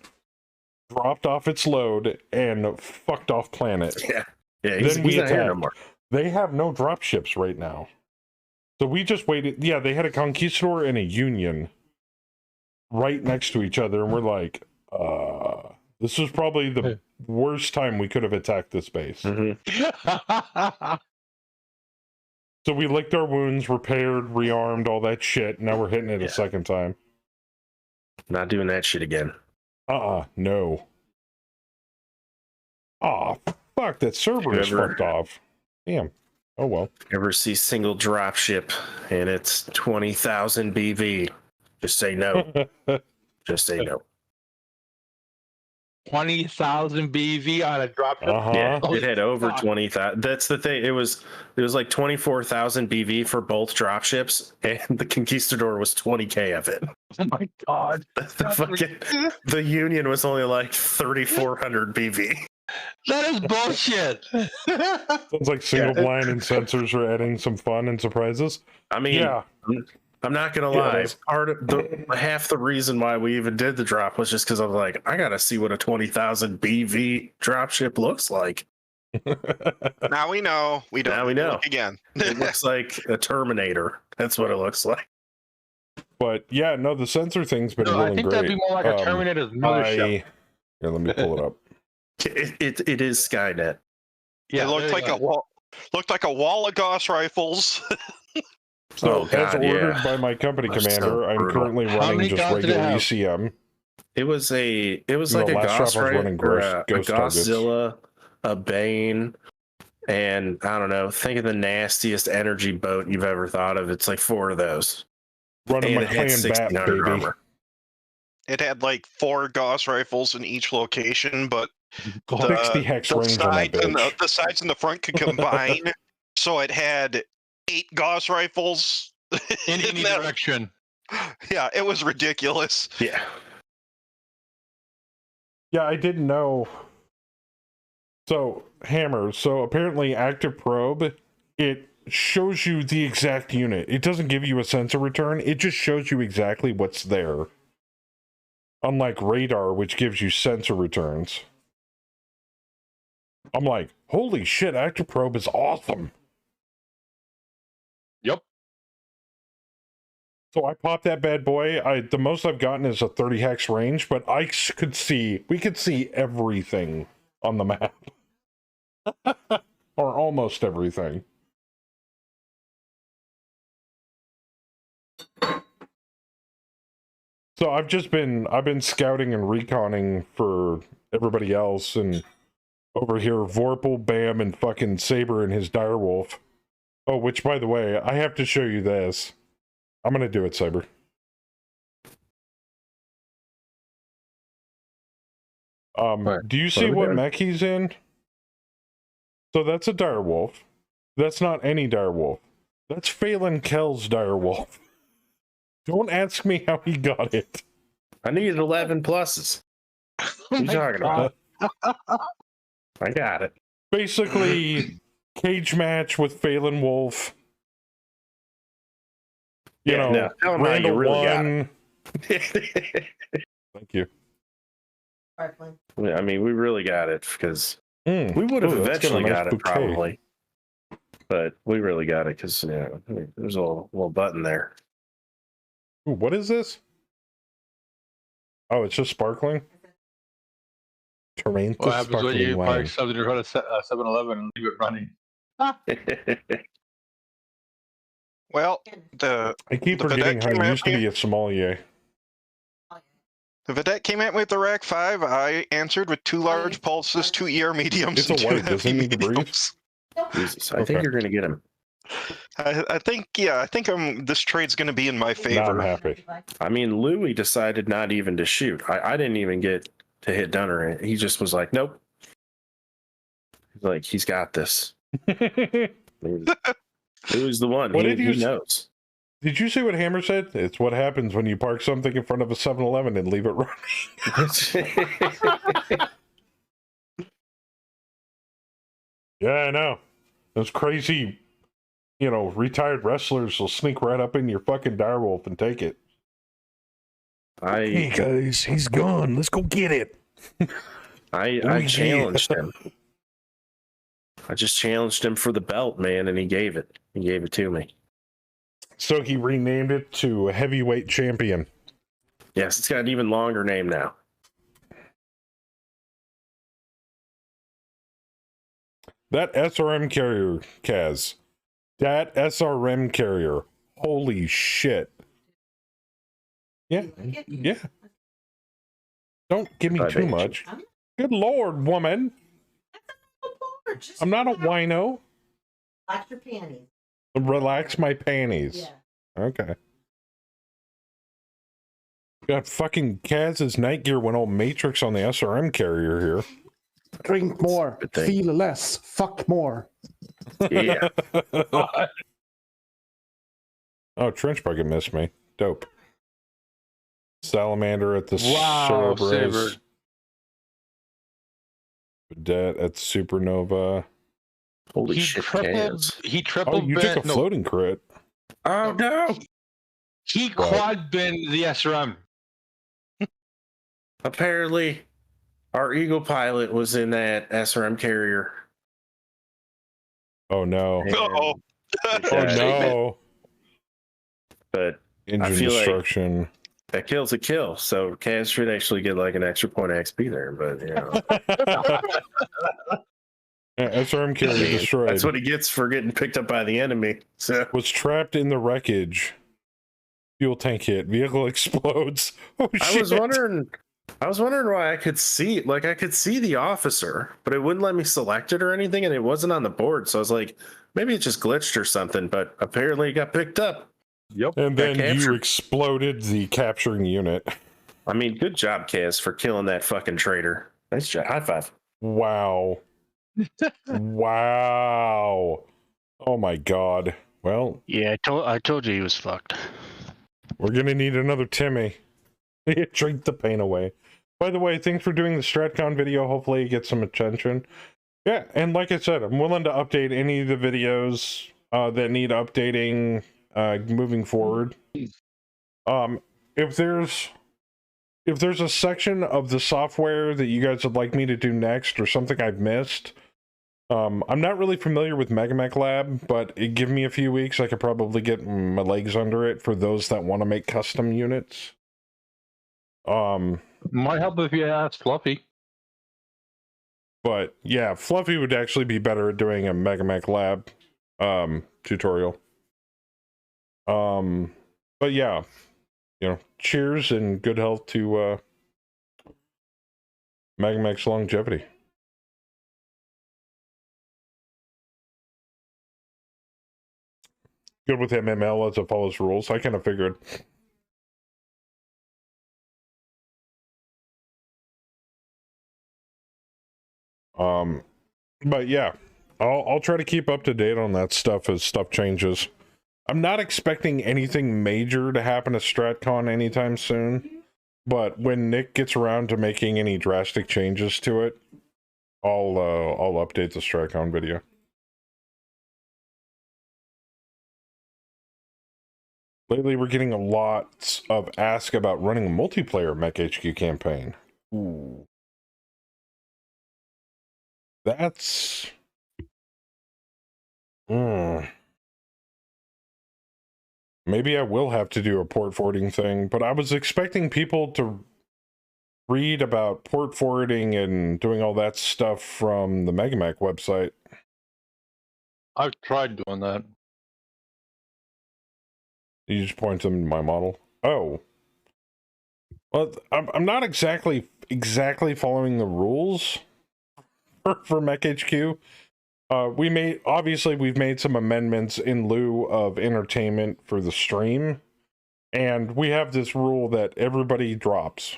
dropped off its load and fucked off planet. Yeah, he's not here no more. They have no dropships right now. So we just waited. Yeah, they had a Conquistador and a Union right next to each other, and we're like, this was probably the worst time we could have attacked this base. Mm-hmm. So we licked our wounds, repaired, rearmed, all that shit. Now we're hitting it a second time. Not doing that shit again. No. Fuck, that server is fucked off. Damn. Oh well. Ever see single dropship and it's 20,000 BV? Just say no. Just say no. 20,000 BV on a dropship. Yeah, it had over 20,000. That's the thing. It was like 24,000 BV for both dropships, and the Conquistador was 20k of it. Oh my god! The Union was only like 3,400 BV. That is bullshit. Sounds like single blind and sensors are adding some fun and surprises. I mean, I'm not gonna lie. Part of half the reason why we even did the drop was just because I was like, I gotta see what a 20,000 BV dropship looks like. Now we know. We don't. Now we know. Look again. It looks like a Terminator. That's what it looks like. But yeah, no, the sensor thing's been really great. I think that'd be more like a Terminator's mothership. Here, let me pull it up. It is Skynet. Yeah, it looked like a wall of Gauss rifles. So, as ordered by my company commander, I'm currently running just regular ECM. It was like a Gauss rifle, a Godzilla, a Bane, and I don't know. Think of the nastiest energy boat you've ever thought of. It's like 4 of those. Running my clan bat, baby. Armor. It had like 4 Gauss rifles in each location, but 60 hex range on that bitch. The sides and the front could combine, so it had 8 Gauss rifles in any direction. Yeah, it was ridiculous. Yeah. Yeah, I didn't know. So, Hammer, so apparently Active Probe, it shows you the exact unit. It doesn't give you a sensor return, it just shows you exactly what's there. Unlike Radar, which gives you sensor returns. I'm like, holy shit, Active Probe is awesome. Yep. So I popped that bad boy. The most I've gotten is a 30 hex range, but we could see everything on the map. Or almost everything. So I've been scouting and reconning for everybody else, and over here Vorpal, Bam, and fucking Saber and his direwolf. Oh, which by the way, I have to show you this. I'm gonna do it, Saber. Do you see what mech he's in? So that's a direwolf. That's not any direwolf. That's Phelan Kell's direwolf. Don't ask me how he got it. I needed 11 pluses. What are you talking about? I got it. Basically, cage match with Phelan Wolf. You Yeah, know, no, tell 'em how you Randall really got won. Thank you. Sparkling. I mean, we really got it because Mm. we would have Ooh, that's got a eventually nice got it bouquet. probably, but we really got it because there's a little button there. Ooh, what is this? Oh, it's just sparkling. Terrain What happens when you sparkling park wine. something in front of 7-Eleven and leave it running? Well, I keep the forgetting Vedette how came I at used to me. be a sommelier. The Vedette came at me with the Rack 5. I answered with 2 large pulses, 2 ER mediums, It's a and 2 white. Does he heavy need to breathe? mediums. Jesus, I Okay. think you're gonna get him. I think this trade's going to be in my Now I'm favor. happy. I mean, Louis decided not even to shoot. I didn't even get to hit Dunner. He just was like, nope. He's like, he's got this. Louis the one. What He, did you he s- knows. Did you see what Hammer said? It's what happens when you park something in front of a 7-Eleven and leave it running. Yeah, I know. Those crazy, retired wrestlers will sneak right up in your fucking direwolf and take it. Hey guys, he's gone. Let's go get it. I challenged him. I just challenged him for the belt, man, and he gave it. He gave it to me. So he renamed it to Heavyweight Champion. Yes, it's got an even longer name now. That SRM carrier, Kaz. That SRM carrier. Holy shit. Yeah. Yeah. Don't give me too much. Good Lord, woman. I'm not a wino. Relax your panties. Relax my panties. Yeah. Okay. Got fucking Kaz's night gear went all Matrix on the SRM carrier here. Drink more, Good thing. feel less, fuck more. Yeah. Oh, Trench Bucket missed me. Dope. Salamander at the Wow, Cerberus. Saber. Vedette at Supernova. Holy He shit, tripled. Kaz. He Oh, triple you bent. took a No, floating crit. Oh, no. he What? quad bent the SRM. Apparently, our Eagle pilot was in that SRM carrier. Oh, no. and Uh-oh. it Oh, died. no. But Engine feel like- destruction. that kill's a kill. So Kaz should actually get like an extra point of XP there. But, Yeah, SRM carrier destroyed. that's what he gets for getting picked up by the enemy. So Was trapped in the wreckage. Fuel tank hit. Vehicle explodes. Oh, shit. I was wondering why I could see the officer, but it wouldn't let me select it or anything, and it wasn't on the board. So I was like, maybe it just glitched or something, but apparently it got picked up. Yep. And got then you captured. exploded the capturing unit. I mean, good job, Kaz, for killing that fucking traitor. Nice job. High five. Wow. Wow. Oh my god. Well, Yeah, I told you he was fucked. we're gonna need another Timmy. Drink the pain away. By the way, thanks for doing the StratCon video. Hopefully you get some attention. Yeah, and like I said, I'm willing to update any of the videos that need updating moving forward. If there's a section of the software that you guys would like me to do next or something I've missed, I'm not really familiar with Megamech Lab, but give me a few weeks, I could probably get my legs under it for those that want to make custom units. Might help if you ask Fluffy. But yeah, Fluffy would actually be better at doing a Megamech Lab tutorial. But yeah, cheers and good health to Megamech's longevity. Good with MML as it follows rules. I kind of figured. But yeah, I'll try to keep up to date on that stuff as stuff changes. I'm not expecting anything major to happen at StratCon anytime soon, but when Nick gets around to making any drastic changes to it, I'll update the Stratcon video. Lately, we're getting a lot of ask about running a multiplayer Mech HQ campaign. Ooh. That's... Maybe I will have to do a port forwarding thing, but I was expecting people to read about port forwarding and doing all that stuff from the MegaMech website. I've tried doing that. You just point them to my model. Oh. Well, I'm not exactly following the rules for Mech HQ. We've made some amendments in lieu of entertainment for the stream, and we have this rule that everybody drops.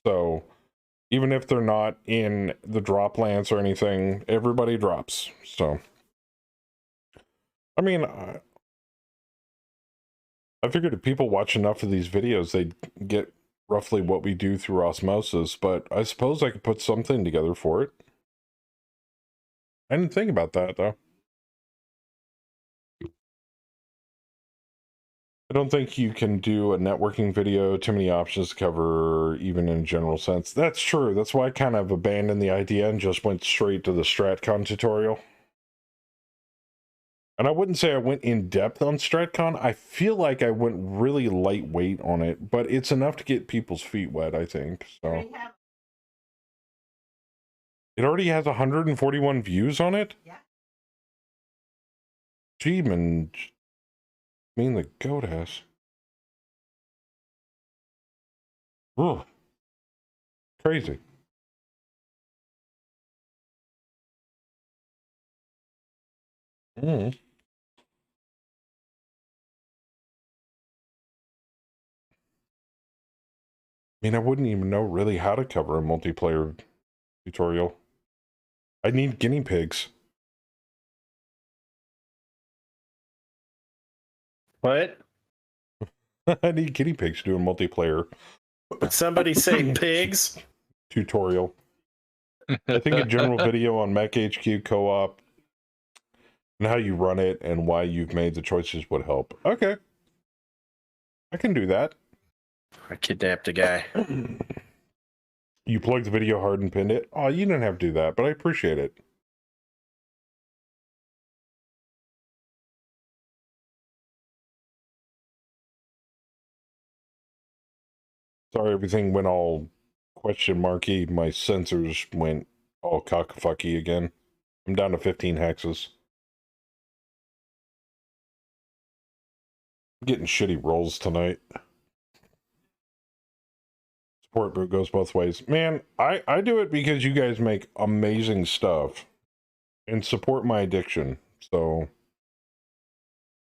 So even if they're not in the drop lance or anything, everybody drops. So I mean, I figured if people watch enough of these videos, they'd get roughly what we do through osmosis, but I suppose I could put something together for it. I didn't think about that, though. I don't think you can do a networking video, too many options to cover, even in a general sense. That's true. That's why I kind of abandoned the idea and just went straight to the StratCon tutorial. And I wouldn't say I went in depth on StratCon. I feel like I went really lightweight on it, but it's enough to get people's feet wet, I think. So it already has 141 views on it? Yeah. Gee, man. I mean, the goat ass. Ugh. Crazy. I mean, I wouldn't even know really how to cover a multiplayer tutorial. I need guinea pigs. What? I need guinea pigs to do a multiplayer Did somebody say pigs? tutorial. I think a general video on Mech HQ co-op and how you run it and why you've made the choices would help. Okay. I can do that. I kidnapped a guy. You plugged the video hard and pinned it? Oh, you didn't have to do that, but I appreciate it. Sorry, everything went all question marky. My sensors went all cockfucky again. I'm down to 15 hexes. I'm getting shitty rolls tonight. Support boot goes both ways. Man, I do it because you guys make amazing stuff and support my addiction. So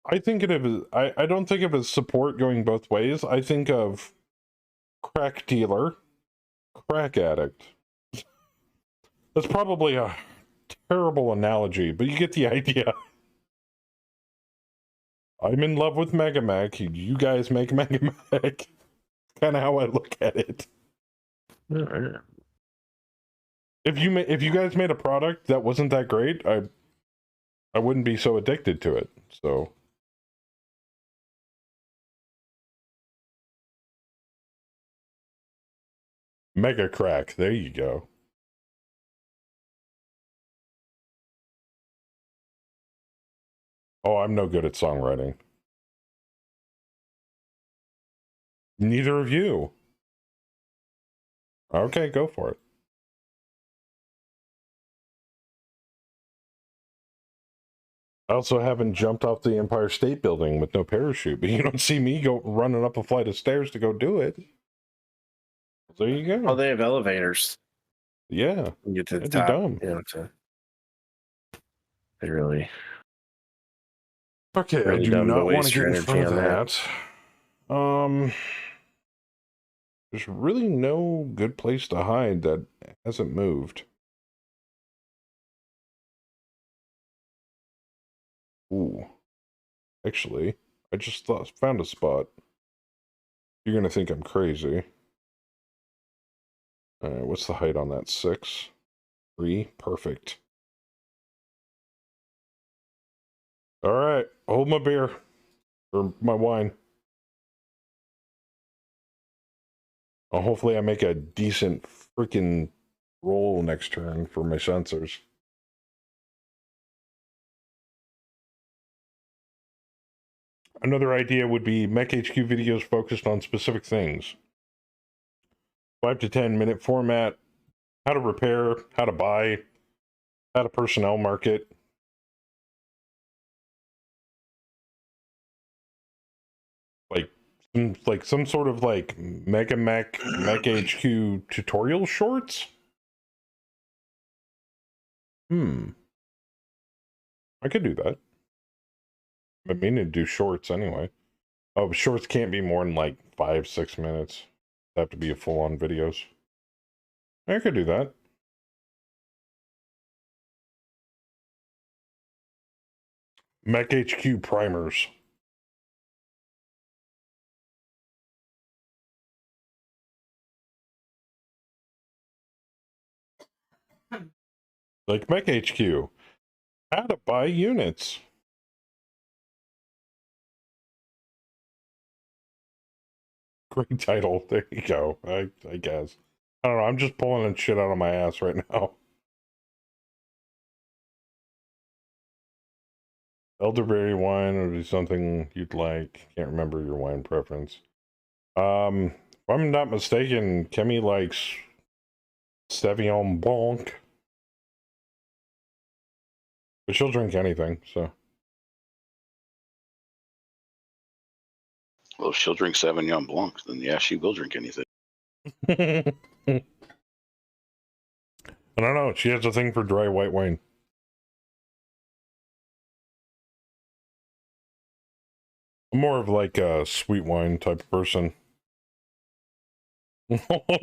I think of it as, I don't think of it as support going both ways. I think of crack dealer, crack addict. That's probably a terrible analogy, but you get the idea. I'm in love with MegaMech. You guys make MegaMech. Kind of how I look at it. If you guys made a product that wasn't that great, I wouldn't be so addicted to it. So Mega crack, there you go. Oh, I'm no good at songwriting. Neither of you. Okay, go for it. I also haven't jumped off the Empire State Building with no parachute, but you don't see me go running up a flight of stairs to go do it. There you go. Oh, they have elevators. Yeah. You get to the That'd be top. dumb. You know, they really. Okay, Really I do dumb to not want waste to get your in front of energy that. There's really no good place to hide that hasn't moved. Ooh. Actually, I just found a spot. You're gonna think I'm crazy. What's the height on that? 6? 3. Perfect. All right. Hold my beer. Or my wine. Hopefully I make a decent freaking roll next turn for my sensors. Another idea would be Mech HQ videos focused on specific things. 5 to 10 minute format, how to repair, how to buy, how to personnel market. Like some sort of like Mech HQ tutorial shorts? I could do that. I mean to do shorts anyway. Oh, shorts can't be more than like 5-6 minutes. They have to be a full-on videos. I could do that. Mech HQ primers. Like Mech HQ. How to buy units. Great title. There you go. I guess. I don't know. I'm just pulling shit out of my ass right now. Elderberry wine would be something you'd like. Can't remember your wine preference. If I'm not mistaken, Kemi likes Sauvignon Blanc. But she'll drink anything, so. Well, if she'll drink Sauvignon Blanc, then yeah, she will drink anything. I don't know. She has a thing for dry white wine. I'm more of like a sweet wine type of person.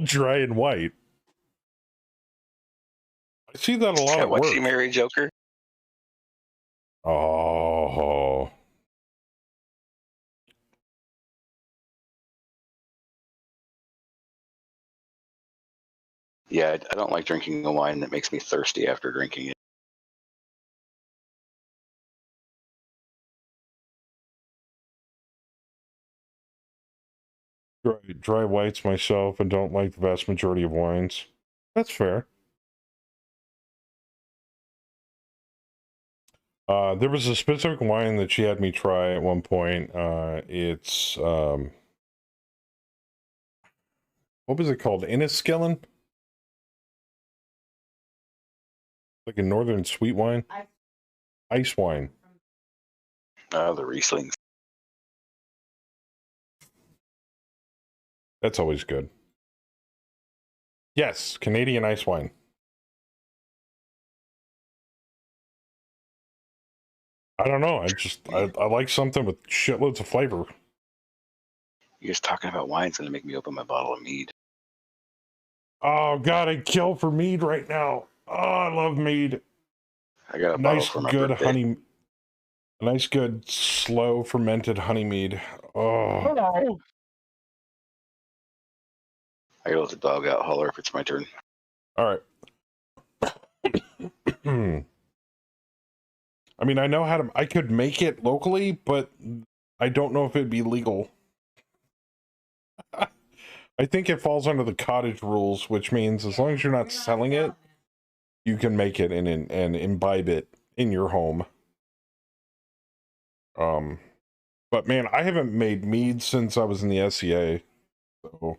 Dry and white. I see that a lot at work. Why she marry Joker? Oh. Yeah, I don't like drinking a wine that makes me thirsty after drinking it. Dry whites myself and don't like the vast majority of wines. That's fair. There was a specific wine that she had me try at one point. It's what was it called? Inniskillen? Like a northern sweet wine? Ice wine. The Rieslings. That's always good. Yes, Canadian ice wine. I don't know. I like something with shitloads of flavor. You guys talking about wine's gonna make me open my bottle of mead. Oh God, I'd kill for mead right now. Oh, I love mead. I got a bottle Nice, for my good birthday. honey. A nice, good, slow fermented honey mead. Oh. I gotta let the dog out holler if it's my turn. All right. I mean, I know how to. I could make it locally, but I don't know if it'd be legal. I think it falls under the cottage rules, which means as long as you're not selling it, you can make it and imbibe it in your home. But man, I haven't made mead since I was in the SCA, so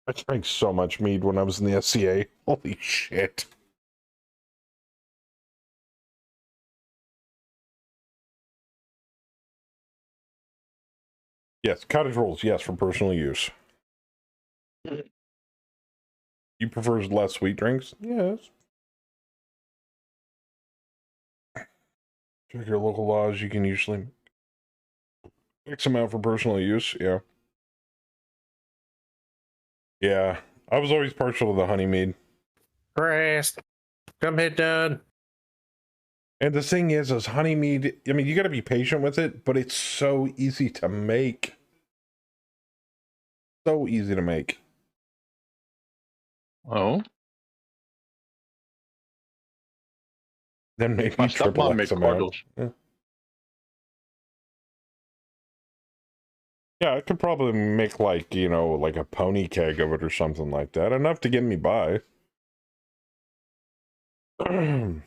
I drank so much mead when I was in the SCA. Holy shit. Yes, cottage rolls, yes, for personal use. You prefer less sweet drinks? Yes. Check your local laws. You can usually mix them out for personal use. Yeah. Yeah. I was always partial to the honey mead. Rest. Come hit done. And the thing is honey mead, I mean, you got to be patient with it, but it's so easy to make. So easy to make. Oh, Then maybe my triple stepmom X made them out. cordials. Yeah, I could probably make like, you know, like a pony keg of it or something like that. Enough to get me by. I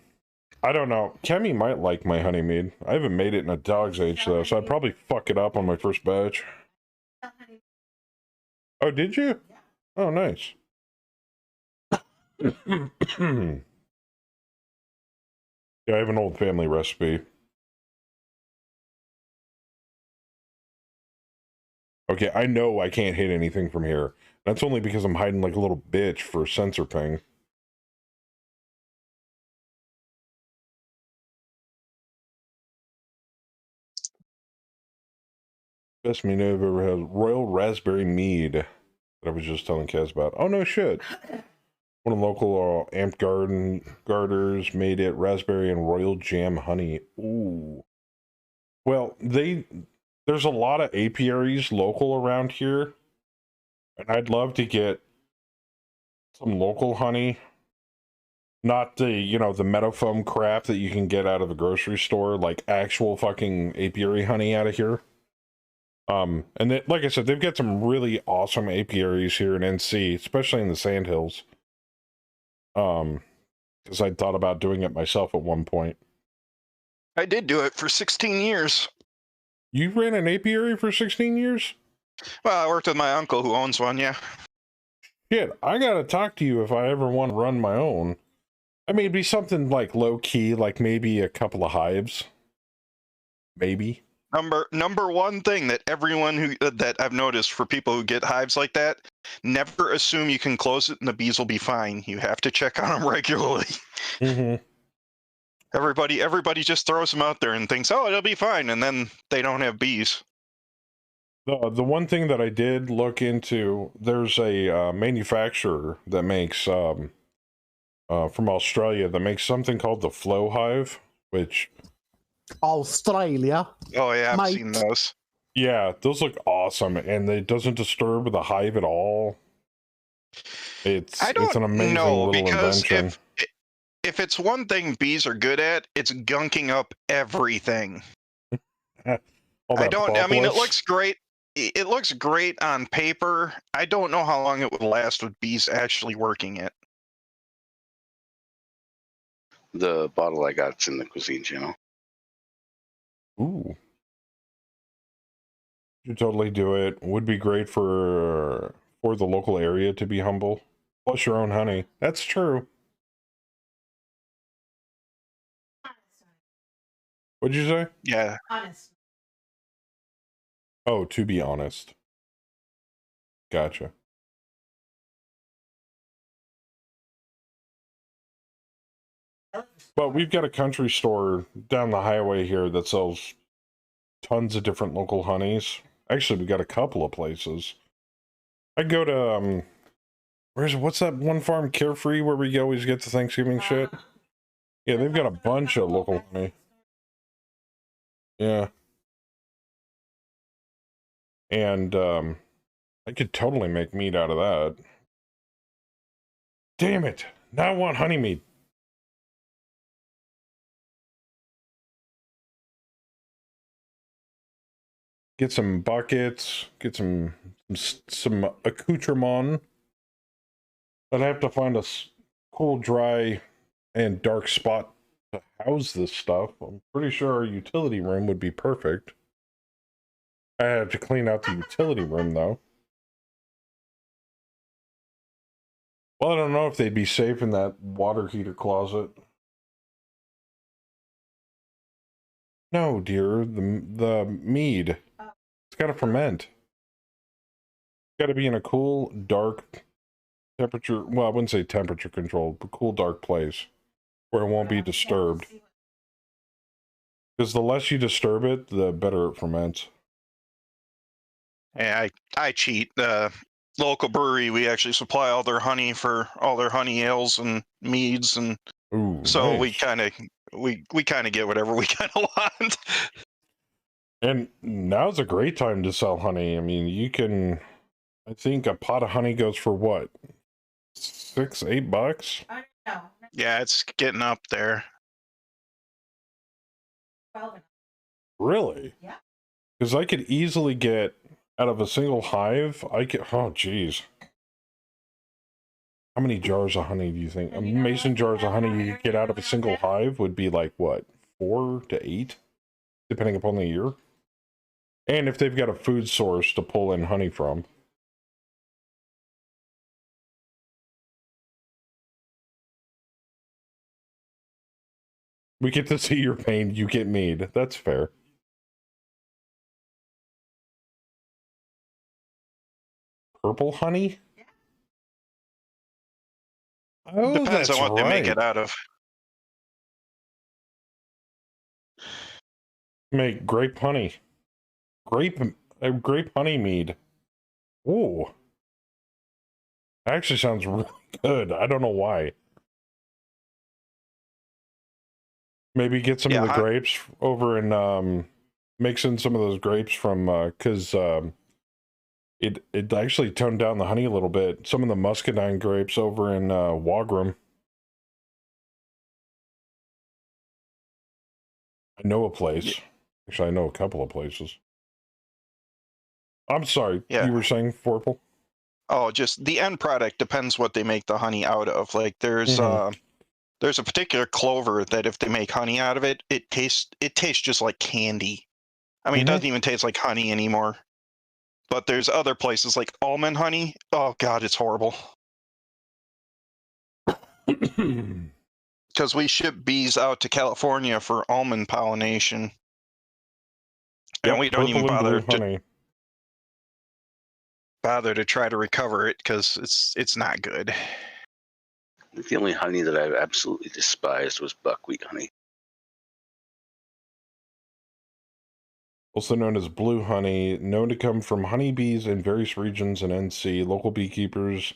don't know. Kemi might like my honey mead. I haven't made it in a dog's age though, so I'd probably fuck it up on my first batch. Oh, did you? Oh, nice. Yeah, I have an old family recipe. Okay, I know I can't hit anything from here. That's only because I'm hiding like a little bitch for sensor ping. Best mead I've ever had. Royal Raspberry Mead that I was just telling Kaz about. Oh, no shit. One of the local Amp Garters made it raspberry and royal jam honey. Ooh. Well, there's a lot of apiaries local around here. And I'd love to get some local honey. Not the, you know, the metafoam crap that you can get out of a grocery store, like actual fucking apiary honey out of here. And they, like I said, they've got some really awesome apiaries here in NC, especially in the Sandhills. Because I'd thought about doing it myself at one point. I did do it for 16 years. You ran an apiary for 16 years? Well, I worked with my uncle who owns one, yeah. Shit, I gotta talk to you if I ever want to run my own. I mean, it'd be something like low key, like maybe a couple of hives. Maybe. Number one thing that everyone who that I've noticed for people who get hives like that, never assume you can close it and the bees will be fine. You have to check on them regularly. Mm-hmm. Everybody just throws them out there and thinks, oh, it'll be fine, and then they don't have bees. The one thing that I did look into, there's a manufacturer that makes from Australia that makes something called the Flow Hive, which Australia. Oh yeah, I've Mate. seen those. yeah, those look awesome, and it doesn't disturb the hive at all. It's an amazing know, little because invention. if it's one thing bees are good at, it's gunking up everything. All that I mean, it propolis. looks great. It looks great on paper. I don't know how long it would last with bees actually working it. The bottle I got's in the cuisine channel. Ooh. You totally do it. Would be great for the local area to be humble. Plus your own honey. That's true. What'd you say? Yeah. Honest. Oh, to be honest. Gotcha. But we've got a country store down the highway here that sells tons of different local honeys. Actually, we got a couple of places. I go to what's that one farm, Carefree, where we always get the Thanksgiving shit? Yeah, they've got a bunch of local honey. Yeah. And I could totally make meat out of that. Damn it. Now I want honey meat. Get some buckets, get some accoutrement. I'd have to find a cool, dry, and dark spot to house this stuff. I'm pretty sure our utility room would be perfect. I have to clean out the utility room, though. Well, I don't know if they'd be safe in that water heater closet. No, dear, the mead. It's got to ferment. It's got to be in a cool, dark temperature. Well, I wouldn't say temperature controlled, but cool, dark place where it won't be disturbed. Because the less you disturb it, the better it ferments. Yeah, I cheat. Local brewery, we actually supply all their honey for all their honey ales and meads, and Ooh, so nice. we kind of get whatever we kind of want. And now's a great time to sell honey. I mean, you can. I think a pot of honey goes for what? $6-8. Oh, no. Yeah, it's getting up there. 12. Really? Yeah. Because I could easily get out of a single hive. Oh geez. How many jars of honey do you think? And you know Mason what? jars of honey you Area could get out of a around single it. hive would be like what, 4 to 8, depending upon the year. And if they've got a food source to pull in honey from. We get to see your pain, you get mead. That's fair. Purple honey? Yeah. Oh, Depends that's on what they make it out of. Make grape honey. Grape honey mead. Ooh. Actually sounds really good. I don't know why. Maybe get some of the grapes over and mix in some of those grapes from because it actually toned down the honey a little bit. Some of the muscadine grapes over in Wagram. I know a place. Actually, I know a couple of places. I'm sorry. Yeah. You were saying, Forple? Oh, just the end product depends what they make the honey out of. Like there's a particular clover that if they make honey out of it, it tastes just like candy. I mean, it doesn't even taste like honey anymore. But there's other places like almond honey. Oh God, it's horrible. Because we ship bees out to California for almond pollination, and we don't even bother to try to recover it because it's not good. I think the only honey that I've absolutely despised was buckwheat honey. Also known as blue honey, known to come from honeybees in various regions in NC. Local beekeepers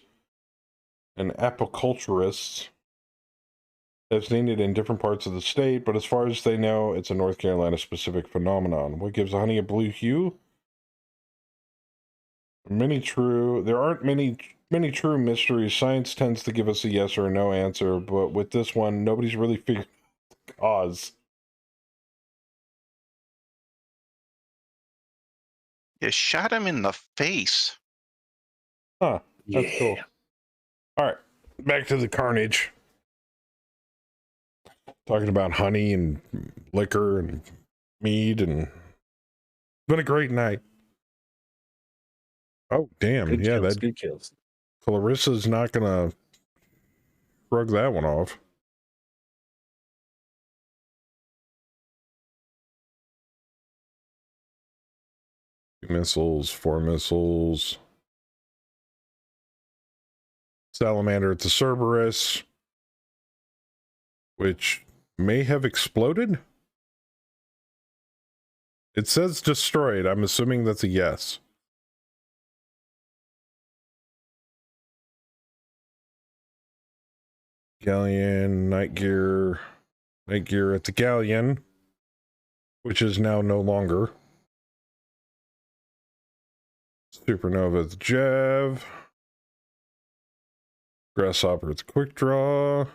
and apiculturists have seen it in different parts of the state, but as far as they know, it's a North Carolina specific phenomenon. What gives the honey a blue hue? There aren't many true mysteries. Science tends to give us a yes or a no answer, but with this one, nobody's really figured out the cause. You shot him in the face. Huh, that's cool. All right, back to the carnage. Talking about honey and liquor and mead, and it's been a great night. Oh, damn. Good yeah, kills, that good kills. Clarissa's not gonna shrug that one off. Missiles, 4 missiles. Salamander at the Cerberus, which may have exploded. It says destroyed. I'm assuming that's a yes. Galleon, night gear at the Galleon, which is now no longer. Supernova at the Jev. Grasshopper at the Quick Draw.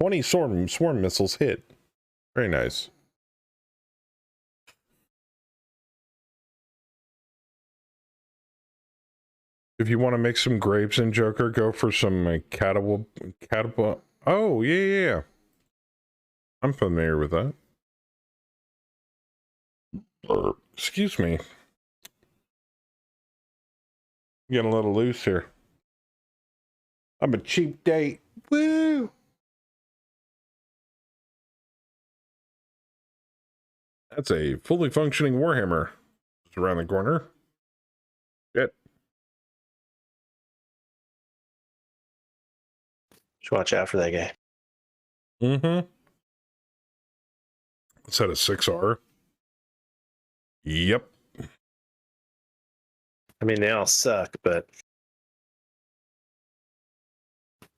$20 swarm missiles hit. Very nice. If you want to mix some grapes in Joker, go for some catapult. Oh, yeah. I'm familiar with that. Excuse me. Getting a little loose here. I'm a cheap date. Woo! That's a fully functioning Warhammer. Just around the corner. Shit. Just watch out for that guy. Mm-hmm. Is that a 6R? Yep. I mean, they all suck, but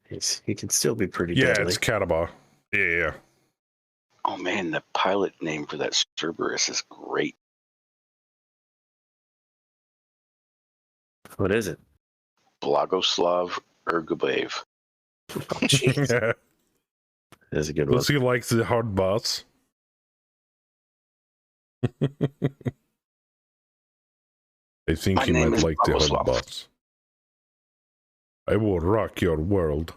he can still be pretty deadly. It's Cataba. Yeah. Oh man, the pilot name for that Cerberus is great. What is it? Blagoslav Ergubaev. Oh, jeez. That's a good one. Does he like the hard boss? I think My he name might is like the hard Blagoslav. boss. I will rock your world.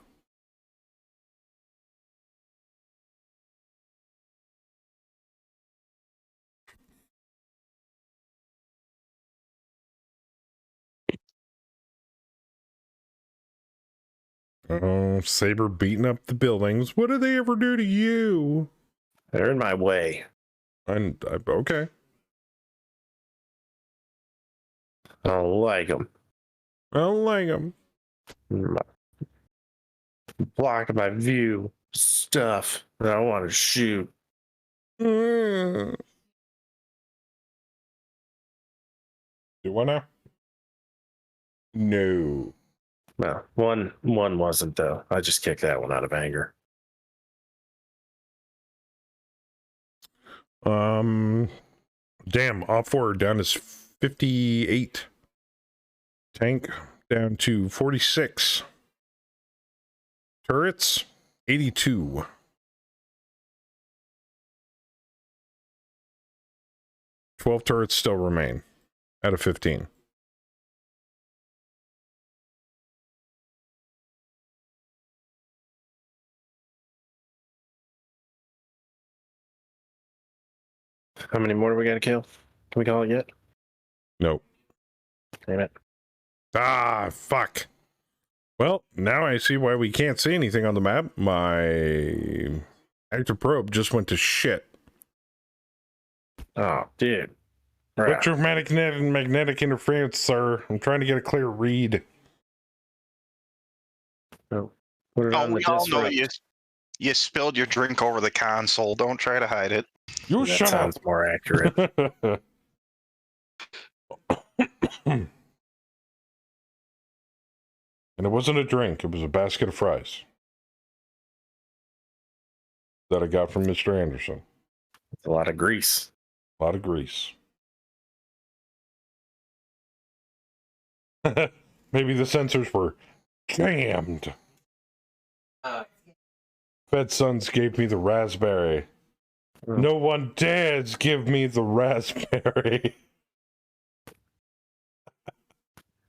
Oh, Saber beating up the buildings. What did they ever do to you? They're in my way. Okay. I don't like them. I don't like them. Blocking my view. Stuff that I want to shoot. Do I now? No. No, one wasn't though. I just kicked that one out of anger. Damn, off forward down is 58. Tank down to 46. Turrets, 82. Twelve turrets still remain out of 15. How many more do we got to kill? Can we call it yet? Nope. Damn it. Ah, fuck. Well, now I see why we can't see anything on the map. My active probe just went to shit. Oh, dude. Right. Electromagnetic interference, sir. I'm trying to get a clear read. Oh, put it Oh, on the we all know disrupt. you spilled your drink over the console. Don't try to hide it. You That shut sounds more accurate. up. And it wasn't a drink, it was a basket of fries that I got from Mr. Anderson. It's a lot of grease. A lot of grease. Maybe the sensors were jammed. Fed Sons gave me the raspberry. Oh. No one dares give me the raspberry.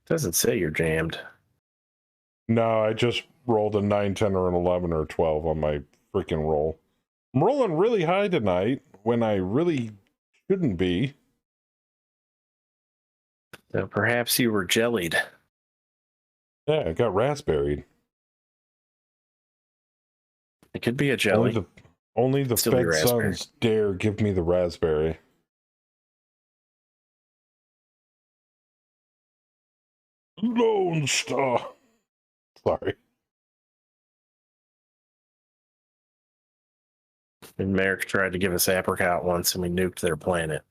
Doesn't say you're jammed. No, I just rolled a 9, 10, or an 11 or 12 on my freaking roll. I'm rolling really high tonight when I really shouldn't be. So perhaps you were jellied. Yeah, I got raspberried. It could be a jelly. Only the Still be Fed raspberry. Sons dare give me the raspberry. Lone Star. Sorry. And Merrick tried to give us apricot once and we nuked their planet.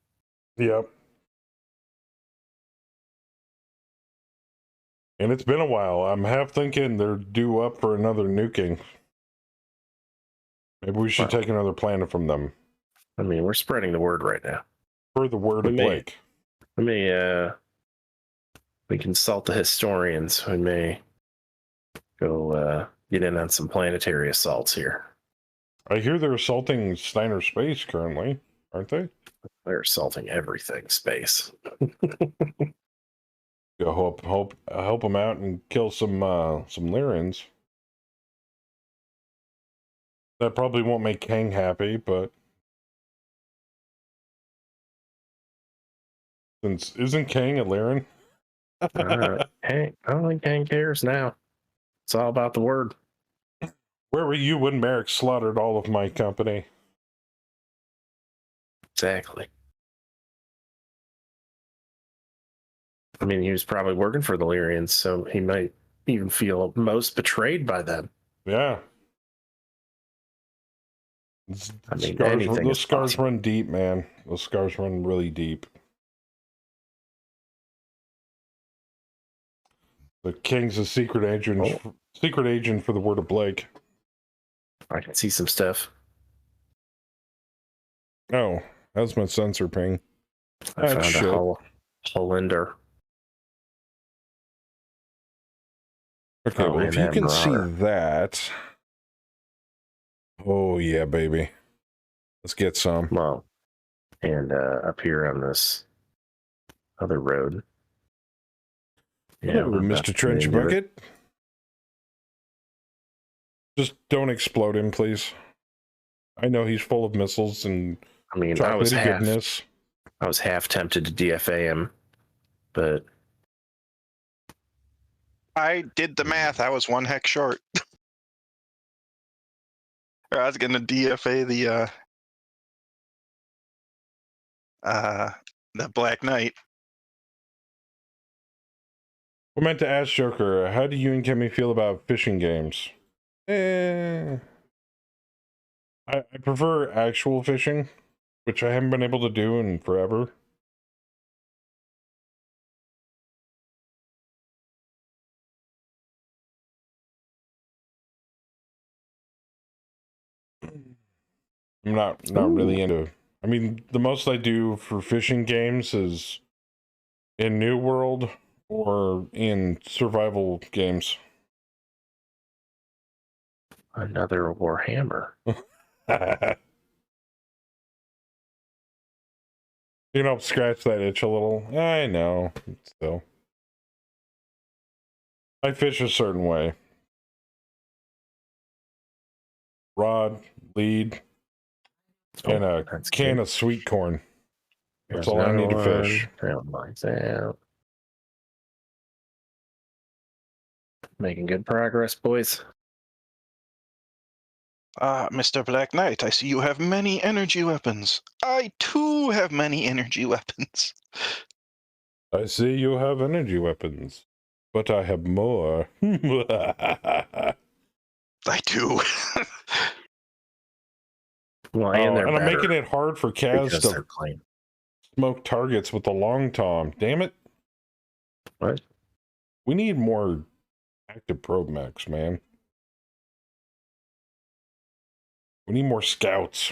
Yep. And it's been a while. I'm half thinking they're due up for another nuking. Maybe we should take another planet from them. I mean, we're spreading the word right now. For the word of Blake. We consult the historians. We may go get in on some planetary assaults here. I hear they're assaulting Steiner Space currently, aren't they? They're assaulting everything space. Go help them out and kill some Lyrians. That probably won't make Kang happy, but since isn't Kang a Lyran? Hey, I don't think Kang cares now. It's all about the word. Where were you when Merrick slaughtered all of my company? Exactly. I mean, he was probably working for the Lyrians, so he might even feel most betrayed by them. Yeah. I mean, Those scars run deep, man. Those scars run really deep. The King's a secret agent for the word of Blake. I can see some stuff. Oh, that's my sensor ping. I That's found shit. a Hollander. Okay, Oh, well, and if you that can see Marauder. that. Oh, yeah, baby. Let's get some. Well, and up here on this other road. Yeah, Hello, we're about Mr. to Trench get into it. Bucket. Just don't explode him, please. I know he's full of missiles and I mean, I was chocolatey half goodness. tempted to DFA him, but I did the math. I was one heck short. Or I was going to DFA the Black Knight. I meant to ask Joker, how do you and Kimmy feel about fishing games? I prefer actual fishing, which I haven't been able to do in forever. I'm not really into. I mean, the most I do for fishing games is in New World or in survival games. another Warhammer. You know, scratch that itch a little. I know. Still. I fish a certain way. Rod, lead, and a that's can good. of sweet corn. That's There's all I need to another fish. one. Round lights out. Making good progress, boys. Mr. Black Knight, I see you have many energy weapons. I too have many energy weapons. I see you have energy weapons, but I have more. I do. Well, and they're and I'm better making it hard for Kaz because to they're clean. smoke targets with the long tom. Damn it. What? We need more active probe mechs, man. We need more scouts.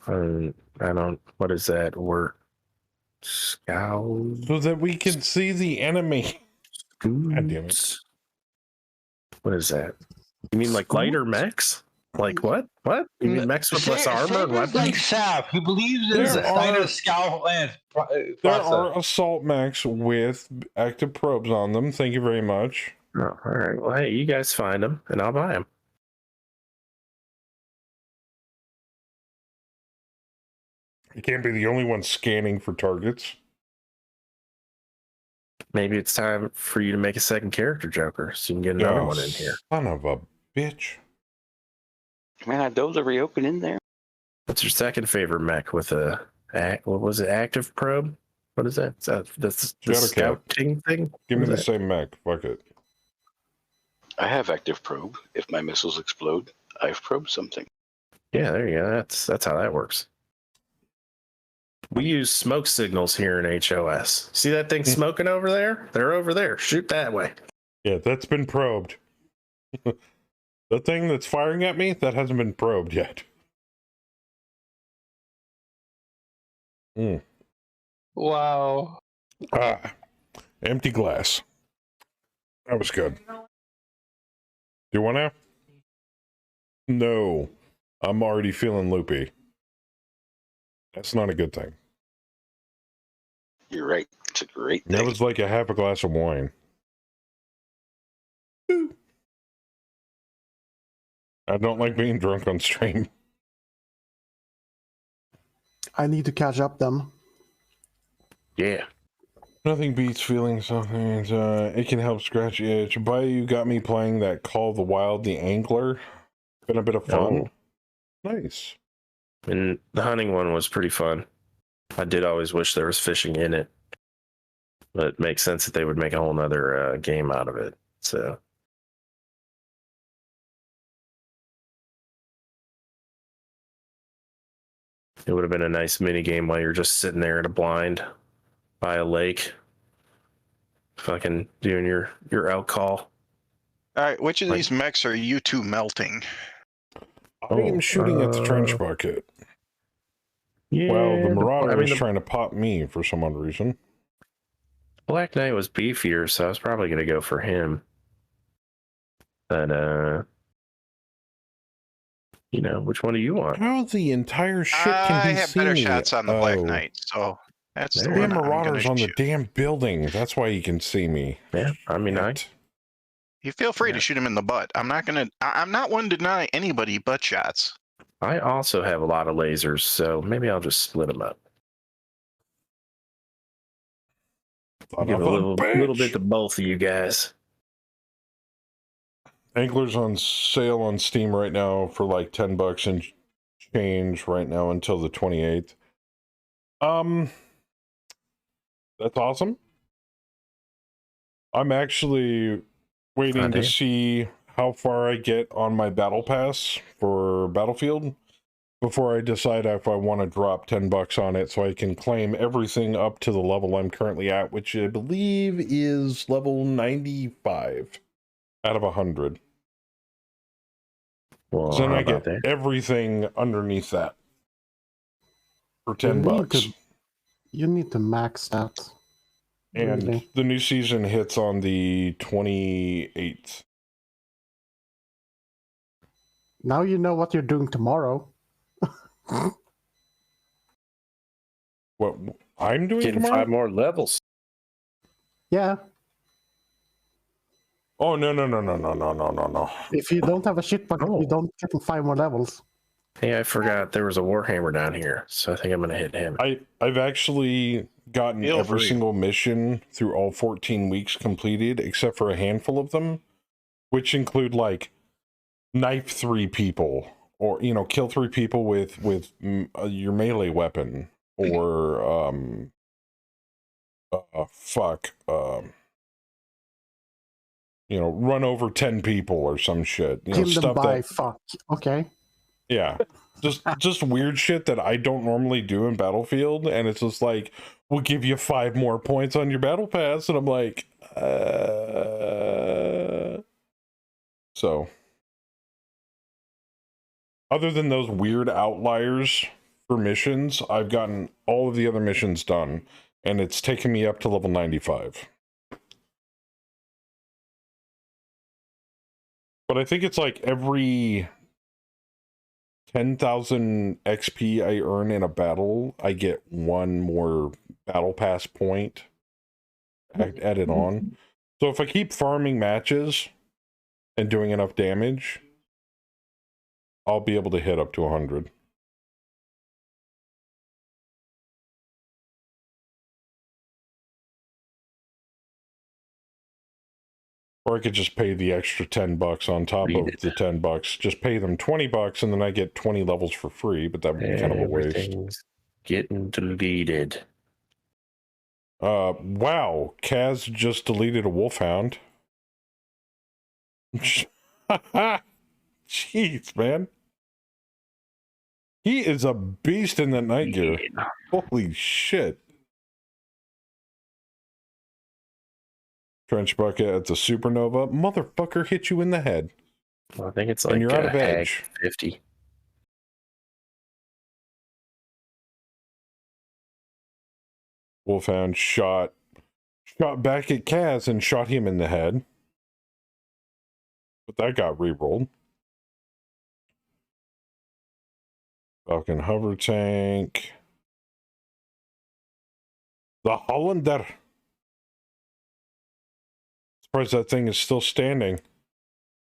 I don't. What is that word? Scout. So that we can see the enemy. God damn it. What is that? You mean like lighter mechs? Like what? What? You mean mechs with less armor and weapons? Like Sap. He believes in the sight of scout land. There are assault mechs with active probes on them. Thank you very much. Oh, all right. Well, hey, you guys find them, and I'll buy them. You can't be the only one scanning for targets. Maybe it's time for you to make a second character, Joker, so you can get another one in here. Son of a bitch. Man, those are reopened in there. What's your second favorite mech with a what was it? Active probe? What is that? That's the scouting thing. Give me the same mech. Fuck it. I have active probe. If my missiles explode, I've probed something. Yeah, there you go. That's how that works. We use smoke signals here in HOS. See that thing smoking over there? They're over there. Shoot that way. Yeah, that's been probed. The thing that's firing at me, that hasn't been probed yet. Wow. Empty glass. That was good. Do you want to? No. I'm already feeling loopy. That's not a good thing. You're right. It's a great thing. That was like a half a glass of wine. I don't like being drunk on stream. I need to catch up then. Yeah. Nothing beats feeling something. It can help scratch the itch. You got me playing that Call of the Wild, the Angler. Been a bit of fun. Oh. Nice. And the hunting one was pretty fun. I did always wish there was fishing in it. But it makes sense that they would make a whole nother game out of it. So it would have been a nice mini game while you're just sitting there in a blind by a lake, fucking doing your elk call. All right, which of these mechs are you two melting? I am shooting at the trench bucket. Yeah. Well, the Marauder I mean, is the trying to pop me for some odd reason. Black Knight was beefier, so I was probably going to go for him. But, you know, which one do you want? How the entire shit can I he have see better me? shots on the Black Oh. Knight, so that's the There The you one go. I'm going Marauder's to on the choose. damn building. That's why he can see me. Yeah, I mean, Shit. You feel free Yeah. to shoot him in the butt. I'm not one to deny anybody butt shots. I also have a lot of lasers, so maybe I'll just split them up. Son Give of a a little bitch. bit to both of you guys. Angler's on sale on Steam right now for like $10 and change right now until the 28th. That's awesome. I'm actually waiting to see how far I get on my battle pass for Battlefield before I decide if I want to drop $10 on it so I can claim everything up to the level I'm currently at, which I believe is level 95 out of 100. Well, So then how I about get that? everything underneath that for You $10. You need to max that. And Really. the new season hits on the 28th. Now you know what you're doing tomorrow. What I'm doing Getting tomorrow? 5 more levels. Yeah. Oh, no. If you don't have a shit bucket, Oh. you don't get 5 more levels. Hey, I forgot there was a Warhammer down here, so I think I'm going to hit him. I've actually gotten Feel every free. single mission through all 14 weeks completed, except for a handful of them, which include like knife 3 people, or kill 3 people with your melee weapon, or run over 10 people or some shit. Kill them Stuff by that, fuck. Okay. yeah. Just weird shit that I don't normally do in Battlefield, and it's just like, we'll give you 5 more points on your battle pass, and I'm like, so other than those weird outliers for missions, I've gotten all of the other missions done, and it's taken me up to level 95. But I think it's like every 10,000 XP I earn in a battle, I get 1 more battle pass point added on. So if I keep farming matches and doing enough damage, I'll be able to hit up to 100. Or I could just pay the extra $10 on top of the $10. Just pay them $20 and then I get 20 levels for free, but that would be kind of a waste. Everything's getting deleted. Wow, Kaz just deleted a wolfhound. Jeez, man. He is a beast in that night gear. Holy shit. Trench bucket at the supernova. Motherfucker hit you in the head. Well, I think it's like And you're out of Hag edge. 50. Wolfhound shot back at Kaz and shot him in the head. But that got re-rolled. Falcon hover tank. The Hollander. Surprised that thing is still standing.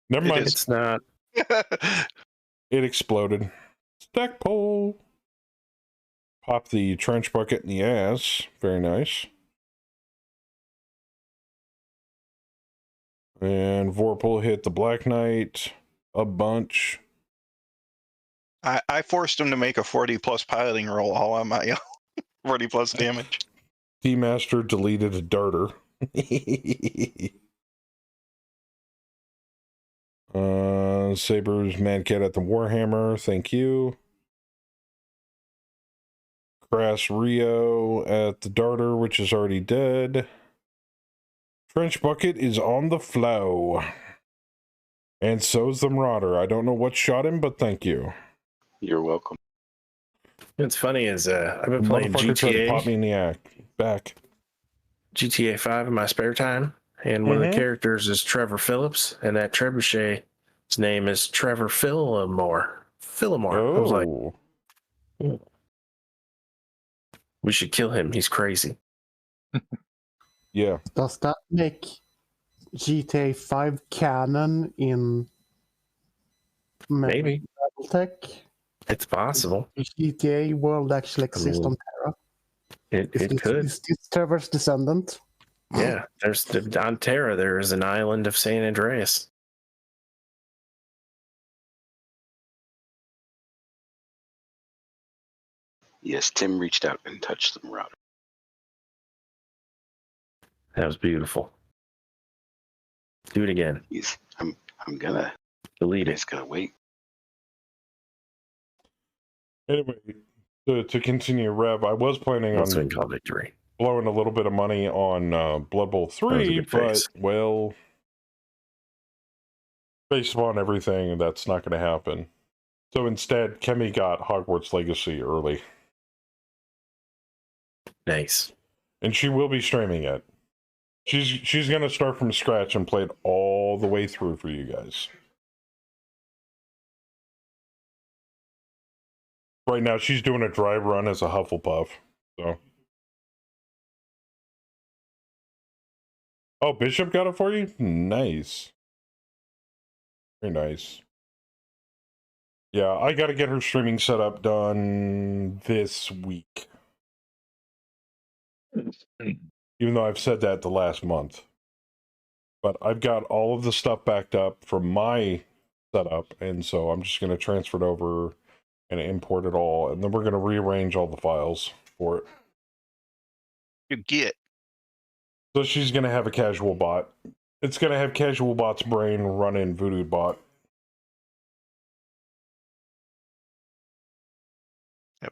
Never mind. It's not. It exploded. Stackpole. Pop the trench bucket in the ass. Very nice. And Vorpal hit the Black Knight a bunch. I forced him to make a 40+ piloting roll all on my own. 40+ damage. T-Master deleted a darter. Saber's Mad Cat at the Warhammer. Thank you. Crass Rio at the darter, which is already dead. Trench bucket is on the flow. And so's the Marauder. I don't know what shot him, but thank you. You're welcome. What's funny is I've been playing Motherfucker tried to pop me in the back. GTA 5 in my spare time, and one of the characters is Trevor Phillips, and that trebuchet, his name is Trevor Phillimore. I was like, we should kill him. He's crazy. Yeah. Does that make GTA 5 canon in Maybe. Battletech? It's possible. The GTA world actually exists on Terra. It could. Is this Trevor's descendant? Yeah, there's on Terra. There is an island of San Andreas. Yes, Tim reached out and touched the router. That was beautiful. Do it again. I'm gonna Delete it. Just gotta wait. Anyway, to continue, Rev, I was planning on call victory. blowing a little bit of money on Blood Bowl 3, but, well, based upon everything, that's not going to happen. So instead, Kemi got Hogwarts Legacy early. Nice. And she will be streaming it. She's going to start from scratch and play it all the way through for you guys. Right now, she's doing a dry run as a Hufflepuff, so... Oh, Bishop got it for you? Nice. Very nice. Yeah, I gotta get her streaming setup done this week. Even though I've said that the last month. But I've got all of the stuff backed up from my setup, and so I'm just gonna transfer it over and import it all, and then we're gonna rearrange all the files for it. You get. So she's going to have a casual bot. It's going to have casual bot's brain run in Voodoo bot.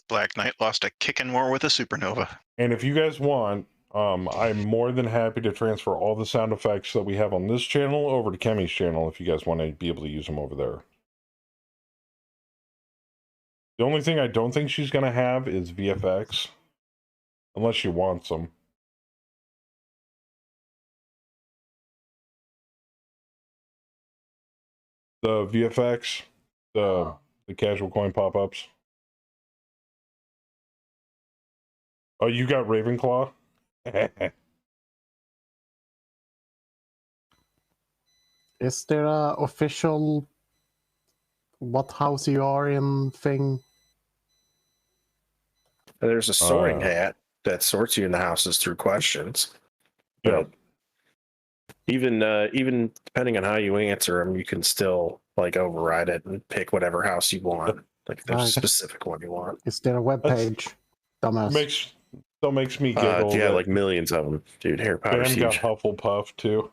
Black Knight lost a kicking war with a supernova. And if you guys want, I'm more than happy to transfer all the sound effects that we have on this channel over to Kemi's channel if you guys want to be able to use them over there. The only thing I don't think she's going to have is VFX. Unless she wants them. The VFX, the casual coin pop-ups. Oh, you got Ravenclaw? Is there a official what house you are in thing? There's a sorting hat that sorts you in the houses through questions. Yeah. But even depending on how you answer them, you can still like override it and pick whatever house you want. Like if there's a specific one you want. Is there a web page? Dumbass. Still makes me giggle. Yeah, like millions of them, dude. Harry Potter's Bam got huge. Hufflepuff too.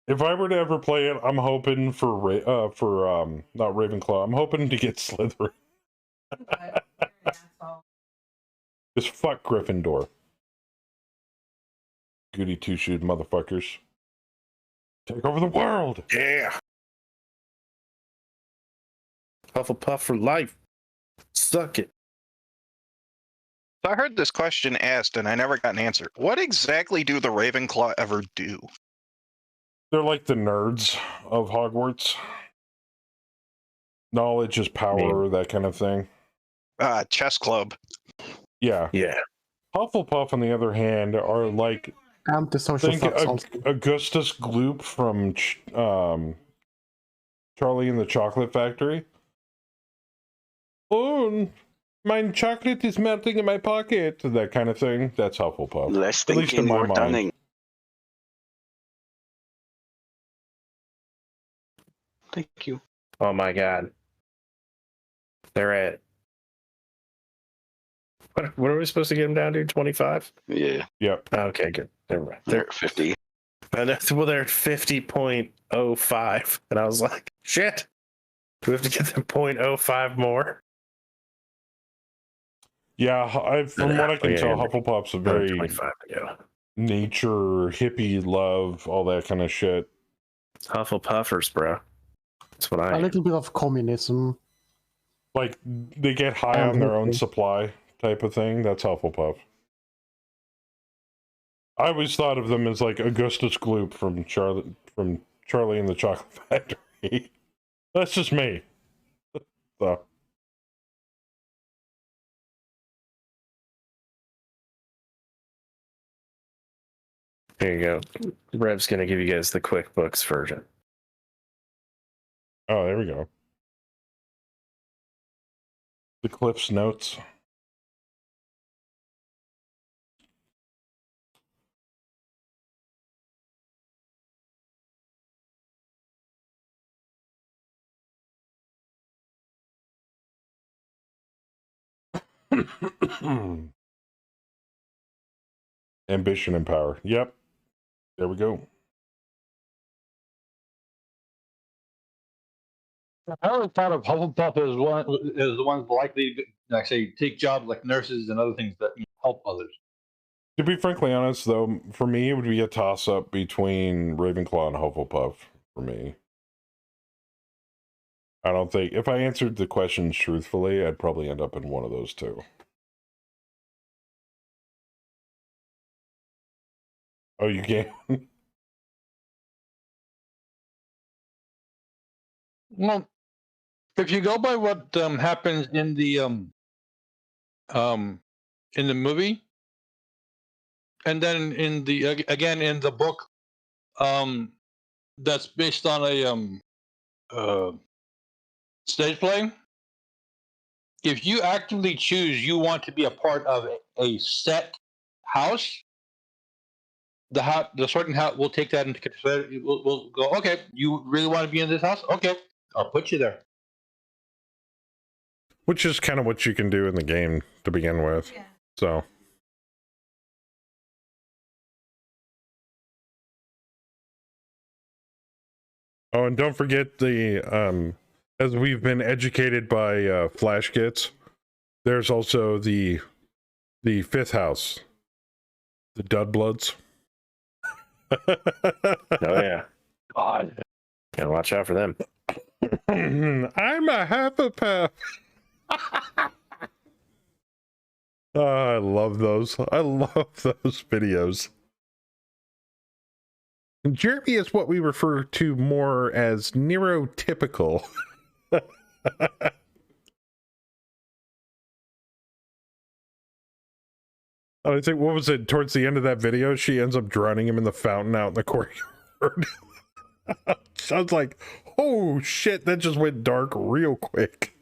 If I were to ever play it, I'm hoping for not Ravenclaw. I'm hoping to get Slytherin. Just fuck Gryffindor. Goody two-shoed motherfuckers. Take over the world! Yeah. Hufflepuff for life. Suck it. So I heard this question asked and I never got an answer. What exactly do the Ravenclaw ever do? They're like the nerds of Hogwarts. Knowledge is power, that kind of thing. Chess club. Yeah. Yeah. Hufflepuff, on the other hand, are like... Antisocial fucks also. Augustus Gloop from Charlie and the Chocolate Factory. Oh, my chocolate is melting in my pocket. That kind of thing. That's Hufflepuff. Less At least in thinking, my more mind. dunning. Thank you. Oh my god. They're at what are we supposed to get them down to? 25? Yeah, Yep. Okay, good. Never mind. they're at 50. Well, they're at 50.05. And I was like, shit. Do we have to get them 0.05 more? Yeah, from what I can tell, Hufflepuff's a very 25 to go. nature, hippie love, all that kind of shit. Hufflepuffers, bro. That's what I A am. little bit of communism. Like, they get high And on their own Hitler. supply type of thing. That's Hufflepuff. I always thought of them as like Augustus Gloop from Charlie and the Chocolate Factory. That's just me. So. Here you go. Rev's gonna give you guys the QuickBooks version. Oh, there we go. The Cliff's Notes. Ambition and power. Yep. There we go. I always thought of Hufflepuff as the ones likely to, like, say, take jobs like nurses and other things that help others. To be frankly honest, though, for me, it would be a toss-up between Ravenclaw and Hufflepuff, for me. I don't think... If I answered the questions truthfully, I'd probably end up in one of those two. Oh, you can't? Well, if you go by what happens in the movie, and then in the again in the book, that's based on a stage play. If you actively choose you want to be a part of a set house, the certain house will take that into consideration. We'll go, okay, you really want to be in this house? Okay, I'll put you there. Which is kind of what you can do in the game to begin with. Yeah. So... Oh, and don't forget the, as we've been educated by Flash Gits, there's also the fifth house, the Dudbloods. Oh yeah. God. Gotta watch out for them. I'm a Hufflepuff. Oh, I love those. I love those videos. Jeremy is what we refer to more as neurotypical. I think, what was it, towards the end of that video, she ends up drowning him in the fountain out in the courtyard. Sounds like, oh shit, that just went dark real quick.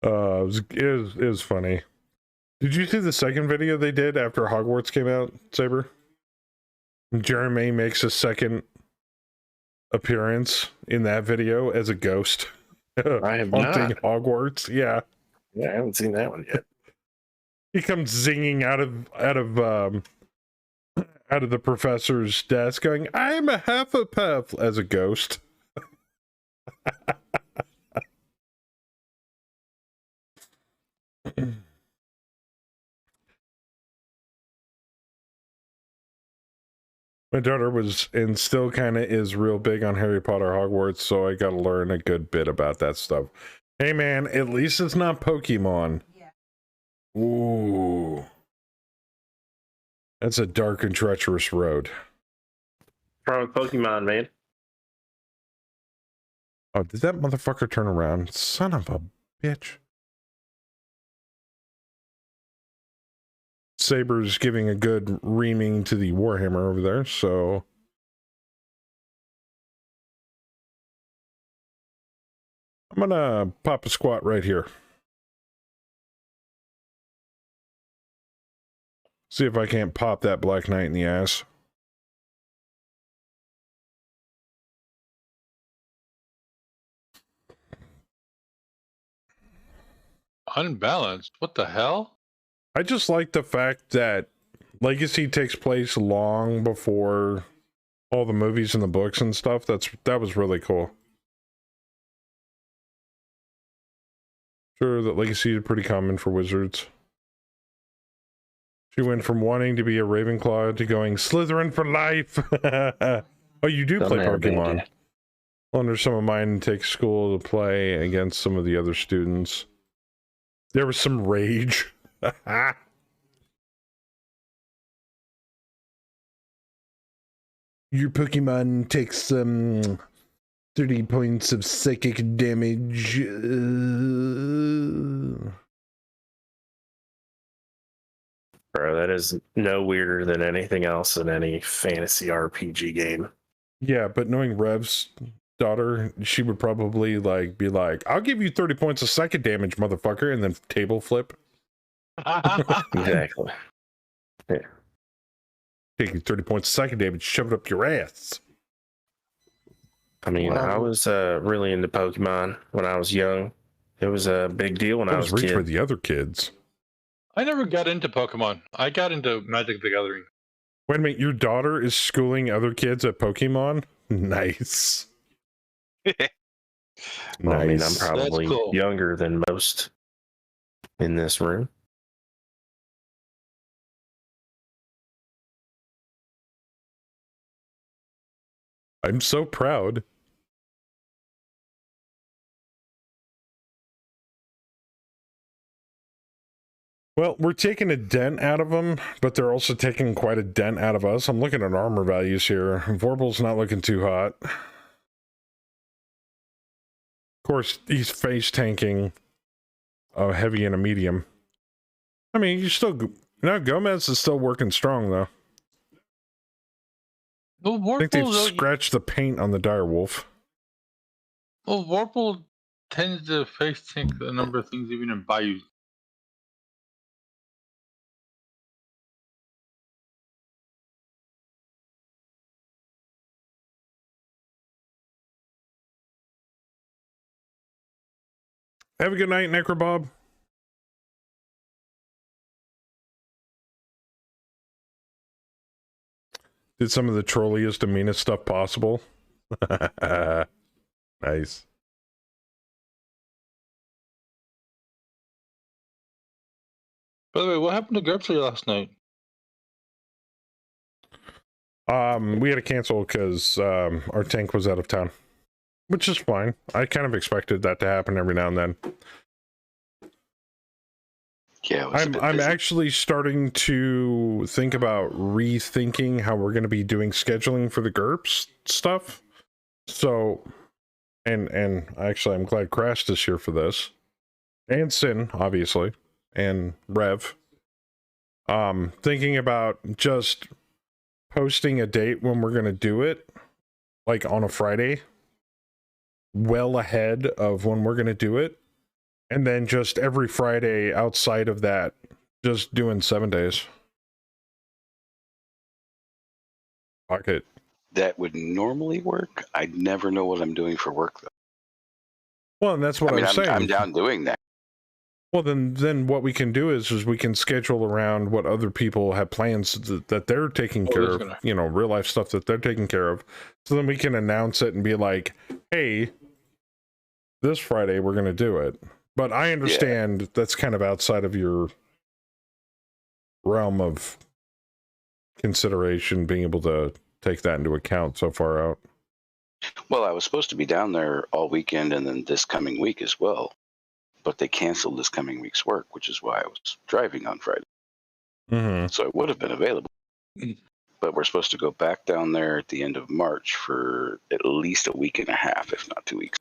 It was funny. Did you see the second video they did after Hogwarts came out, Saber? Jeremy makes a second appearance in that video as a ghost. I have haunting not. Hogwarts. Yeah. Yeah, I haven't seen that one yet. He comes zinging out of the professor's desk going, I'm a Hufflepuff, as a ghost. My daughter was, and still kind of is, real big on Harry Potter Hogwarts, so I got to learn a good bit about that stuff. Hey man, at least it's not Pokemon. Yeah. Ooh. That's a dark and treacherous road. What's wrong with Pokemon, man? Oh, did that motherfucker turn around? Son of a bitch. Saber's giving a good reaming to the Warhammer over there, so... I'm gonna pop a squat right here. See if I can't pop that Black Knight in the ass. Unbalanced? What the hell? I just like the fact that Legacy takes place long before all the movies and the books and stuff. That was really cool. Sure, that Legacy is pretty common for Wizards. She went from wanting to be a Ravenclaw to going Slytherin for life. Oh, you do play Pokemon. I wonder some of mine take school to play against some of the other students. There was some rage. Your Pokemon takes some 30 points of psychic damage. Bro, that is no weirder than anything else in any fantasy RPG game. Yeah, but knowing Rev's daughter, she would probably like be like, I'll give you 30 points of psychic damage, motherfucker, and then table flip. Exactly. Yeah. Take you 30 points of psychic damage, shove it up your ass. I mean, Wow. I was really into Pokemon when I was young. It was a big deal when I was a reach for kid. the other kids. I never got into Pokemon. I got into Magic the Gathering. Wait a minute, your daughter is schooling other kids at Pokemon? Nice. Well, I mean, I'm Nice. probably That's cool. younger than most in this room. I'm so proud. Well, we're taking a dent out of them, but they're also taking quite a dent out of us. I'm looking at armor values here. Vorble's not looking too hot. Of course, he's face tanking a heavy and a medium. I mean, you still... No, Gomez is still working strong, though. Well, I think they've Vorpal, scratched the paint on the direwolf. Vorpal tends to face tank a number of things even in Bayou. Have a good night, Necrobob. Did some of the trolliest and meanest stuff possible. Nice. By the way, what happened to Gerpsley last night? We had to cancel because our tank was out of town, which is fine. I kind of expected that to happen every now and then. Yeah, it was a bit I'm busy. actually starting to think about rethinking how we're going to be doing scheduling for the GURPS stuff. So, and actually, I'm glad Crash is here for this, and Sin, obviously, and Rev. Thinking about just posting a date when we're going to do it, like on a Friday, well ahead of when we're going to do it. And then just every Friday outside of that, just doing 7 days. Fuck it. That would normally work. I never know what I'm doing for work, though. Well, and that's what I mean, I'm saying. I'm down doing that. Well, then what we can do is we can schedule around what other people have plans that they're taking care of, you know, real life stuff that they're taking care of. So then we can announce it and be like, hey, this Friday we're going to do it. But I understand that's kind of outside of your realm of consideration, being able to take that into account so far out. Well, I was supposed to be down there all weekend and then this coming week as well. But they canceled this coming week's work, which is why I was driving on Friday. Mm-hmm. So it would have been available. But we're supposed to go back down there at the end of March for at least a week and a half, if not 2 weeks.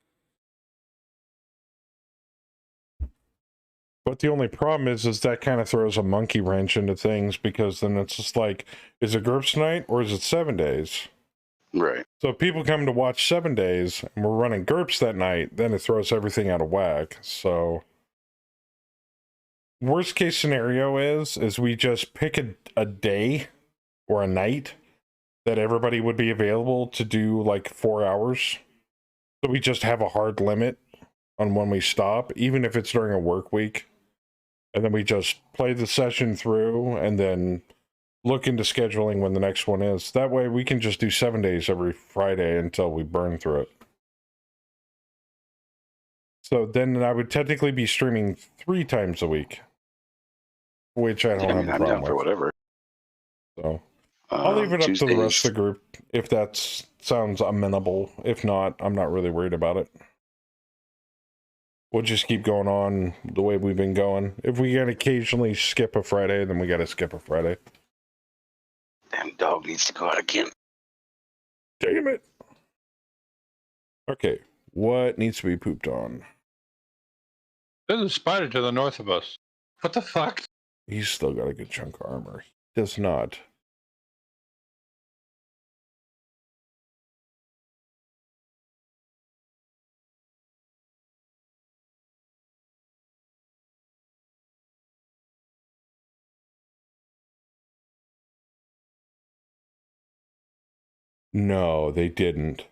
But the only problem is that kind of throws a monkey wrench into things, because then it's just like, is it GURPS night or is it 7 days? Right. So if people come to watch 7 days and we're running GURPS that night, then it throws everything out of whack. So worst case scenario is we just pick a day or a night that everybody would be available to do like 4 hours. So we just have a hard limit on when we stop, even if it's during a work week. And then we just play the session through and then look into scheduling when the next one is. That way we can just do 7 days every Friday until we burn through it. So then I would technically be streaming 3 times a week. which I don't I have mean, a I'm down problem for with. whatever. So I'll leave it up to the Tuesdays- rest of the group if that sounds amenable. If not, I'm not really worried about it. We'll just keep going on the way we've been going. If we can occasionally skip a Friday, then we got to skip a Friday. Damn dog needs to go out again. Damn it. Okay, what needs to be pooped on? There's a spider to the north of us. What the fuck? He's still got a good chunk of armor. He does not. No, they didn't.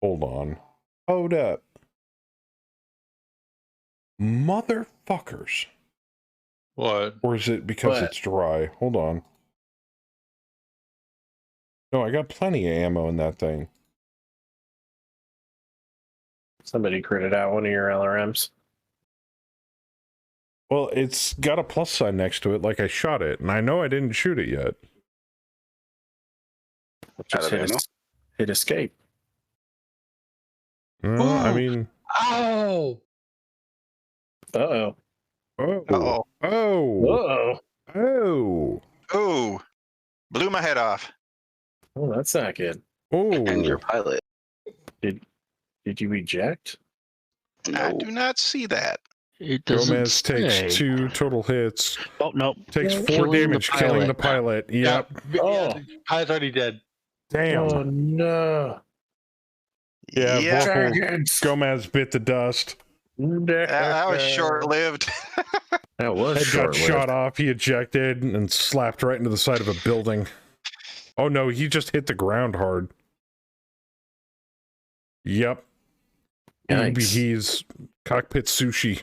Hold on. Hold up. Motherfuckers. What? Or is it because What? it's dry? Hold on. No, I got plenty of ammo in that thing. Somebody critted out one of your LRMs. Well, it's got a plus sign next to it, like I shot it, and I know I didn't shoot it yet. Just hit escape. I Ooh. mean... Ow! Uh-oh. Oh. Uh-oh. Oh. Uh-oh. Oh. Oh, blew my head off. Oh, that's not good. And your Oh. pilot. Did you eject? I No. do not see that. It doesn't Gomez takes say. 2 total hits. Oh no! Takes Yeah. 4 Killing the damage, killing the pilot. pilot. Yep. Yeah, Oh. the pilot's already dead. Damn. Oh, no. Yeah, yeah, Vorpal, Gomez bit the dust. that was short-lived. That was Head got short-lived. shot off. He ejected and slapped right into the side of a building. Oh no, he just hit the ground hard. Yep. Yikes. He's cockpit sushi.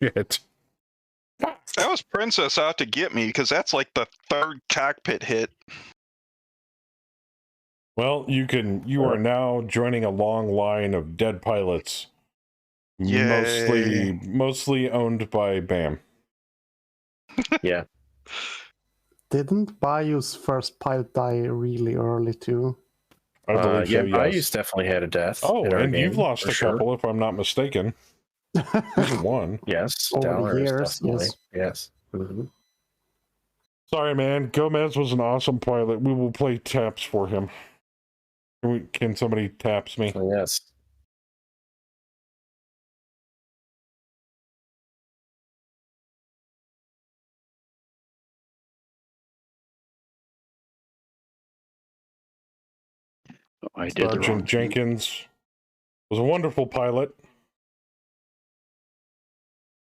Shit. That was Princess out to get me because that's like the 3rd cockpit hit. Well, you are now joining a long line of dead pilots. Yay. Mostly owned by BAM. Yeah. Didn't Bayou's first pilot die really early too? I believe yeah, so, yes. Bayou's definitely had a death. Oh, in our and you've game, lost for a sure. couple, if I'm not mistaken. One. Yes. Over the Dollar is years, definitely. yes. Yes. Mhm. Sorry, man. Gomez was an awesome pilot. We will play taps for him. Can somebody taps me? Oh, yes. Oh, I did the wrong Sergeant thing. Jenkins was a wonderful pilot.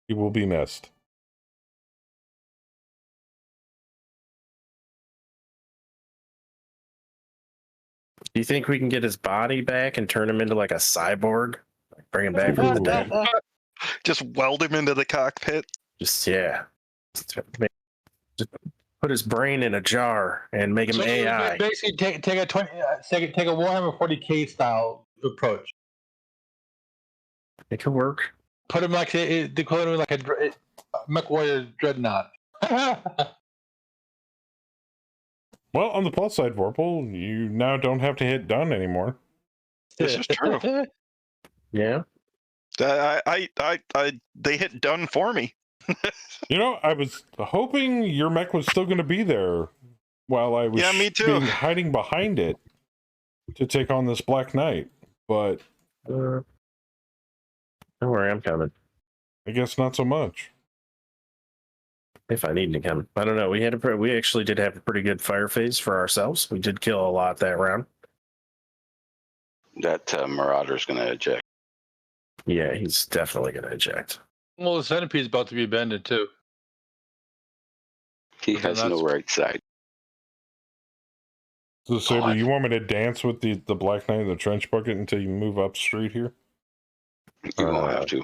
He will be missed. Do you think we can get his body back and turn him into like a cyborg? Like, bring him back from the dead? Just weld him into the cockpit. Just, yeah. Just put his brain in a jar and make him So AI. basically, take a Warhammer 40k style approach. It could work. Put him like the equivalent of like a Mech Warrior Dreadnought. Well, on the plus side, Vorpal, you now don't have to hit done anymore. This is true. Yeah. They hit done for me. You know, I was hoping your mech was still going to be there while I was Yeah, me too. hiding behind it to take on this Black Knight, but Don't worry, I'm coming. I guess not so much. If I need to come. I don't know. We actually did have a pretty good fire phase for ourselves. We did kill a lot that round. That Marauder's going to eject. Yeah, he's definitely going to eject. Well, the centipede's about to be abandoned too. He Well, then has no that's- right side. So, Saber, God. you want me to dance with the Black Knight in the trench bucket until you move up street here? You won't have to.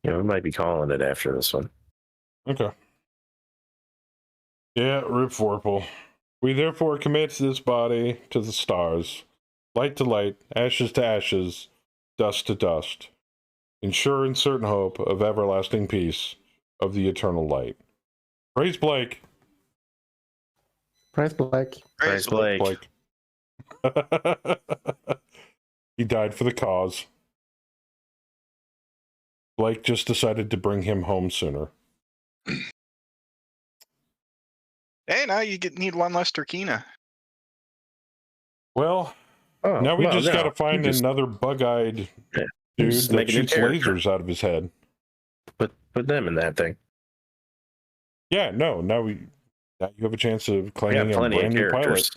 Yeah, we might be calling it after this one. Okay. Yeah, rip Vorpal. We therefore commit this body to the stars, light to light, ashes to ashes, dust to dust. in sure and certain hope of everlasting peace of the eternal light. Praise Blake. Praise Blake. Praise Blake. He died for the cause. Blake just decided to bring him home sooner. Hey, now you need one less Turkina. Well, Oh, now we well, just no, got to find you just another bug-eyed dude just that make a new shoots character. lasers out of his head. Put them in that thing. Yeah, no, now you have a chance of claiming a plenty of brand new pilot. characters.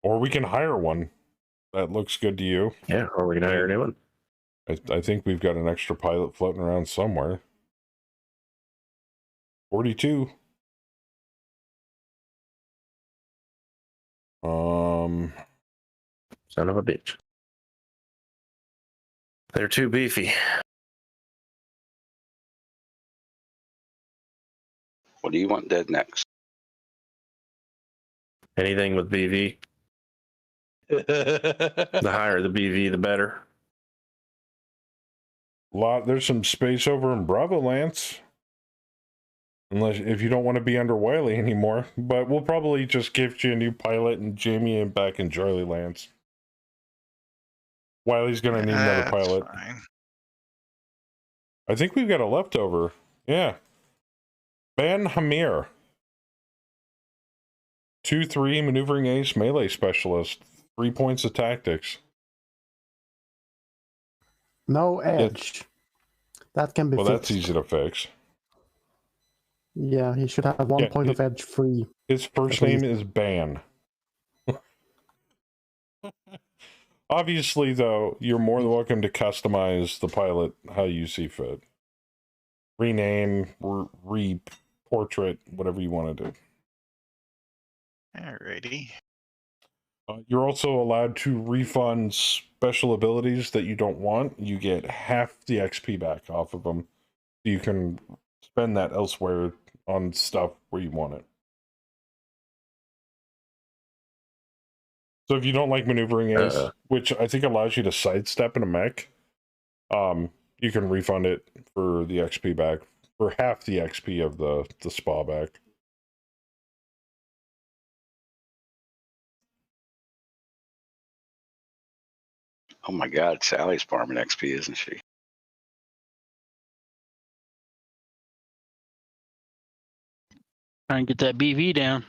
Or we can hire one. That looks good to you. Yeah, or we can hire a new one. I think we've got an extra pilot floating around somewhere. 42. Son of a bitch. They're too beefy. What do you want dead next? Anything with BV. The higher the BV, the better. There's some space over in Bravo, Lance. Unless if you don't want to be under Wiley anymore, but we'll probably just give you a new pilot and Jamie and back in Charlie, Lance. Wiley's gonna need another pilot. Fine. I think we've got a leftover. Yeah. Ban Hamir. 2-3 maneuvering ace melee specialist. 3 points of tactics. No edge. That can be Well, fixed. that's easy to fix. Yeah, he should have 1 point of edge free. His first name is Ban. Obviously, though, you're more than welcome to customize the pilot how you see fit. Rename, re-portrait, whatever you want to do. Alrighty. You're also allowed to refund special abilities that you don't want. You get half the XP back off of them. You can spend that elsewhere on stuff where you want it. So if you don't like maneuvering ace, which I think allows you to sidestep in a mech, you can refund it for the XP back, for half the XP of the spa back. Oh my God, Sally's farming XP, isn't she? Try and get that BV down.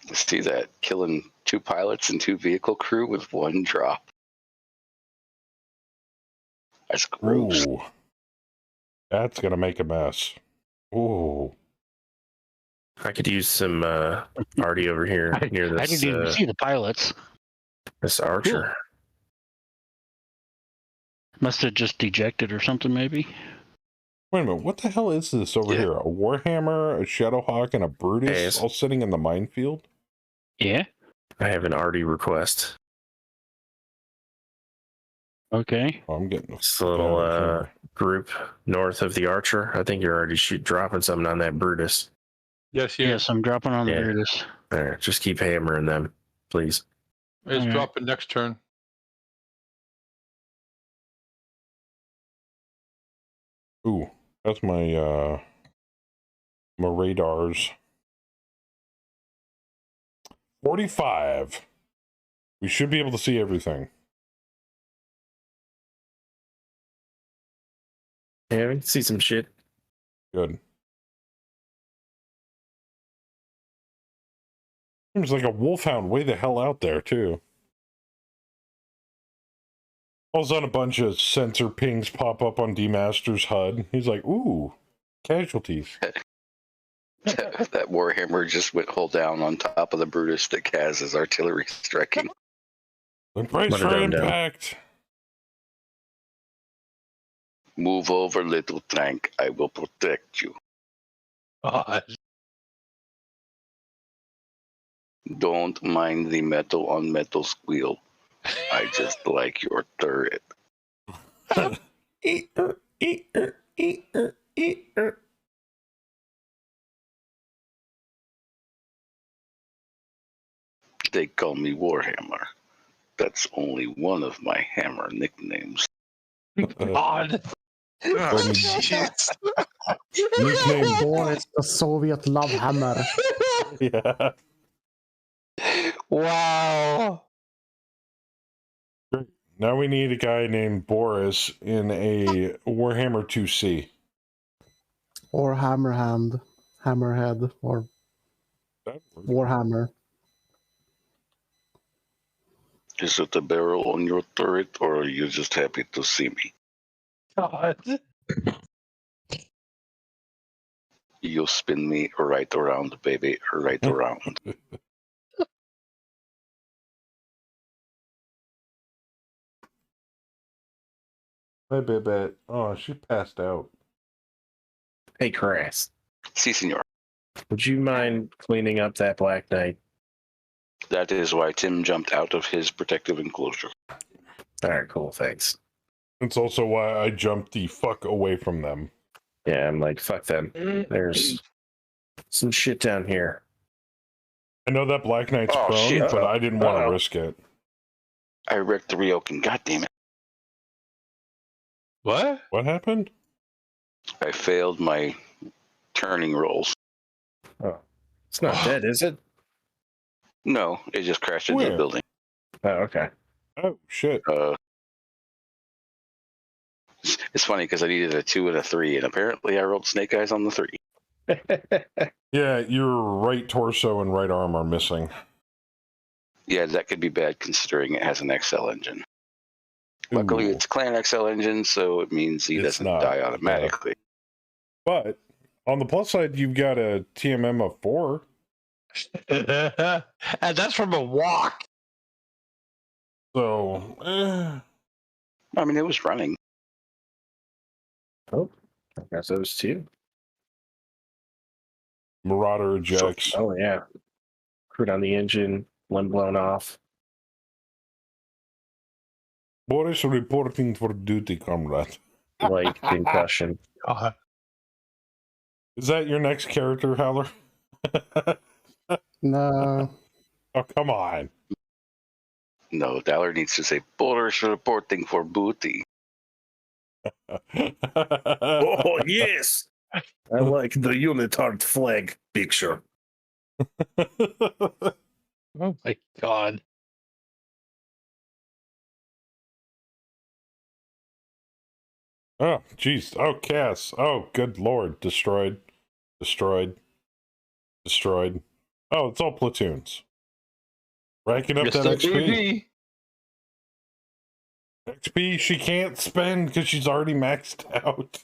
Let's see that. Killing 2 pilots and 2 vehicle crew with 1 drop. That's gross. Ooh. That's going to make a mess. Ooh. I could use some arty over here near this. I didn't even see the pilots. This archer. Cool. Must have just ejected or something, maybe. Wait a minute. What the hell is this over here? A Warhammer, a Shadowhawk, and a Brutus all sitting in the minefield? Yeah. I have an arty request. Okay. Oh, I'm getting It's a little group north of the archer. I think you're already dropping something on that Brutus. Yes, I'm dropping on the Brutus. All right, just keep hammering them, please. It's dropping next turn. Ooh, that's my my radars. 45. We should be able to see everything. Yeah, we can see some shit. Good. Seems like a wolfhound way the hell out there, too. All of a sudden, a bunch of sensor pings pop up on D-Master's HUD. He's like, ooh, casualties. That Warhammer just went hull down on top of the Brutus that Kaz is artillery striking. Brace for impact. Move over, little tank. I will protect you. Don't mind the metal on metal squeal. I just like your turret. They call me Warhammer. That's only one of my hammer nicknames. God. Oh, me- jeez. Nickname. Boris, the Soviet love hammer. Yeah. Wow. Now we need a guy named Boris in a Warhammer 2C. Or Hammerhand. Hammerhead. Or That works. Warhammer. Is it a barrel on your turret, or are you just happy to see me? God. You spin me right around, baby, right around. Hi, Babette. Oh, she passed out. Hey, Chris, Si, senor. would you mind cleaning up that Black Knight? That is why Tim jumped out of his protective enclosure. All right, cool, thanks. It's also why I jumped the fuck away from them. Yeah, I'm like, fuck them. There's some shit down here. I know that Black Knight's Oh, prone, shit. but I didn't want to Uh-oh. risk it. I wrecked the Ryokan, goddammit. What? What happened? I failed my turning rolls. Oh, it's not dead, is it? No, it just crashed into Where? the building. Oh, okay. Oh, shit. It's funny because I needed a 2 and a 3, and apparently I rolled snake eyes on the 3. Yeah, your right torso and right arm are missing. Yeah, that could be bad considering it has an XL engine. Luckily, Ooh. it's a Clan XL engine, so it means he It's doesn't not, die automatically. But on the plus side, you've got a TMM of 4. And that's from a walk. So, I mean, it was running. Oh, I guess those two. Marauder ejects. Oh, yeah. Crude on the engine, one blown off. Boris reporting for duty, comrade. Light concussion. God. Is that your next character, Howler? No. Oh, come on. No, Dallard needs to say, Boris reporting for booty. Oh, yes! I like the unitard flag picture. Oh my God. Oh, jeez. Oh, Cass. Oh, good lord. Destroyed. Destroyed. Destroyed. Oh, it's all platoons. Racking up that XP. XP she can't spend because she's already maxed out.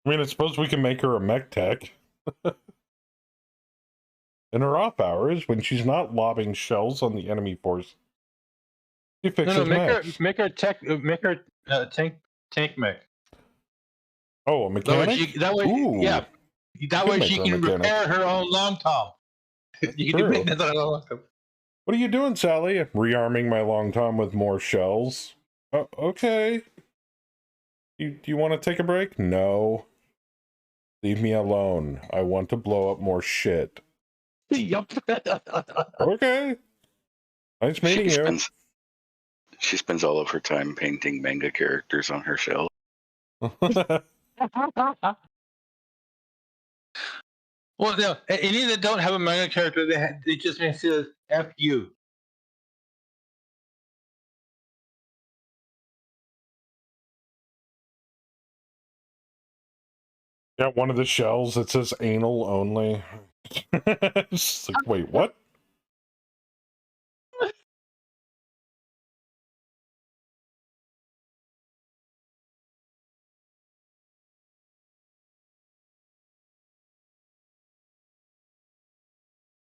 I mean, I suppose we can make her a mech tech. In her off hours, when she's not lobbing shells on the enemy force, she fixes No, mechs. make her tank mech. Oh, a mechanic? That way, Ooh. yeah. That Could way make she her a can mechanic. repair her own long tom. You can True. do that. What are you doing, Sally? Rearming my long tom with more shells. Oh, okay. Do you want to take a break? No. Leave me alone. I want to blow up more shit. Yup. Okay. Nice meeting you. She spends all of her time painting manga characters on her shell. Well, no, any that don't have a manga character, they just may say F you. Got one of the shells that says anal only. It's like, wait, what?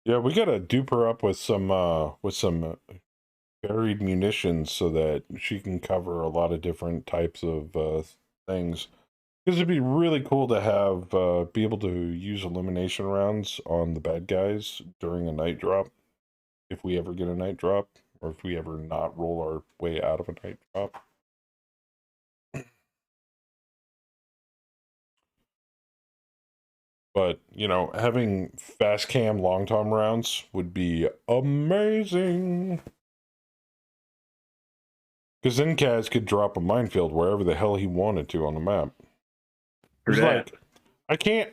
Yeah, we gotta dupe her up with some buried munitions so that she can cover a lot of different types of things. Because it'd be really cool to have be able to use elimination rounds on the bad guys during a night drop, if we ever get a night drop, or if we ever not roll our way out of a night drop. But, you know, having fast cam long tom rounds would be amazing. Because then Kaz could drop a minefield wherever the hell he wanted to on the map. He's like, I can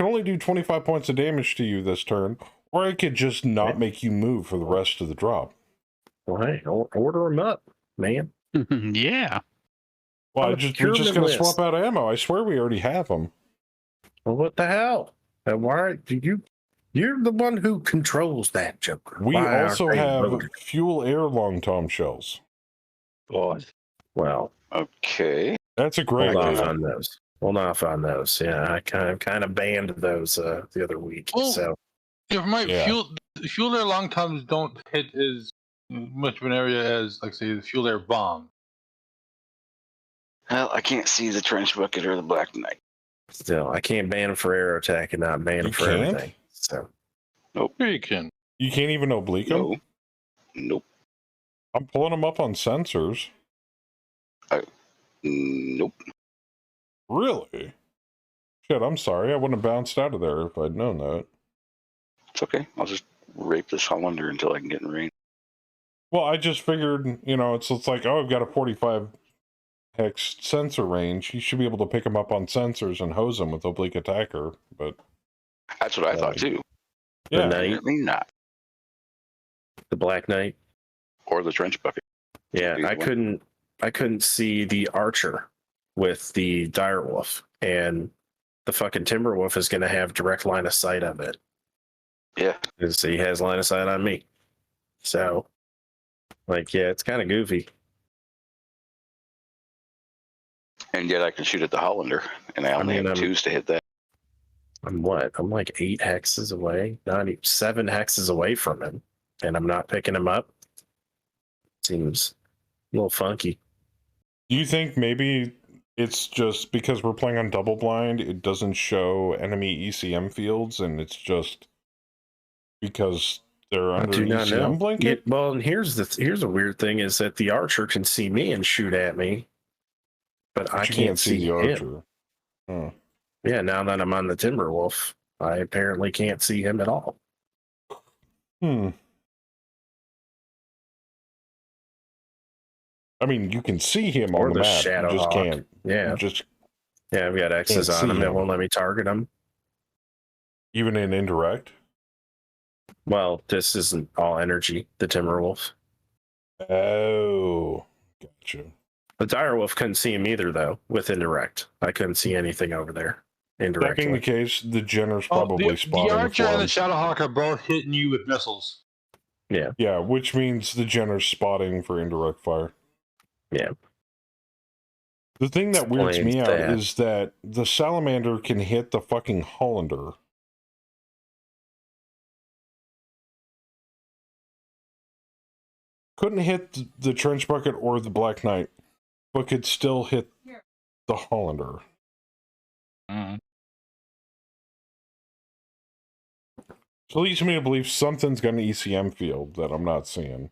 only do 25 points of damage to you this turn, or I could just not make you move for the rest of the drop. Well, hey, order them up, man. Yeah. Well, we're just going to swap out ammo. I swear we already have them. Well, what the hell? Why do you? You're the one who controls that, Joker. We Why also aren't they have voted? fuel air long tom shells. God. Well, Okay. That's a great hold off idea. on those. Hold off on those. Yeah, I kind of banned those the other week. Well, So If my Yeah. fuel air long toms don't hit as much of an area as, like, say, the fuel air bomb. Well, I can't see the trench bucket or the Black Knight. still, I can't ban them for air attack and not ban them You for can't? everything. So Sure you can. You can't even oblique them? No. Nope. I'm pulling them up on sensors. Nope. Really? Shit, I'm sorry. I wouldn't have bounced out of there if I'd known that. It's okay. I'll just rape this Hollander until I can get in range. Well, I just figured, you know, it's like, oh, I've got a 45 hex sensor range. You should be able to pick them up on sensors and hose them with oblique attacker, but That's what I thought too. the yeah. Knight, Apparently not. the Black Knight. Or the trench bucket. Yeah, Either one. I couldn't see the Archer with the Direwolf, and the fucking Timberwolf is going to have direct line of sight of it. Yeah. Because he has line of sight on me. So, like, yeah, it's kind of goofy. And yet I can shoot at the Hollander, and I only mean, have twos to hit that. I'm like 8 hexes away, not even 7 hexes away from him, and I'm not picking him up. Seems a little funky. Do you think maybe it's just because we're playing on double blind, it doesn't show enemy ECM fields, and it's just because they're I under do not know. ECM blanket? Yeah, well, and here's a weird thing is that the Archer can see me and shoot at me, but I You can't see the him. archer. Huh. Yeah, now that I'm on the Timberwolf, I apparently can't see him at all. I mean, you can see him Or on the the map. Shadow You just Hawk. can't. Yeah, You just I've got X's can't on see him. It him. won't let me target him. even in indirect. Well, this isn't all energy, the Timberwolf. Oh, gotcha. The Direwolf couldn't see him either, though, with indirect. I couldn't see anything over there. That being the Indirectly. case, the Jenner's probably the spotting Archer for and the him. Shadowhawk are both hitting you with missiles. Yeah. Yeah, which means the Jenner's spotting for indirect fire. Yeah. The thing that weirds Explains me out that. is that the Salamander can hit the fucking Hollander. Couldn't hit the Trench Bucket or the Black Knight, but could still hit the Hollander. So it leads me to believe something's got an ECM field that I'm not seeing.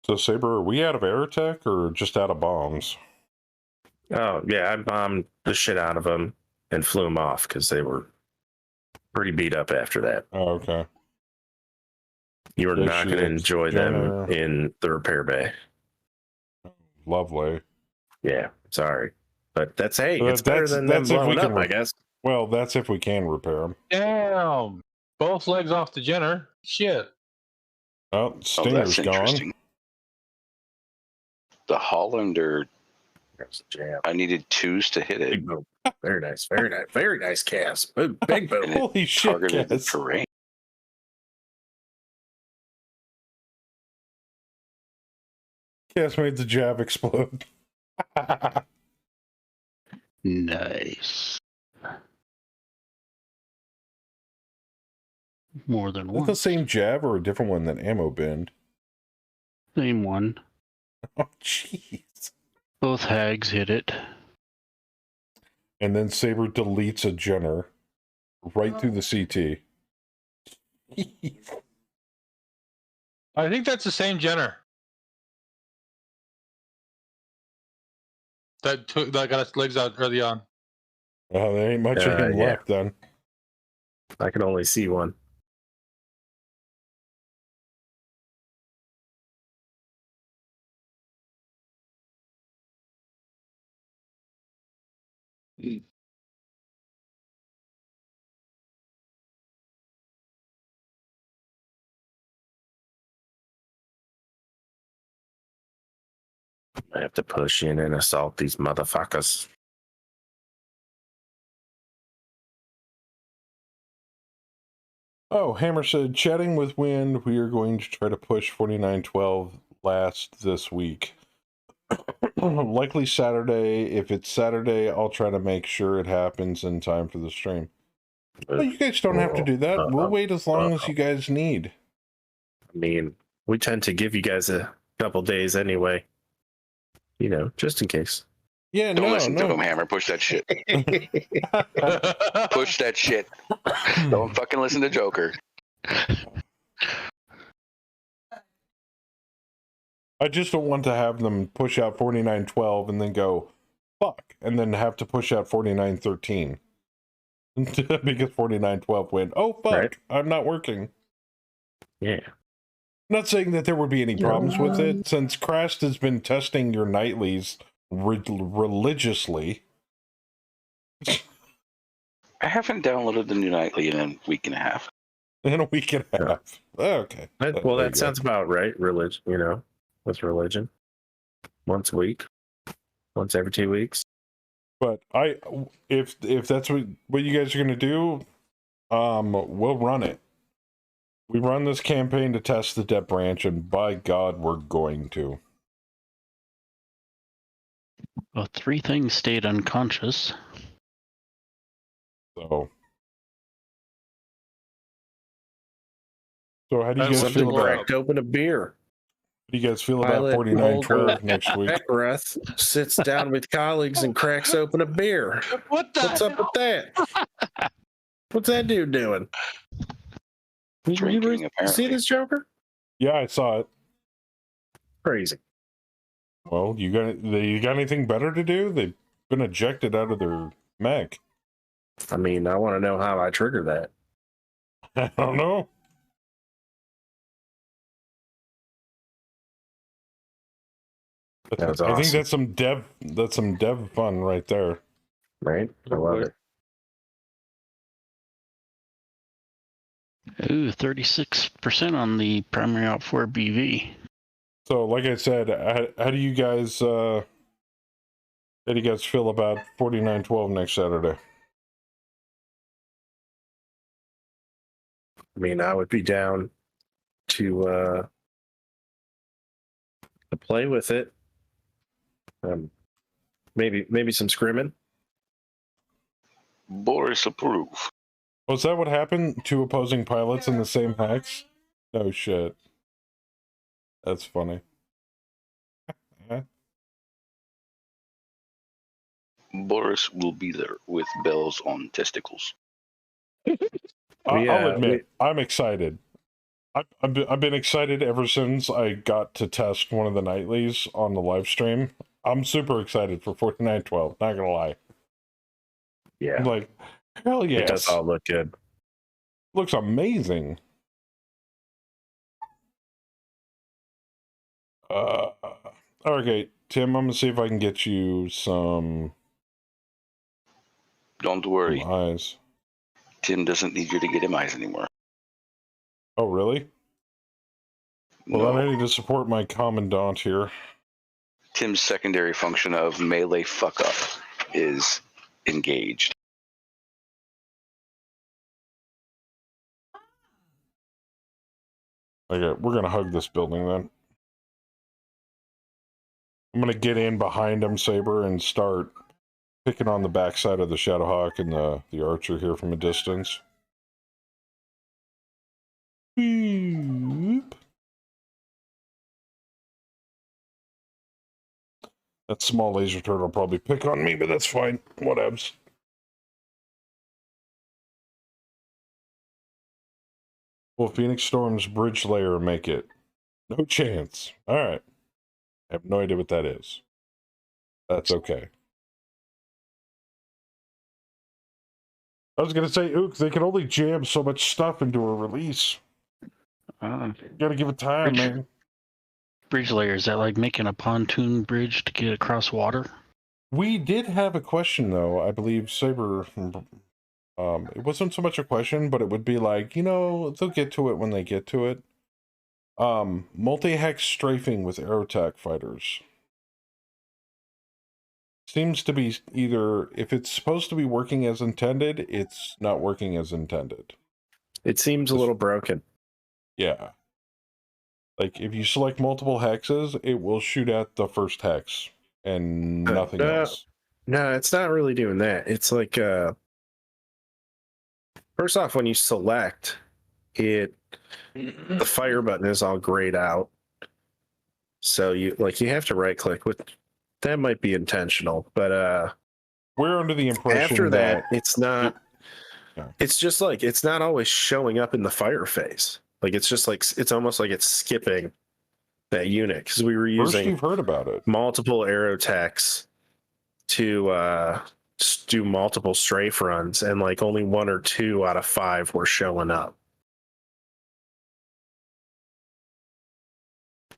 So, Saber, are we out of air tech or just out of bombs? Oh, yeah, I bombed the shit out of them and flew them off because they were pretty beat up after that. Oh, okay. You are Yes, not going to yes, enjoy Jenner. them in the repair bay. Lovely. Yeah, sorry. But that's, hey, So it's better than them if we blowing can up, I guess. Well, that's if we can repair them. Damn! Both legs off the Jenner. Shit. Oh, Oh, Stinger's that's gone. interesting. The Hollander, That's a jam. I needed 2s to hit it. Big boom. Very nice. Very nice. Very nice cast. Big boom. And it Holy shit, targeted the Cass. terrain. Cass made the jab explode. Nice. More than Is one. that the same jab or a different one than ammo bend? Same one. Oh, jeez. Both hags hit it. And then Saber deletes a Jenner right through the CT. I think that's the same Jenner. That got its legs out early on. Oh, there ain't much of him Yeah. left then. I can only see one. I have to push in and assault these motherfuckers. Oh, Hammer said, chatting with Wind, we are going to try to push 49.12 last this week. Likely Saturday. If it's Saturday, I'll try to make sure it happens in time for the stream. Well, you guys don't have to do that. We'll wait as long as you guys need. I mean, we tend to give you guys a couple days anyway. You know, just in case. Yeah, Don't no, listen to no. him, Hammer. Push that shit. Push that shit. Don't fucking listen to Joker. I just don't want to have them push out 49.12 and then go, fuck, and then have to push out 49.13. Because 49.12 went, oh, fuck, Right. I'm not working. Yeah. Not saying that there would be any problems with it, since Crast has been testing your nightlies religiously. I haven't downloaded the new nightly in a week and a half. In a week and a half. Okay. Well, There you that go. sounds about right. Religion, you know, with religion. Once a week. Once every 2 weeks. But if that's what you guys are gonna do, we'll run it. We run this campaign to test the depth branch, and by God, we're going to. Well, 3 things stayed unconscious. So how do you That's guys Something feel about? cracked open a beer. How do you guys feel about Pilot 49.12 next week? Breath sits down with colleagues and cracks open a beer. What the? What's up with that? What's that dude doing? Drinking, You see apparently. this Joker? Yeah, I saw it. Crazy. Well, you got anything better to do? They've been ejected out of their mech. I mean, I want to know how I trigger that. I don't know. That was I think awesome. that's some dev fun right there. Right? I love it. Ooh, 36% on the primary op 4 BV. So, like I said, how do you guys feel about 49.12 next Saturday? I mean, I would be down to play with it. Maybe some scrimming. Boris approve. Was that what happened? 2 opposing pilots in the same hacks? No shit. That's funny. Boris will be there with bells on testicles. I'll admit, I'm excited. I've been excited ever since I got to test one of the nightlies on the live stream. I'm super excited for 49.12, not gonna lie. Yeah. I'm like, hell yes. It does all look good. Looks amazing. Okay, Tim, I'm gonna see if I can get you some Don't worry. eyes. Tim doesn't need you to get him eyes anymore. Oh, really? Well, No. then I need to support my commandant here. Tim's secondary function of melee fuck up is engaged. Okay, we're gonna hug this building then. I'm gonna get in behind him, Saber, and start picking on the backside of the Shadowhawk and the Archer here from a distance. Beep. That small laser turtle will probably pick on me, but that's fine. Whatevs. Will Phoenix Storm's bridge layer make it? No chance. Alright. I have no idea what that is. That's okay. I was gonna say, Ook, they can only jam so much stuff into a release. You gotta give it time, man. Bridge layer, is that like making a pontoon bridge to get across water? We did have a question, though. I believe Saber... it wasn't so much a question, but it would be like, you know, they'll get to it when they get to it. Multi-hex strafing with Aerotech fighters. Seems to be either, if it's supposed to be working as intended, it's not working as intended. It seems a little broken. Yeah. Like, if you select multiple hexes, it will shoot at the first hex and nothing else. No, it's not really doing that. It's like, first off, when you select it, the fire button is all grayed out. So you have to right click with that. Might be intentional, but we're under the impression after that it's not. It's just like it's not always showing up in the fire phase. Like it's just like it's almost like it's skipping that unit because we were using. First you've heard about it. Multiple Aerotechs to do multiple strafe runs, and like only 1 or 2 out of 5 were showing up.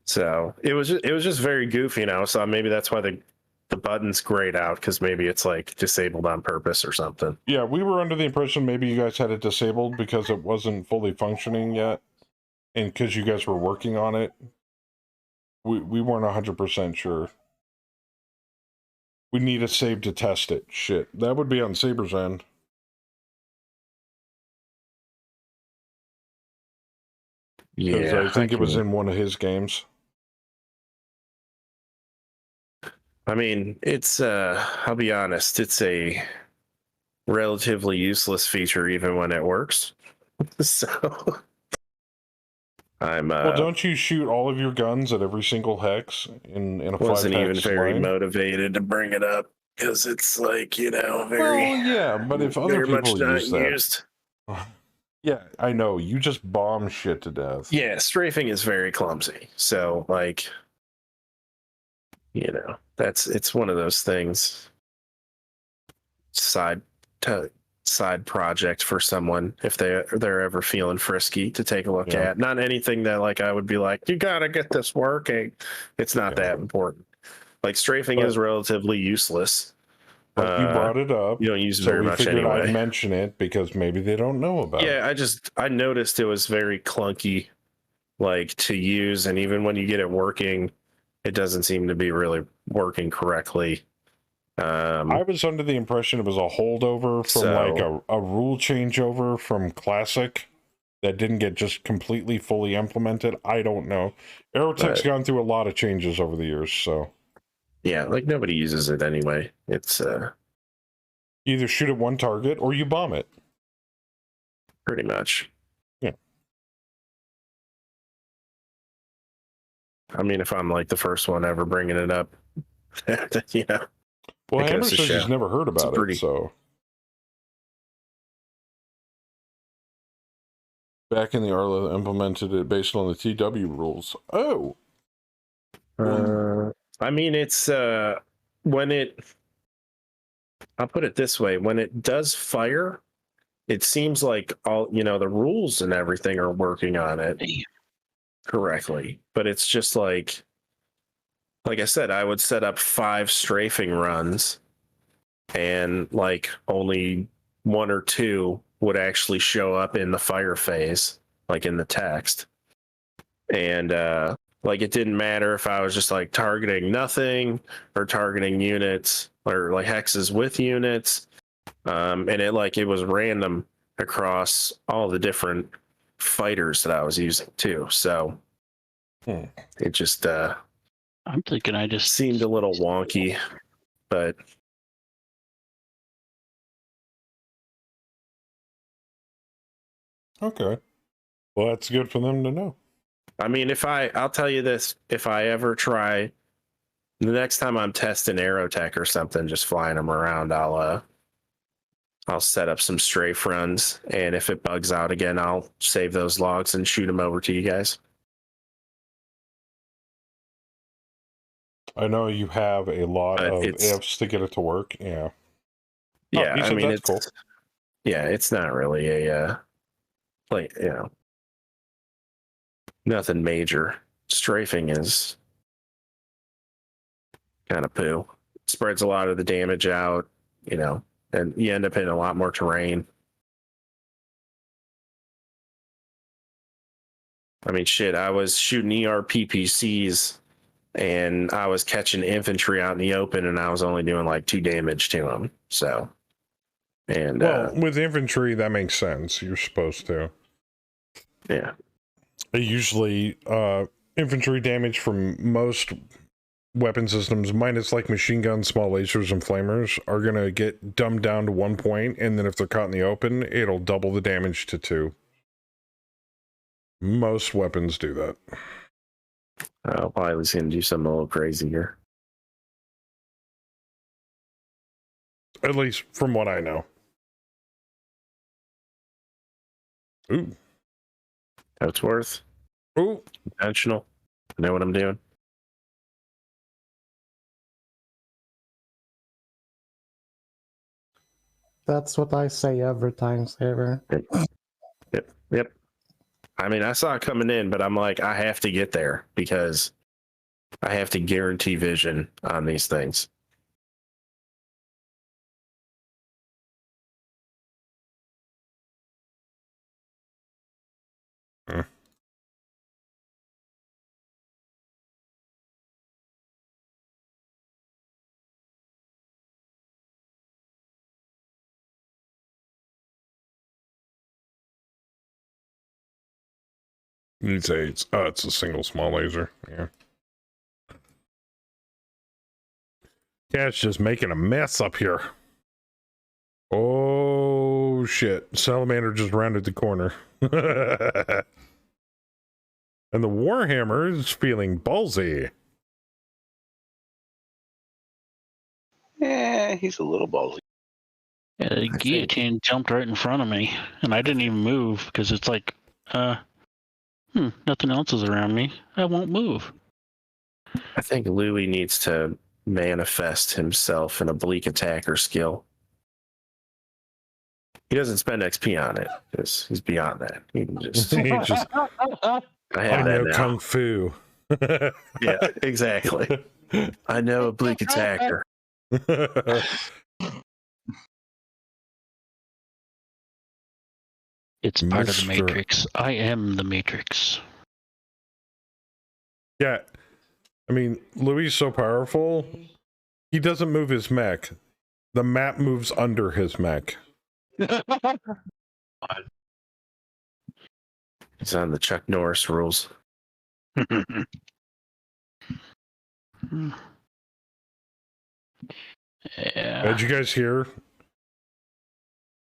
So it was just very goofy, so maybe that's why the button's grayed out, because maybe it's like disabled on purpose or something. Yeah, we were under the impression maybe you guys had it disabled because it wasn't fully functioning yet, and because you guys were working on it. We weren't 100% sure. We need a save to test it. Shit, that would be on Saber's end. Yeah, I think it was in one of his games. I mean, it's I'll be honest, it's a relatively useless feature even when it works. So I'm well, don't you shoot all of your guns at every single hex in a 5-hex wasn't even very line? motivated to bring it up because it's like, very well, yeah, but if other people use that, yeah, I know you just bomb shit to death. Yeah, strafing is very clumsy. So like, it's one of those things. Side project for someone if they're ever feeling frisky to take a look at. Not anything that like I would be like, you gotta get this working. It's not that important. Like strafing is relatively useless. But you brought it up. You don't use it very much anyway. I'd mention it because maybe they don't know about it. Yeah, I noticed it was very clunky, like to use, and even when you get it working, it doesn't seem to be really working correctly. I was under the impression it was a holdover from like a rule changeover from Classic that didn't get just completely fully implemented. I don't know. Aerotech's gone through a lot of changes over the years, so yeah, like nobody uses it anyway. It's either shoot at one target or you bomb it. Pretty much. Yeah. I mean, if I'm like the first one ever bringing it up, Well, Hammer says he's never heard about it, so. Back in the Arla implemented it based on the TW rules. Oh! I mean, it's, when it, I'll put it this way, when it does fire, it seems like all, the rules and everything are working on it correctly, but it's just like I said, I would set up 5 strafing runs and like only 1 or 2 would actually show up in the fire phase, like in the text. And Like it didn't matter if I was just like targeting nothing or targeting units or like hexes with units. And it was random across all the different fighters that I was using too. So it just I'm thinking I just seemed a little wonky, but Okay. Well, that's good for them to know. I mean, I'll tell you this, if I ever try the next time I'm testing Aerotech or something, just flying them around, I'll set up some strafe runs, and if it bugs out again, I'll save those logs and shoot them over to you guys. I know you have a lot of ifs to get it to work. Yeah. Yeah, I mean, that's cool. Yeah, it's not really a like, nothing major. Strafing is kind of poo. Spreads a lot of the damage out, and you end up in a lot more terrain. I mean, shit, I was shooting ERPPCs and I was catching infantry out in the open and I was only doing like 2 damage to them. So, and well, with infantry, that makes sense. You're supposed to. Yeah. Usually, infantry damage from most weapon systems, minus like machine guns, small lasers, and flamers, are going to get dumbed down to 1 point, and then if they're caught in the open, it'll double the damage to 2. Most weapons do that. Wiley's going to do something a little crazy here. At least from what I know. Ooh. That's worth. Ooh. Intentional. I know what I'm doing. That's what I say every time, Saver. Yep. I mean, I saw it coming in, but I'm like, I have to get there because I have to guarantee vision on these things. You'd say it's a single small laser. Yeah. Cat's just making a mess up here. Oh shit. Salamander just rounded the corner. And the Warhammer is feeling ballsy. Yeah, he's a little ballsy. Yeah, the guillotine jumped right in front of me, and I didn't even move because it's like, nothing else is around me. I won't move. I think Louis needs to manifest himself an oblique attacker skill. He doesn't spend XP on it because he's beyond that. He can just. I know now. Kung Fu. Yeah, exactly. I know oblique attacker. It's part of the Matrix. I am the Matrix. Yeah. I mean, Louis is so powerful, he doesn't move his mech. The map moves under his mech. He's on the Chuck Norris rules. Yeah. Did you guys hear?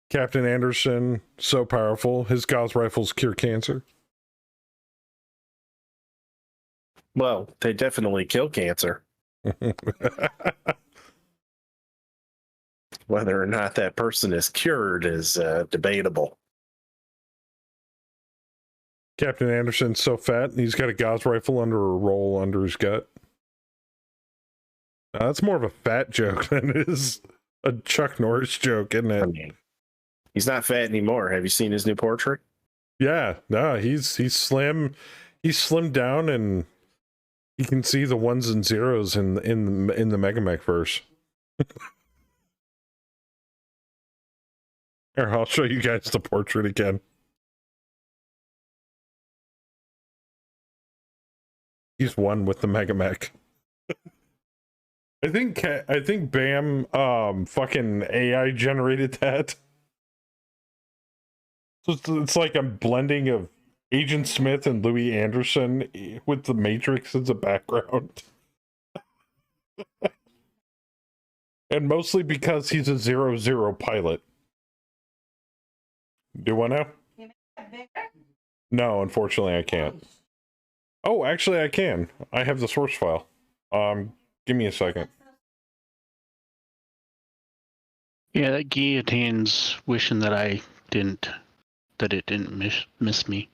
Captain Anderson, so powerful, his Gauss rifles cure cancer. Well, they definitely kill cancer. Whether or not that person is cured is debatable. Captain Anderson's so fat, and he's got a Gauss rifle under a roll under his gut. That's more of a fat joke than it is a Chuck Norris joke, isn't it? I mean, he's not fat anymore. Have you seen his new portrait? Yeah, no, he's slim. He's slimmed down, and you can see the ones and zeros in the Megamech verse. Here, I'll show you guys the portrait again. He's one with the Mega Mech. I think Bam fucking AI generated that. So it's like a blending of Agent Smith and Louis Anderson with the Matrix as a background. And mostly because he's a 0-0 pilot. Do I know? Can you make that bigger? No, unfortunately I can't. Oh, actually I can. I have the source file. Give me a second. Yeah, that guillotine's wishing that it didn't miss me.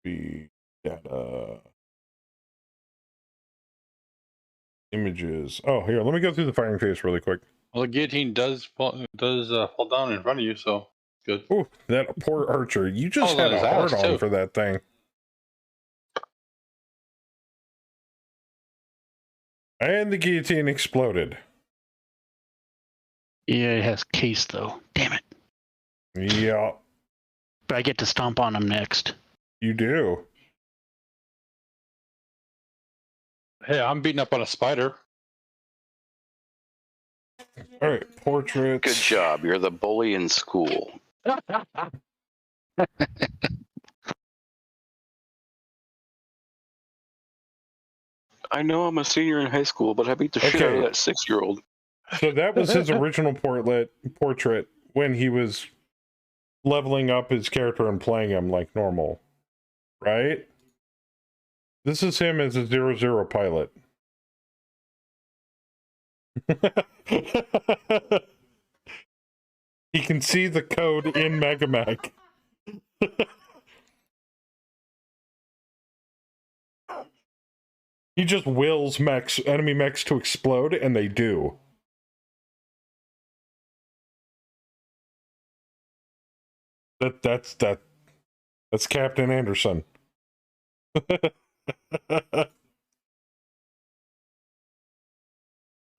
The data. Images. Oh, here, let me go through the firing phase really quick. Well, the guillotine does fall down in front of you, so good. Ooh, that poor Archer. You just Oh, had a his ass, hard on too. for that thing. And the guillotine exploded. Yeah, it has case though. Damn it. Yeah, But I get to stomp on him next. you do. Hey, I'm beating up on a spider. All right, portraits. Good job. You're the bully in school. I know I'm a senior in high school, but I beat the shit out of that 6-year-old. So that was his original portrait when he was leveling up his character and playing him like normal, right? This is him as a 0-0 pilot. He can see the code in Megamech. He just wills enemy mechs to explode, and they do. That's Captain Anderson.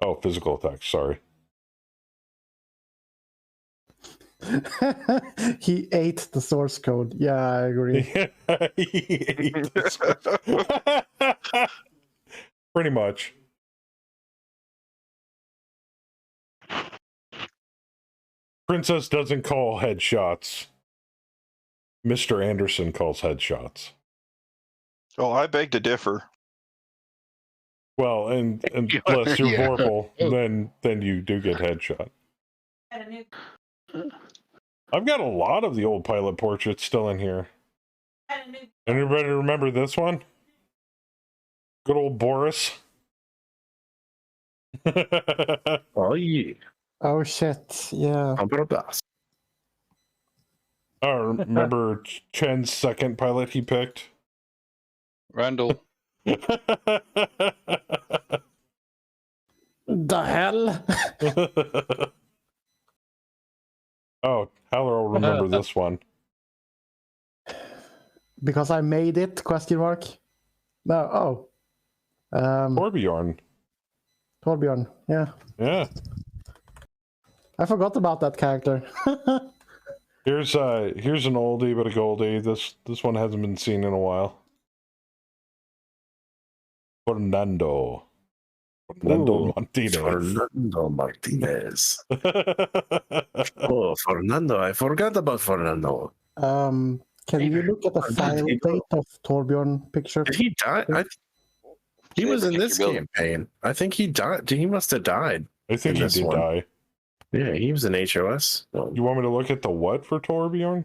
Oh, physical attacks, sorry. He ate the source code. Yeah, I agree. He ate the source. Pretty much. Princess doesn't call headshots. Mr. Anderson calls headshots. Oh, I beg to differ. Well, and unless you're Vorpal, then you do get headshot. I've got a lot of the old pilot portraits still in here. Anybody remember this one? Good old Boris. Oh yeah. Oh shit! Yeah. I'm gonna blast. Oh, remember Chen's second pilot he picked? Randall. The hell? Oh, Haller will remember this one. Because I made it? Question mark. No. Oh. Torbjorn. Torbjorn. Yeah. Yeah. I forgot about that character. Here's an oldie but a goldie. This one hasn't been seen in a while. Fernando Martinez. Fernando Martinez. Oh, Fernando. I forgot about Fernando. Can you look at the file date of Torbjorn picture? Did he die? He was in this campaign. I think he died. He must have died. I think he did die. Yeah, he was in HOS. You want me to look at the what for Torbjorn?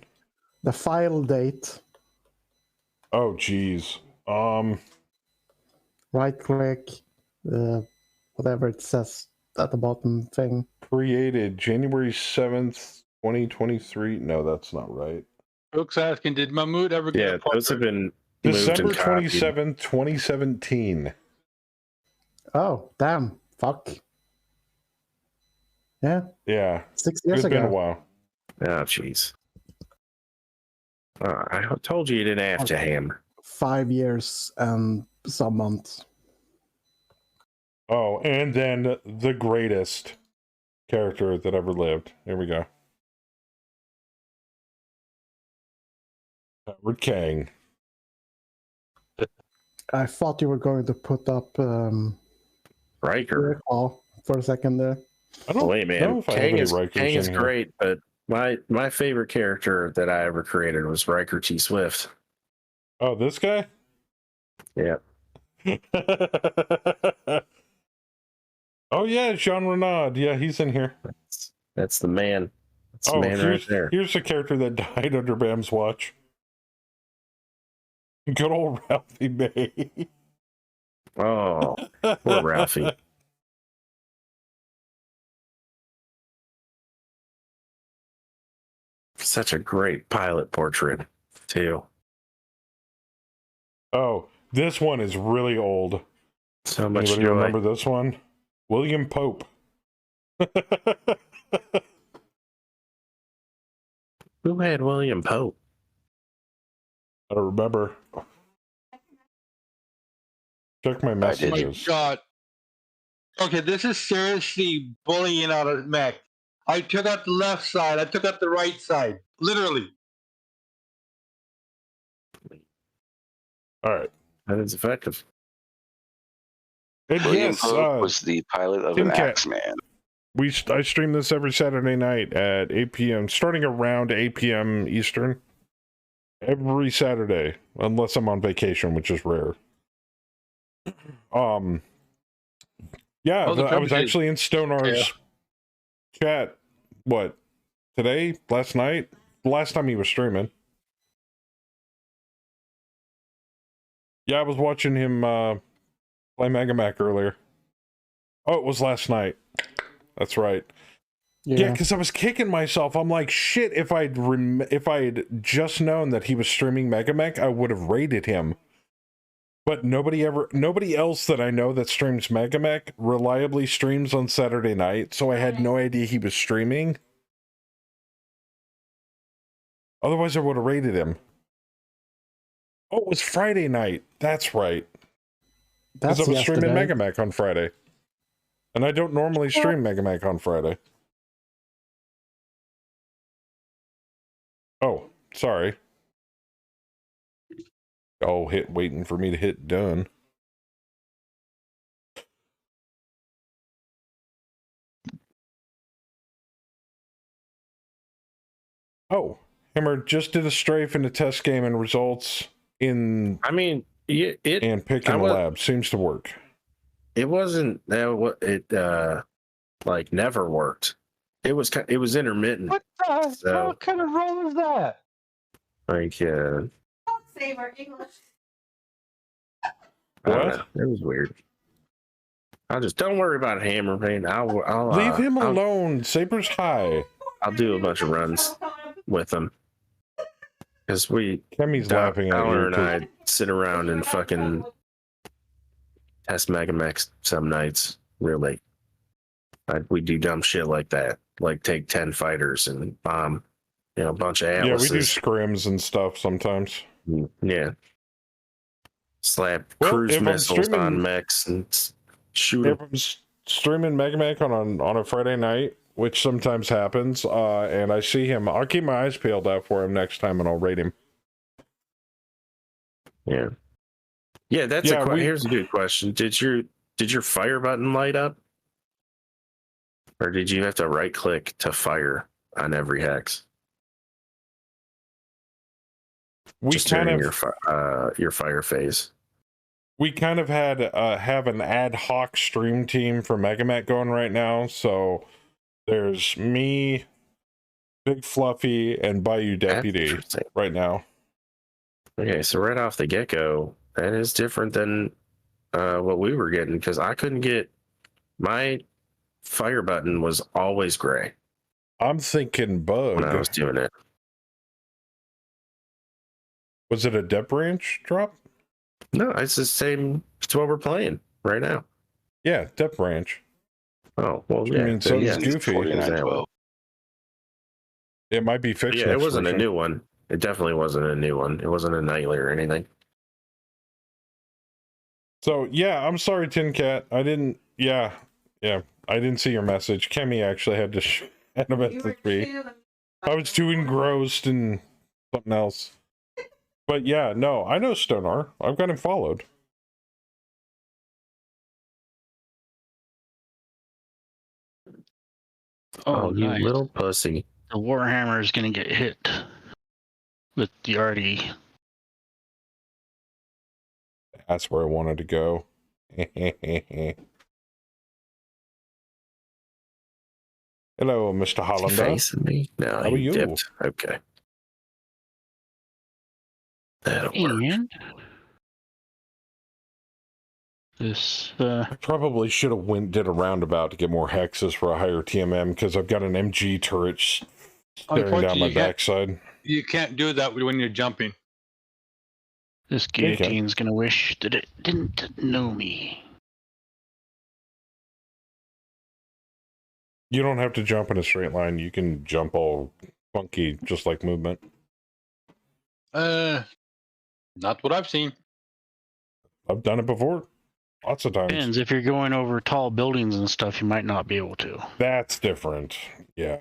The file date. Oh, geez. Right click, whatever it says at the bottom thing. Created January 7th, 2023. No, that's not right. Brooks asking, did Mahmood ever get a portrait? Those have been December moved and copied. 27th, 2017. Oh, damn. Fuck. Yeah. Yeah. 6 years It's ago. been a while. Oh, jeez. I told you didn't have to ham. 5 years and some months. Oh, and then the greatest character that ever lived. Here we go. Howard Kang. I thought you were going to put up Riker. Call for a second there. I don't Wait, man. know if I have any Rikers Kang is in here. great, but my favorite character that I ever created was Riker T. Swift. Oh, this guy? Yeah. Oh yeah, Jean Renaud. Yeah, he's in here. That's the man. That's the Oh, man right there. here's a character that died under Bam's watch. Good old Ralphie May. Oh, poor Ralphie. Such a great pilot portrait, too. Oh, this one is really old. So much Anybody joy. remember this one? William Pope. Who had William Pope? I don't remember. Check my Oh my messages. God. Okay, this is seriously bullying out of mech. I took out the left side. I took out the right side. Literally. All right. That is effective. And William yes, Pope was the pilot of an Tin Cat. Axeman. I stream this every Saturday night at 8 p.m. starting around 8 p.m. Eastern. Every Saturday, unless I'm on vacation, which is rare. Yeah, Oh, the I was purpose is- actually in Stonar's chat. What? Today? Last night? Last time he was streaming. Yeah, I was watching him play Mega Mac earlier. Oh, it was last night. That's right. Yeah, because I was kicking myself. I'm like, shit. If I'd just known that he was streaming Mega Mech, I would have rated him. But nobody else that I know that streams Mega Mech reliably streams on Saturday night. So I had no idea he was streaming. Otherwise, I would have rated him. Oh, it was Friday night. That's right. That's Because I was streaming yesterday. Mega Mech on Friday. And I don't normally stream Mega Mech on Friday. Oh, sorry. Oh, waiting for me to hit done. Oh, Hammer just did a strafe in the test game and results in I mean, and pick in the lab seems to work. It wasn't that like never worked. It was intermittent. What the So- what kind of roll is that? Like Saber English. I don't What? know. It was weird. I'll just don't worry about it, Hammer, man. I'll Leave him alone. Saber's high. I'll do a bunch of runs with him because Kemi's laughing at Dollar you. and I sit around and fucking test Mega Mechs some nights. Really, we do dumb shit like that, like take 10 fighters and bomb, a bunch of Yeah, we Atlases. do scrims and stuff sometimes. Yeah. Slap Well, cruise if I'm missiles streaming- on mechs and shoot If them. I'm streaming Mega Mech on a Friday night, which sometimes happens, and I see him, I'll keep my eyes peeled out for him next time and I'll rate him. Yeah. Yeah, that's Yeah, here's a good question. Did your fire button light up? Or did you have to right click to fire on every hex? We Just kind during of your fire phase. we kind of had have an ad hoc stream team for Mega Mech going right now. So there's me, Big Fluffy, and Bayou Deputy Interesting. right now. Okay, so right off the get-go, that is different than what we were getting because I couldn't get my fire button was always gray I'm thinking bug. when I was doing it. Was it a depth range drop? No, it's the same. It's what we're playing right now. Yeah, depth range. Oh, well, I yeah. mean, so then, does yeah, Goofy. 49.12. It might be fixed. Yeah, it next wasn't a version. new one. It definitely wasn't a new one. It wasn't a nightly or anything. So yeah, I'm sorry, Tin Cat. I didn't. Yeah, I didn't see your message. Kemi actually had to hand them You it were to me. too- I was too engrossed in something else. But yeah, no, I know Stonar. I've got him followed. Oh, you nice. little pussy. The Warhammer is going to get hit with the RD. That's where I wanted to go. Hello, Mr. Hollander. Facing me? No, How are you? dipped. Okay. That'll work. And this, I probably should have did a roundabout to get more hexes for a higher TMM because I've got an MG turret staring down my backside. You can't do that when you're jumping. this guillotine's going to wish that it didn't know me. You don't have to jump in a straight line. You can jump all funky, just like movement. Not what I've seen. I've done it before. Lots of times. Depends. If you're going over tall buildings and stuff, you might not be able to. That's different. Yeah.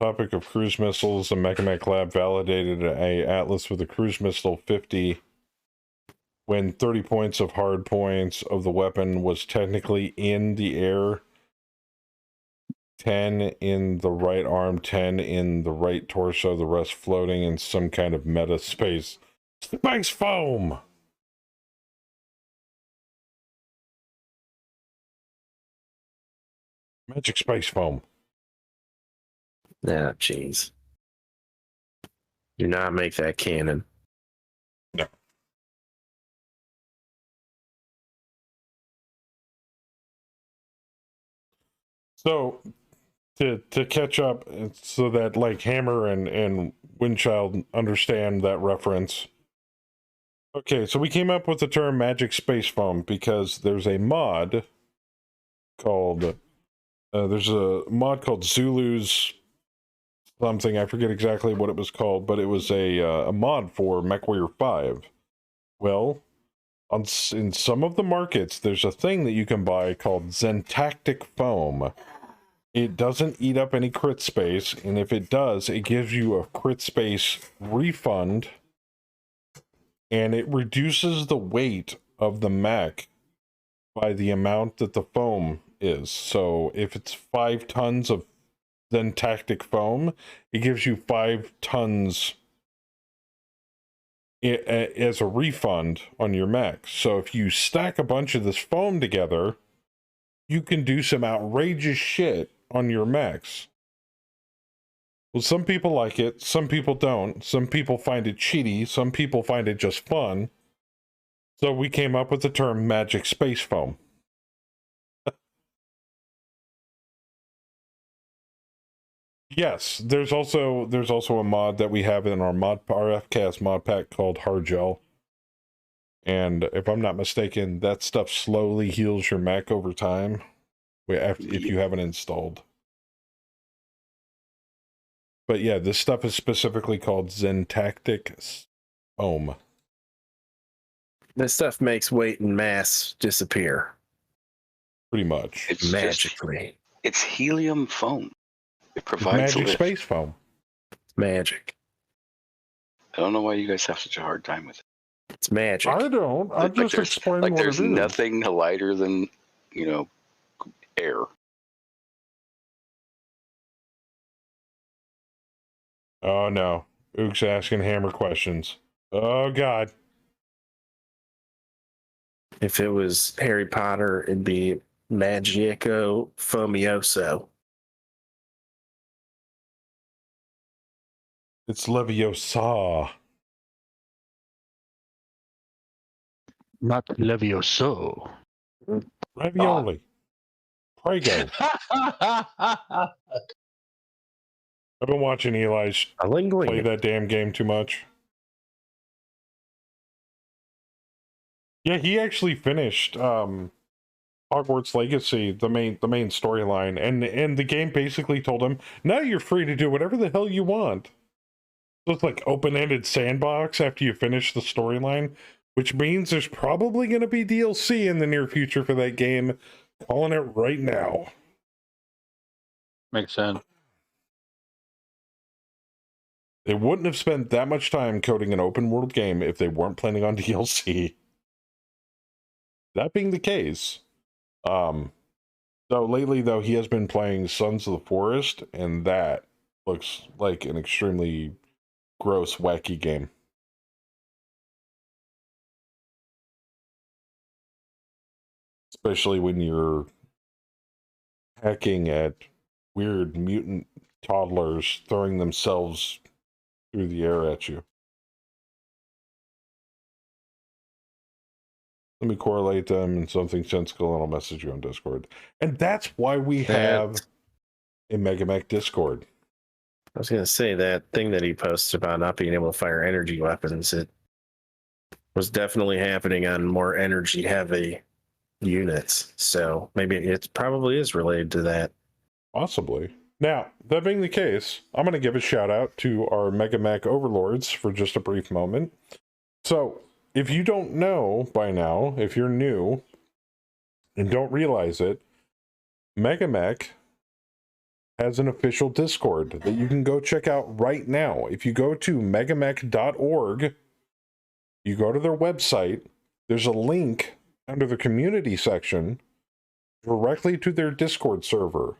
Topic of cruise missiles. The Mechamech Lab validated a Atlas with a cruise missile 50 when 30 points of hard points of the weapon was technically in the air. 10 in the right arm, 10 in the right torso, the rest floating in some kind of meta space. Space foam! Magic space foam. Ah, jeez. Do not make that canon. No. So, to catch up, so that like Hammer and Windchild understand that reference. Okay, so we came up with the term magic space foam because there's a mod called Zulu's something. I forget exactly what it was called, but it was a mod for MechWarrior 5. Well, in some of the markets, there's a thing that you can buy called Zentactic Foam. It doesn't eat up any crit space, and if it does, it gives you a crit space refund, and it reduces the weight of the mech by the amount that the foam is. So if it's 5 tons of Zentactic foam, it gives you 5 tons as a refund on your mech. So if you stack a bunch of this foam together, you can do some outrageous shit on your mechs. Well, some people like it, some people don't. Some people find it cheaty, some people find it just fun. So we came up with the term magic space foam. Yes, there's also a mod that we have in our FCAS mod pack called Hard Gel. And if I'm not mistaken, that stuff slowly heals your mech over time if you haven't installed. But yeah, this stuff is specifically called Zentactic Foam. This stuff makes weight and mass disappear. Pretty much. It's magically. It's helium foam. It provides magic lift. space foam. Magic. I don't know why you guys have such a hard time with it. It's magic. I don't. I'm just explaining what it is. There's nothing lighter than, air. Oh no. Oog's asking Hammer questions. Oh god. If it was Harry Potter, it'd be Magico Fomioso. It's Leviosa. Not Levioso. Ravioli. Prego. I've been watching Eli's play that damn game too much. Yeah, he actually finished Hogwarts Legacy, the main storyline, and the game basically told him, now you're free to do whatever the hell you want. So it's like open-ended sandbox after you finish the storyline, which means there's probably going to be DLC in the near future for that game. Calling it right now. Makes sense. They wouldn't have spent that much time coding an open world game if they weren't planning on DLC. That being the case, so lately though, he has been playing Sons of the Forest, and that looks like an extremely gross, wacky game. Especially when you're hacking at weird mutant toddlers throwing themselves through the air at you. Let me correlate them in something sensible and I'll message you on Discord. And that's why we have a MegaMech Discord. I was going to say that thing that he posted about not being able to fire energy weapons, it was definitely happening on more energy heavy units. So maybe it probably is related to that. Possibly. Now, that being the case, I'm going to give a shout out to our MegaMech overlords for just a brief moment. So, if you don't know by now, if you're new and don't realize it, MegaMech has an official Discord that you can go check out right now. If you go to megamech.org, you go to their website, there's a link under the community section directly to their Discord server.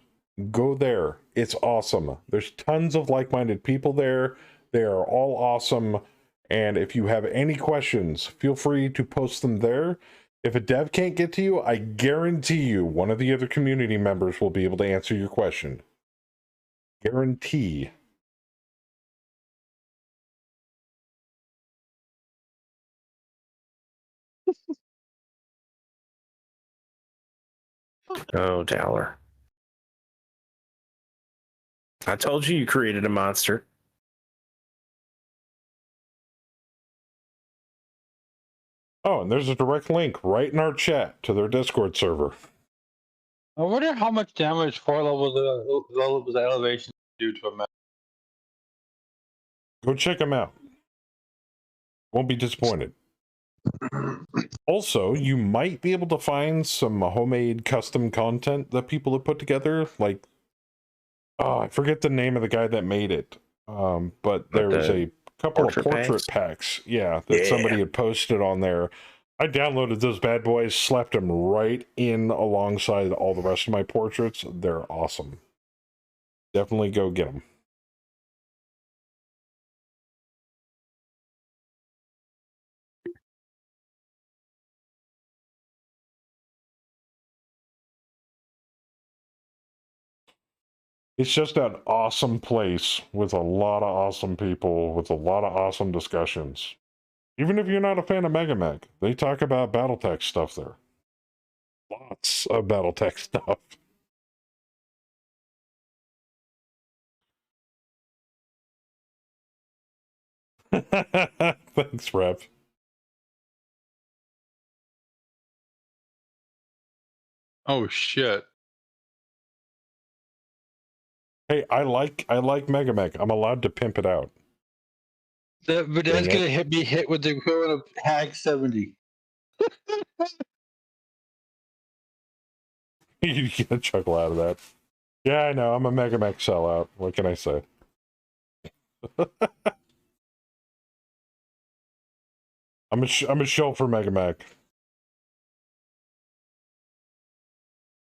Go there. It's awesome. There's tons of like-minded people there. They are all awesome. And if you have any questions, feel free to post them there. If a dev can't get to you, I guarantee you one of the other community members will be able to answer your question. Guarantee. Oh, Dowler. I told you created a monster. Oh, and there's a direct link right in our chat to their Discord server. I wonder how much damage 4 levels of elevation do to a mech. Go check them out. Won't be disappointed. Also, you might be able to find some homemade custom content that people have put together. Like, oh, I forget the name of the guy that made it. But there was a couple of portrait packs. Yeah, that somebody had posted on there. I downloaded those bad boys, slapped them right in alongside all the rest of my portraits. They're awesome. Definitely go get them. It's just an awesome place with a lot of awesome people, with a lot of awesome discussions. Even if you're not a fan of MegaMech, they talk about Battletech stuff there. Lots of Battletech stuff. Thanks, Rep. Oh shit. Hey, I like MegaMech. I'm allowed to pimp it out. But that's gonna be hit with the equivalent of Hag 70. You get a chuckle out of that. Yeah, I know. I'm a MegaMech sellout. What can I say? I'm a shill for MegaMech.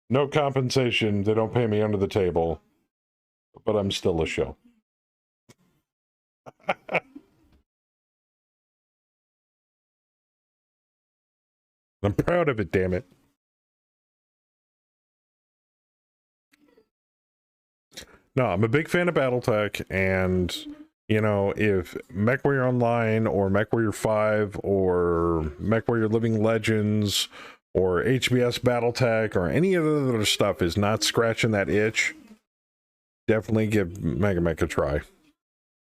No compensation. They don't pay me under the table. But I'm still a shill. I'm proud of it, damn it. No, I'm a big fan of Battletech, and you know, if MechWarrior Online or MechWarrior 5 or MechWarrior Living Legends or HBS Battletech or any of the other stuff is not scratching that itch, definitely give MegaMech a try.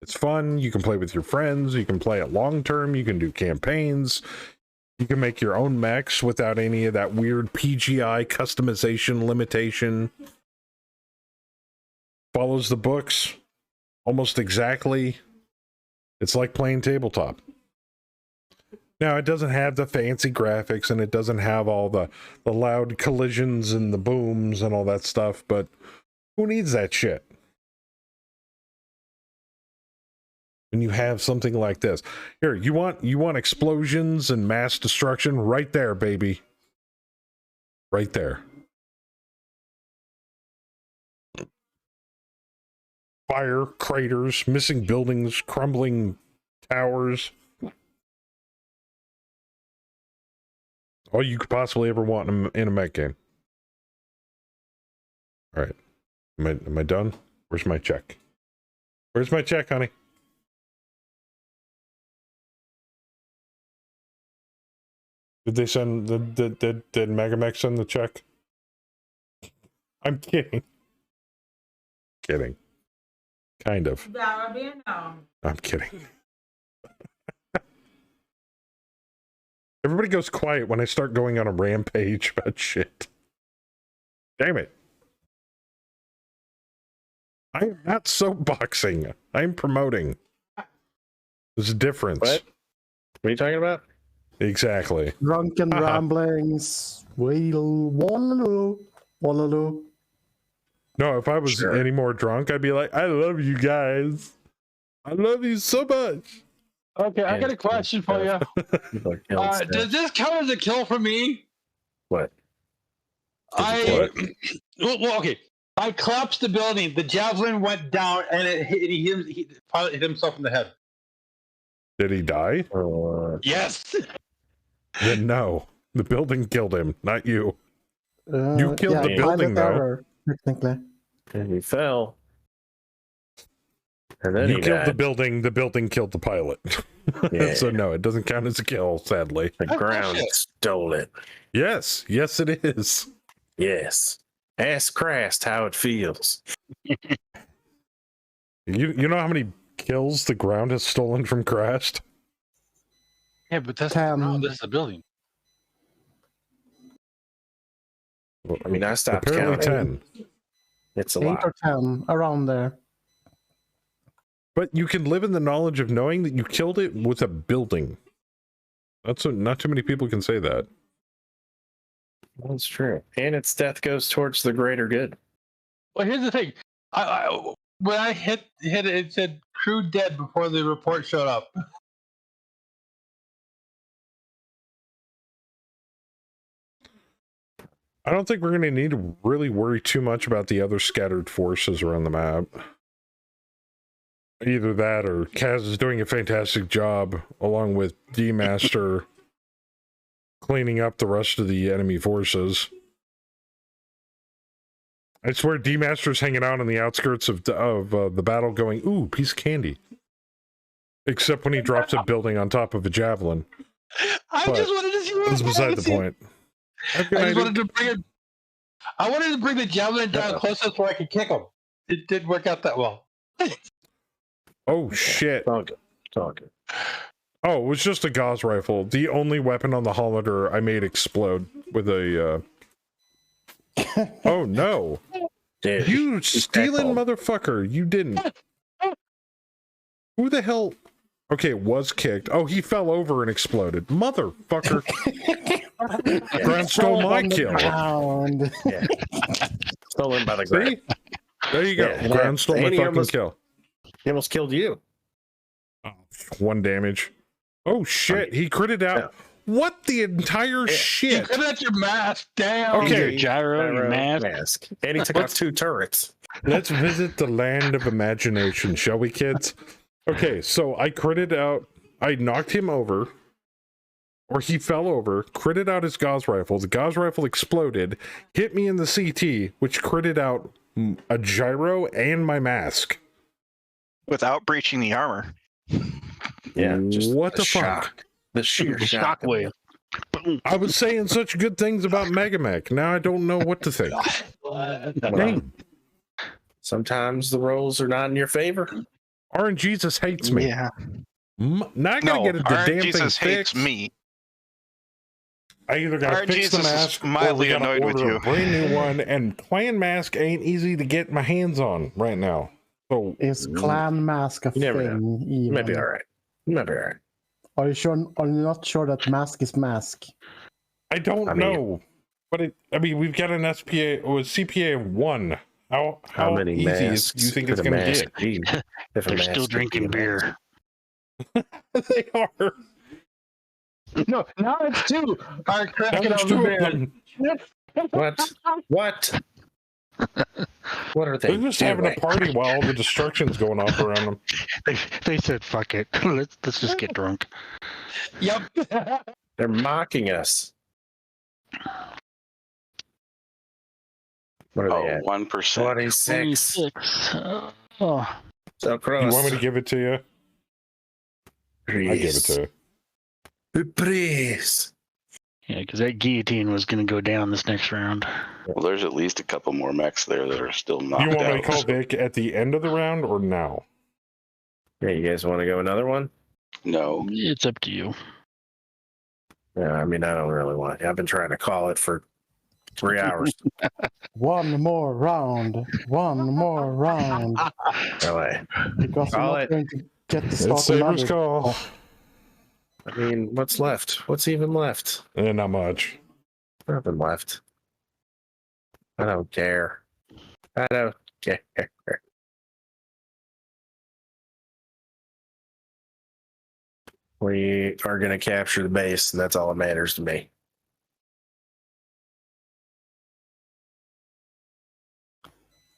It's fun. You can play with your friends. You can play it long term. You can do campaigns. You can make your own mechs without any of that weird PGI customization limitation. Follows the books almost exactly. It's like playing tabletop. Now, it doesn't have the fancy graphics and it doesn't have all the loud collisions and the booms and all that stuff, but who needs that shit? when you have something like this. Here, you want explosions and mass destruction right there, baby. Right there. Fire, craters, missing buildings, crumbling towers. All you could possibly ever want in a mech game. All right. Am I done? Where's my check? Where's my check, honey? Did they send did Megamech send the check? I'm kidding. Kidding. Kind of. I'm kidding. Everybody goes quiet when I start going on a rampage about shit. Damn it. I am not soapboxing. I'm promoting. There's a difference. What are you talking about? Exactly. Drunken ramblings. Wallaloo. No, if I was any more drunk, I'd be like, I love you guys. I love you so much. Okay, I got a question for you. Does this count as a kill for me? What? Well, okay. I collapsed the building. The javelin went down, and he pilot hit himself in the head. Did he die? Yes. Then no. The building killed him, not you. You killed the building, though. Error, technically. And he fell. And then You he killed died. the building killed the pilot. Yeah. So no, it doesn't count as a kill, sadly. The ground stole it. Yes, it is. Yes. Ask Christ how it feels. You know how many kills the ground has stolen from Crashed? Yeah, but that's this is a building. I mean, I stopped Apparently counting. 10. It's a 8 lot. or 10, around there. But you can live in the knowledge of knowing that you killed it with a building. Not too many people can say that. That's true. And its death goes towards the greater good. Well, here's the thing. When I hit it, it said crew dead before the report showed up. I don't think we're going to need to really worry too much about the other scattered forces around the map. Either that or Kaz is doing a fantastic job, along with D-Master, cleaning up the rest of the enemy forces. I swear D-Master's hanging out on the outskirts of the battle going, ooh, piece of candy. Except when he drops a building on top of a javelin. I just wanted to see what This is beside the point. I just wanted to bring it. I wanted to bring the javelin down closer so I could kick him. It didn't work out that well. Oh, shit. Talk it. Oh, it was just a Gauss rifle. The only weapon on the Hollander I made explode with a, Oh, no. Dude, You stealing motherfucker. You didn't. Who the hell? Okay, it was kicked. Oh, he fell over and exploded. Motherfucker. Ground stole my kill. Yeah. Stolen by the ground. See? There you go. Yeah, Ground stole my and he fucking kill. He almost killed you. Oh, 1 damage. Oh, shit. He critted out. Yeah. What the entire shit? You could have your mask down. Okay. Your gyro, your mask. And he took out 2 turrets. Let's visit the land of imagination, shall we, kids? Okay, so I critted out. I knocked him over. Or he fell over, critted out his Gauss rifle. The Gauss rifle exploded, hit me in the CT, which critted out a gyro and my mask. Without breaching the armor. Yeah. Just What the shock. fuck? The sheer shock. Shockwave. I was saying such good things about Megamech. Now I don't know what to think. Dang. Sometimes the rolls are not in your favor. RNGesus hates me. Yeah. Not gonna No, get the damn thing Jesus hates fixed. me. I either gotta fix the RNGesus is mask or mildly we gotta annoyed with order you. a brand new one. And clan mask ain't easy to get my hands on right now. So Is clan mask a You never thing? You might be Even? all right. You might be all right. Are you sure? Are you not sure that mask is mask? I don't I mean- know, but we've got an SPA or a CPA of 1. How How many easy masks do you think it's could a going to mask get? be? If a They're mask still could be drinking a mask? beer. They are. No, now it's two. All right, crack it There's over two there. of them. What? What? What are they They're just having a doing? party while all the destruction's going off around them. They said, "Fuck it, let's just get drunk." Yep. They're mocking us. What are they Oh, at? 1%. 26. 26. Oh, So You close. want me to give it to you? I give it to you. Please. yeah, because that guillotine was going to go down this next round. Well, there's at least a couple more mechs there that are still Do knocked you want me to out. call Vic at the end of the round or now? Yeah, you guys want to go another one? No. It's up to you. Yeah, I mean, I don't really want it. I've been trying to call it for 3 hours. One more round. One more round. Really. Because we're Call not it. going to get to It's start Saber's another. call. I mean, what's left? What's even left? Not much. Nothing left. I don't care. I don't care. We are going to capture the base, and that's all that matters to me.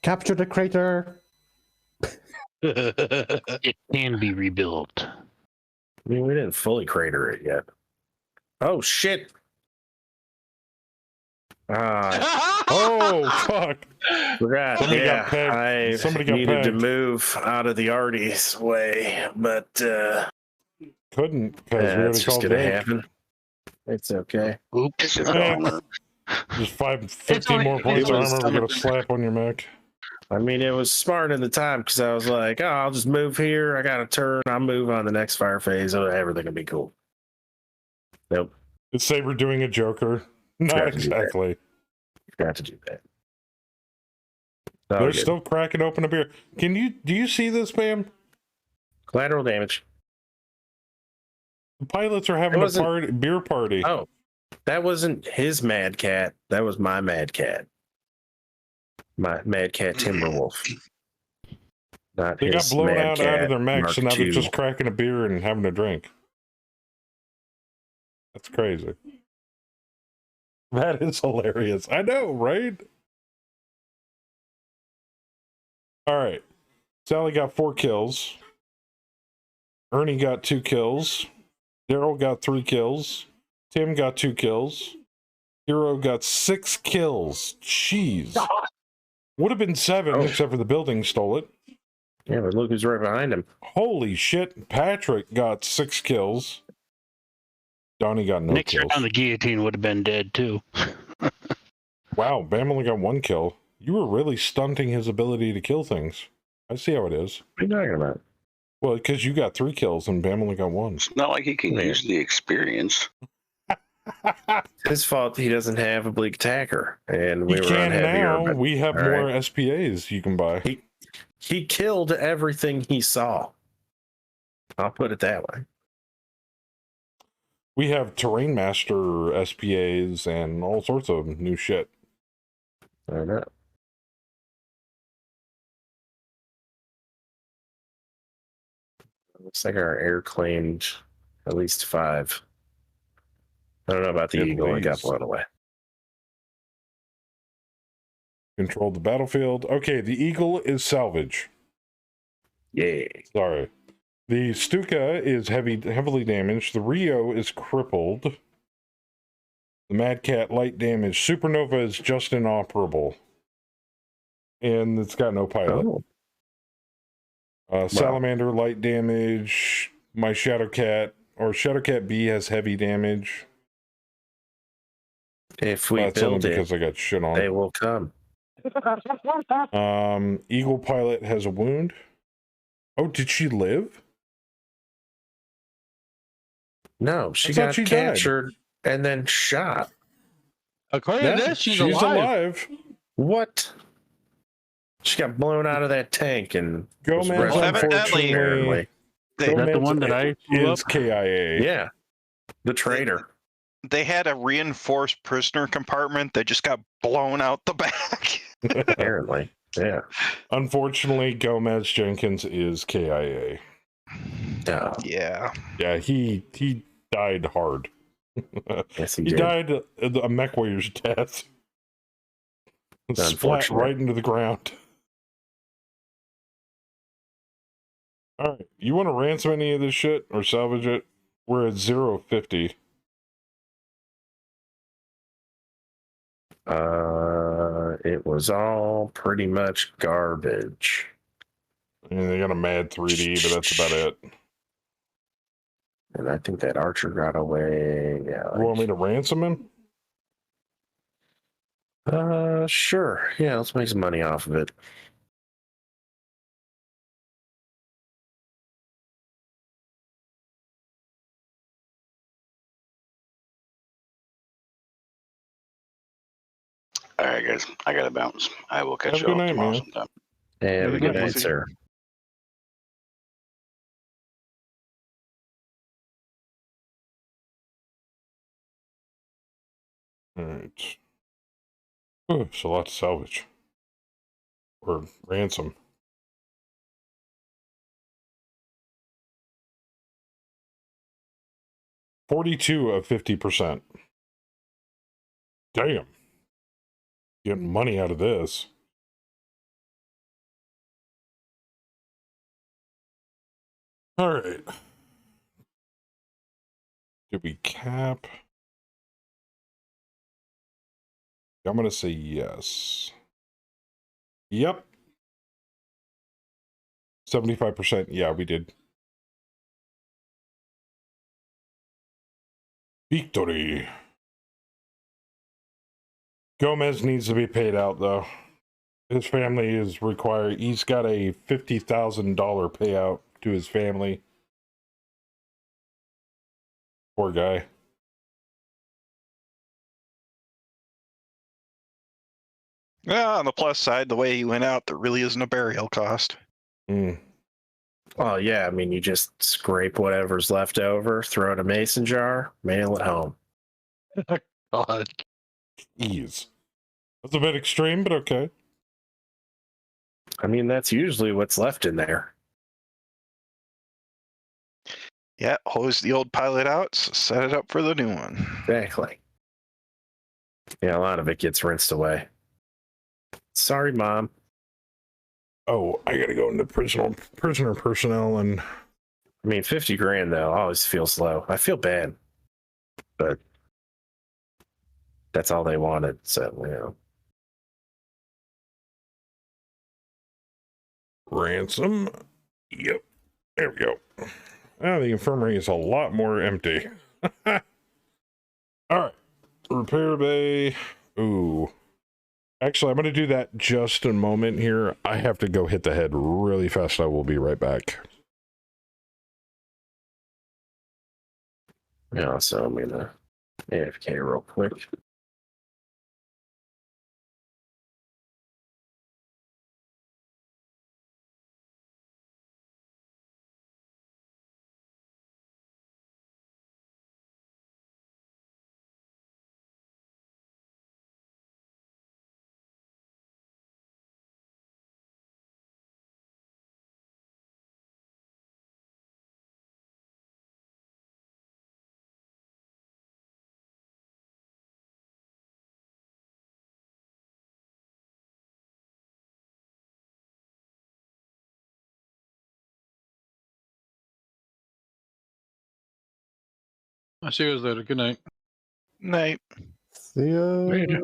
Capture the crater. It can be rebuilt. I mean, we didn't fully crater it yet. Oh, shit. Oh, fuck. Forgot. Somebody yeah, got pegged. I Somebody got needed to pegged. move out of the Artie's way, but Couldn't because we that's already just called gonna Vic. happen. It's okay. Oops. It's just armor. Just 15 more points of armor. We're going to slap on your mech. I mean, it was smart at the time because I was like, "Oh, I'll just move here. I got a turn. I'll move on the next fire phase. Oh, everything will be cool." Nope, Is Saber doing a Joker? Not Forgot to do that. exactly. forgot to do that. Oh, They're good. still cracking open a beer. Do you see this, Bam? Collateral damage. The pilots are having It wasn't- a beer party. Oh, that wasn't his Mad Cat. That was my Mad Cat. My Mad Cat Timberwolf. Not They got his blown Mad out Cat of their mechs, so now Mark they're II. just cracking a beer and having a drink. That's crazy. That is hilarious. I know, right? All right. Sally got 4 kills. Ernie got 2 kills. Daryl got 3 kills. Tim got 2 kills. Hero got 6 kills. Jeez. Would have been 7, except for the building stole it. Yeah, but look who's right behind him. Holy shit. Patrick got 6 kills. Donnie got no Next kills. round, the guillotine would have been dead too. Wow, Bam only got 1 kill. You were really stunting his ability to kill things. I see how it is. What are you talking about? Well, because you got 3 kills and Bam only got 1. It's not like he can Man. use the experience. It's his fault he doesn't have a bleak attacker, and we You were on can heavier. now. But We have all more right. SPAs you can buy. he killed everything he saw. I'll put it that way. We have Terrain Master SPAs and all sorts of new shit. I don't know. Looks like our air claimed at least 5. I don't know about the At Eagle. It got least. blown away. Controlled the battlefield. Okay, the Eagle is salvage. Yay. Sorry. The Stuka is heavily damaged. The Rio is crippled. The Mad Cat light damage. Supernova is just inoperable. And it's got no pilot. Oh, Salamander light damage. My Shadowcat or Shadowcat B has heavy damage. if we That's only build because it, I got shit they on. will come. Eagle pilot has a wound. Oh, did she live? No, she I thought got she died. captured and then shot. According to this, she's alive. alive. What? She got blown out of that tank and Gomez, was rescued evidently- apparently. They, Is that the one that I blew is up? KIA. Yeah, the traitor. they had a reinforced prisoner compartment that just got blown out the back. Apparently, yeah. Unfortunately, Gomez Jenkins is KIA. No. Yeah. Yeah, he died hard. Yes, he He did. died a mech warrior's death. Splat Unfortunate. right into the ground. Alright, you want to ransom any of this shit or salvage it? We're at 0.50. It was all pretty much garbage. I mean, they got a mad 3D, but that's about it. And I think that archer got away. Yeah. You want me to ransom him? Sure. Yeah, let's make some money off of it. All right, guys, I gotta bounce. I will catch Have a you good all night, tomorrow man. sometime. Hey, have a good night, Easy. sir. Alright. Oh, it's a lot to salvage. Or ransom. $42 of 50%. Damn. Getting money out of this. Alright. Did we cap? I'm going to say yes. Yep. 75%. Yeah, we did. Victory. Gomez needs to be paid out, though. His family is required. He's got a $50,000 payout to his family. Poor guy. Yeah, on the plus side, the way he went out, there really isn't a burial cost. Mm. Oh, yeah. I mean, you just scrape whatever's left over, throw it in a mason jar, mail it home. God. Ease. That's a bit extreme, but okay. I mean, that's usually what's left in there. Yeah, hose the old pilot out, set it up for the new one. Exactly. Yeah, a lot of it gets rinsed away. Sorry, Mom. Oh, I gotta go into prisoner personnel and I mean, 50 grand, though, always feels low. I feel bad. But that's all they wanted, so, you know. ransom. Yep. There we go. Now the infirmary is a lot more empty. All right. Repair bay. Ooh. Actually, I'm going to do that just a moment here. I have to go hit the head really fast. I will be right back. Yeah, so I'm going to AFK real quick. I'll see you guys later. Good night. Night. See ya.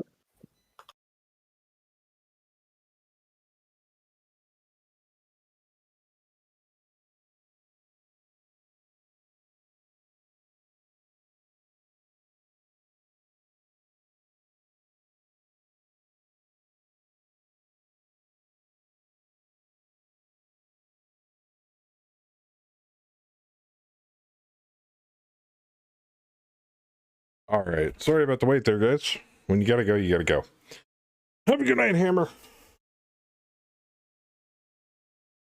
All right. Sorry about the wait there, guys. When you got to go, you got to go. Have a good night, Hammer.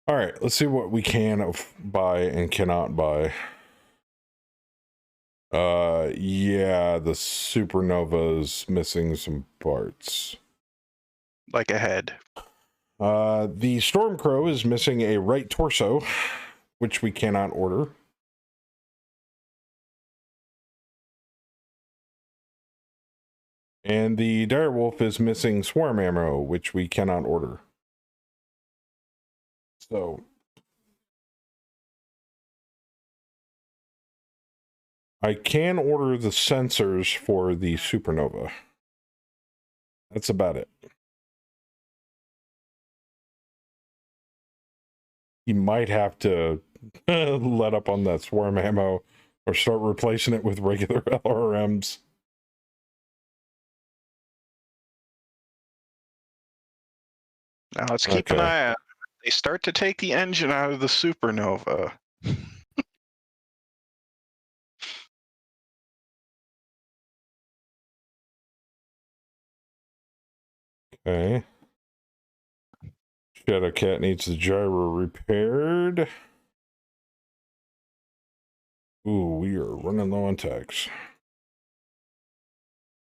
All right. Let's see what we can buy and cannot buy. Yeah, the Supernova's missing some parts. Like a head. The Stormcrow is missing a right torso, which we cannot order. And the direwolf is missing swarm ammo, which we cannot order. So I can order the sensors for the supernova. That's about it. You might have to let up on that swarm ammo or start replacing it with regular LRMs. Now let's keep an eye out. They start to take the engine out of the supernova. Okay. Shadow Cat needs the gyro repaired. Ooh, we are running low on techs.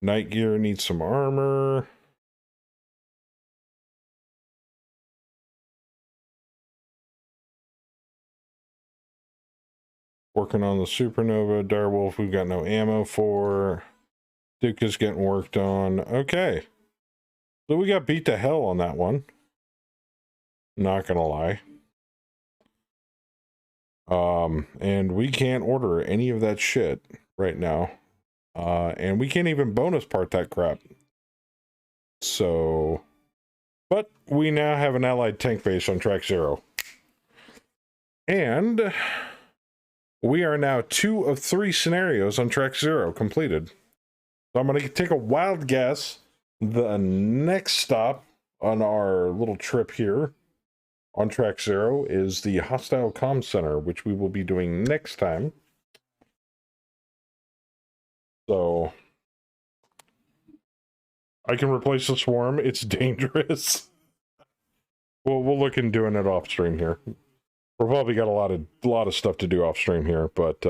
Night Gear needs some armor. Working on the supernova. Direwolf, we've got no ammo for. Duke is getting worked on. Okay. So we got beat to hell on that one. Not gonna lie. And we can't order any of that shit right now. And we can't even bonus part that crap. So, but we now have an allied tank base on track 0. And we are now 2 of 3 scenarios on track 0 completed. So I'm going to take a wild guess. The next stop on our little trip here on track 0 is the hostile comm center, which we will be doing next time. So I can replace the swarm. It's dangerous. Well, we'll look into doing it off stream here. We've probably got a lot of stuff to do off stream here, but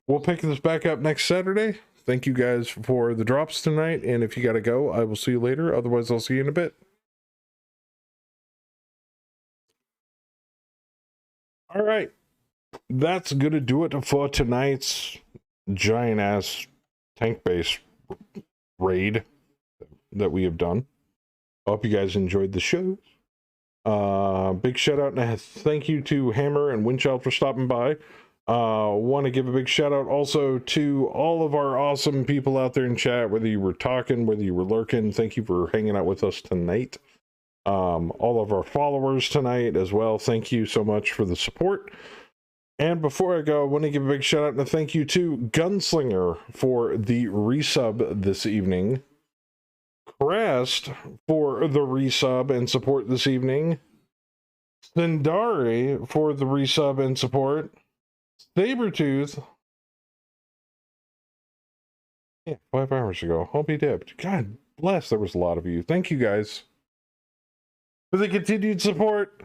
we'll pick this back up next Saturday. Thank you guys for the drops tonight, and if you got to go, I will see you later. Otherwise, I'll see you in a bit. All right, that's gonna do it for tonight's giant ass tank base raid that we have done. I hope you guys enjoyed the show. Big shout out and thank you to Hammer and Windchild for stopping by. Want to give a big shout out also to all of our awesome people out there in chat, whether you were talking, whether you were lurking. Thank you for hanging out with us tonight. All of our followers tonight as well. Thank you so much for the support. And before I go, I want to give a big shout out and a thank you to Gunslinger for the resub this evening. Crest for the resub and support this evening. Sindari for the resub and support. Sabertooth. Yeah, 5 hours ago. I'll be dipped. God bless, there was a lot of you. Thank you guys for the continued support.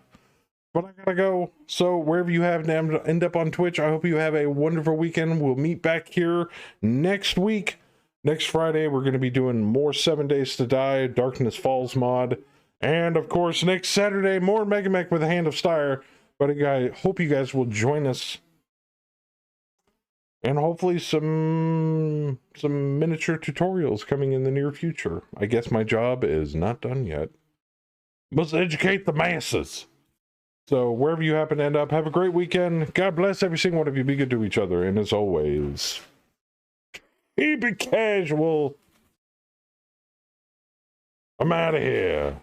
But I gotta go. So wherever you have to end up on Twitch, I hope you have a wonderful weekend. We'll meet back here next week. Next Friday, we're going to be doing more 7 Days to Die, Darkness Falls mod. And of course, next Saturday, more Mega Mech with a Hand of Styre. But I hope you guys will join us. And hopefully some miniature tutorials coming in the near future. I guess my job is not done yet. Must educate the masses. So wherever you happen to end up, have a great weekend. God bless every single one of you. Be good to each other. And as always, keep it casual. I'm out of here.